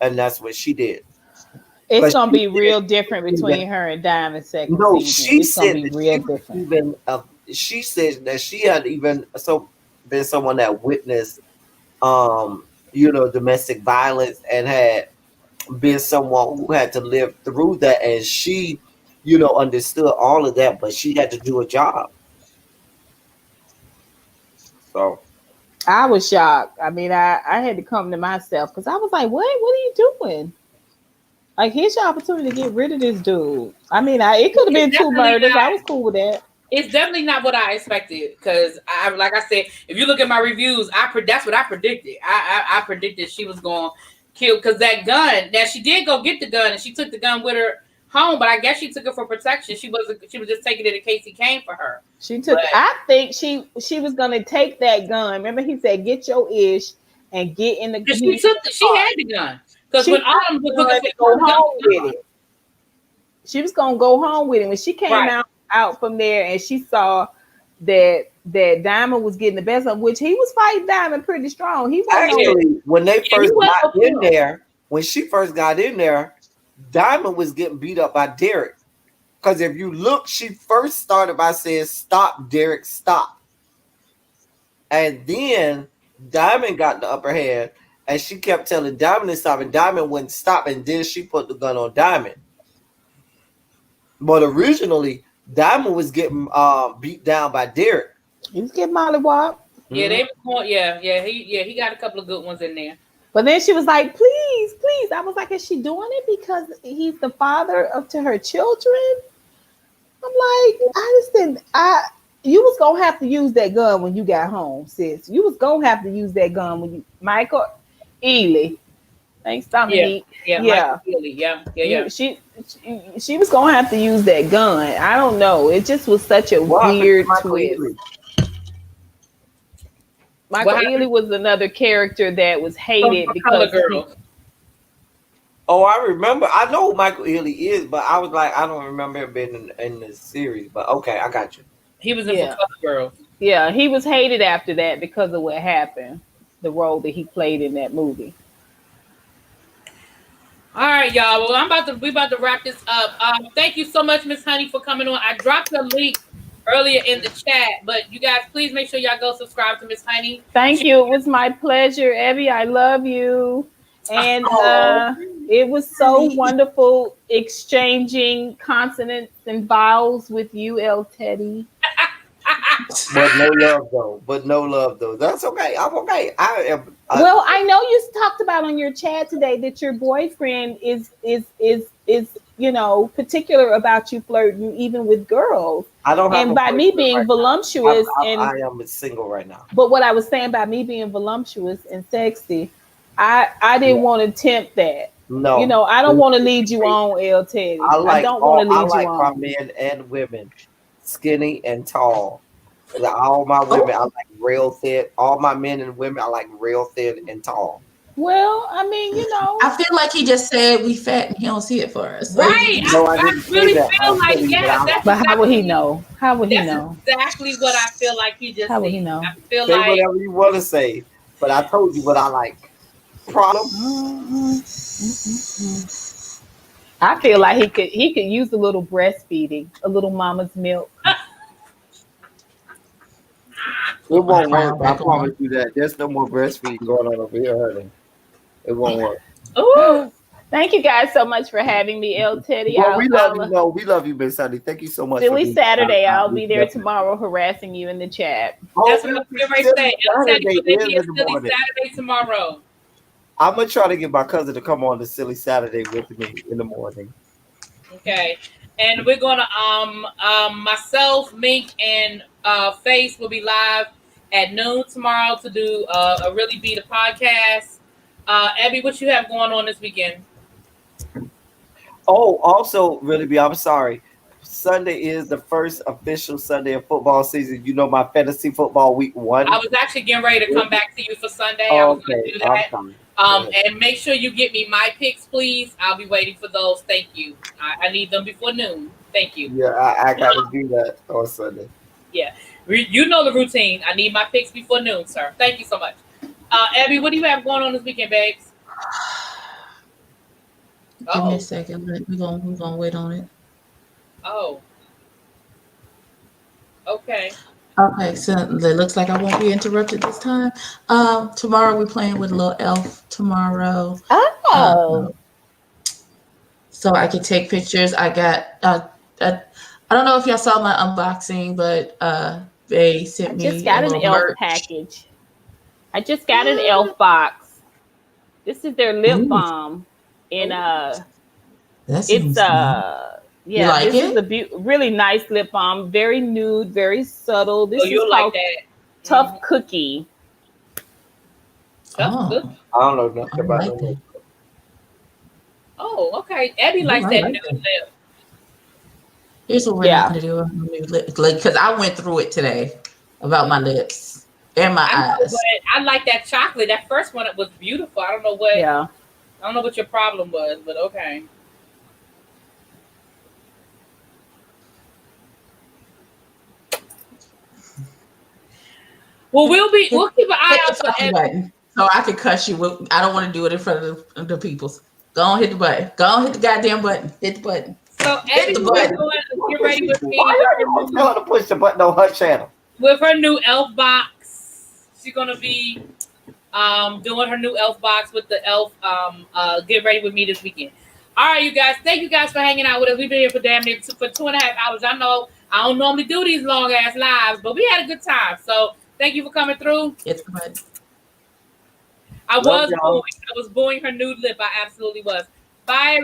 and that's what she did. It's gonna be real different between her and Diamond second No, season. she It's gonna said be that real she was different. even. She said that she had even been someone that witnessed, domestic violence and had been someone who had to live through that, and she, understood all of that, but she had to do a job. So I was shocked. I mean, I had to come to myself because I was like, what? What are you doing? Like, here's your opportunity to get rid of this dude. I mean, it could have been two murders. I was cool with that. It's definitely not what I expected because like I said, if you look at my reviews, that's what I predicted. I predicted she was going to kill because that gun. Now she did go get the gun and she took the gun with her home, but I guess she took it for protection. She was just taking it in case he came for her. She took. I think she was gonna take that gun. Remember, he said, "Get your ish and get in the." She had the gun because when Autumn was looking for go home with it. She was gonna go home with him when she came out from there and she saw that Diamond was getting the best of, which he was fighting Diamond pretty strong. He actually, when they first got in there, when she first got in there, Diamond was getting beat up by Derek. Because if you look, she first started by saying, "Stop, Derek, stop." And then Diamond got the upper hand, and she kept telling Diamond to stop, and Diamond wouldn't stop, and then she put the gun on Diamond. But originally, Diamond was getting beat down by Derek. He was getting mollywopped. Yeah, they were going. He got a couple of good ones in there. But then she was like, "Please, please." I was like, "Is she doing it because he's the father to her children?" I'm like, I just didn't. You was gonna have to use that gun when you got home, sis. You was gonna have to use that gun when you, Michael Ely. Thanks, Dominique. Yeah. Yeah. She was gonna have to use that gun. I don't know. It just was such a weird twist. Michael Ely was another character that was hated because Oh, I remember. I know who Michael Ely is, but I was like, I don't remember him being in the series. But okay, I got you. He was in Color Girls. Yeah, he was hated after that because of what happened, the role that he played in that movie. All right, y'all. Well, we about to wrap this up. Thank you so much, Miss Honey, for coming on. I dropped the link earlier in the chat, but you guys, please make sure y'all go subscribe to Miss Honey. Thank you. It was my pleasure, Evie. I love you. And it was so wonderful exchanging consonants and vowels with you, El Teddy. But no love though. That's okay. I'm okay. Well, I know you talked about on your chat today that your boyfriend is particular about you flirting even with girls. I don't have. And by me being voluptuous, I am single right now. But what I was saying by me being voluptuous and sexy, I didn't want to tempt that. No, I don't want to lead you on, El Teddy. I don't want to lead you on. I like my men and women, skinny and tall. All my women, I like real thin. All my men and women, I like real thin and tall. Well, I mean, I feel like he just said we fat and he don't see it for us. Right. No, I really feel like, but how would he know? How would he know? Exactly what I feel like he just How would said. he know? I feel say like whatever you want to say, but I told you what I like. Problem? I feel like he could use a little breastfeeding, a little mama's milk. It won't work. I promise you that. There's no more breastfeeding going on over here, honey. It won't work. Ooh. Thank you guys so much for having me, El Teddy. Well, we love you. No, we love you, Miss Honey. Thank you so much. Silly Saturday. I'll be there tomorrow harassing you in the chat. That's what I'm going to say. El Teddy will be here Silly Saturday tomorrow. I'm going to try to get my cousin to come on the Silly Saturday with me in the morning. Okay. And we're going to, myself, Mink, and Face will be live at noon tomorrow to do a Really Be the podcast. Abby, what you have going on this weekend? Oh, also, Really Be, I'm sorry. Sunday is the first official Sunday of football season. You know, my fantasy football week 1. I was actually getting ready to come back to you for Sunday. I was going to do that. And make sure you get me my picks, please. I'll be waiting for those. Thank you. I need them before noon. Thank you. Yeah, I got to do that on Sunday. Yeah. You know the routine. I need my picks before noon, sir. Thank you so much. Abby, what do you have going on this weekend, babes? Give me a second. We're gonna wait on it. Oh. Okay. Okay, so it looks like I won't be interrupted this time. Tomorrow we're playing with a little elf tomorrow. Oh. So I can take pictures. I got I don't know if y'all saw my unboxing, but they sent me Just got a an little elf merch. package. I just got an elf box. This is their lip balm. And That seems nice. You yeah, like this it? is a really nice lip balm. Very nude, very subtle. This is you'll called like that. Tough Cookie. Tough Cookie. I don't know nothing about that. Oh, okay. Abby likes that nude lip. Here's what we're not gonna do. Because I went through it today about my lips and my eyes. But I like that chocolate. That first one, it was beautiful. I don't know what. Yeah. I don't know what your problem was, but okay. Well, we'll keep an eye out for Abby. Button so I can cuss you. I don't want to do it in front of the people. Go on, hit the button. Go on, hit the goddamn button. Hit the button. So hit the button. Get ready with me. Why are you tell her to push the button on her channel? With her new elf box, she's gonna be doing her new elf box with the elf. Get ready with me this weekend. All right, you guys. Thank you guys for hanging out with us. We've been here for damn near for 2.5 hours. I know I don't normally do these long ass lives, but we had a good time. So thank you for coming through. It's good. I was booing her nude lip. I absolutely was. Bye.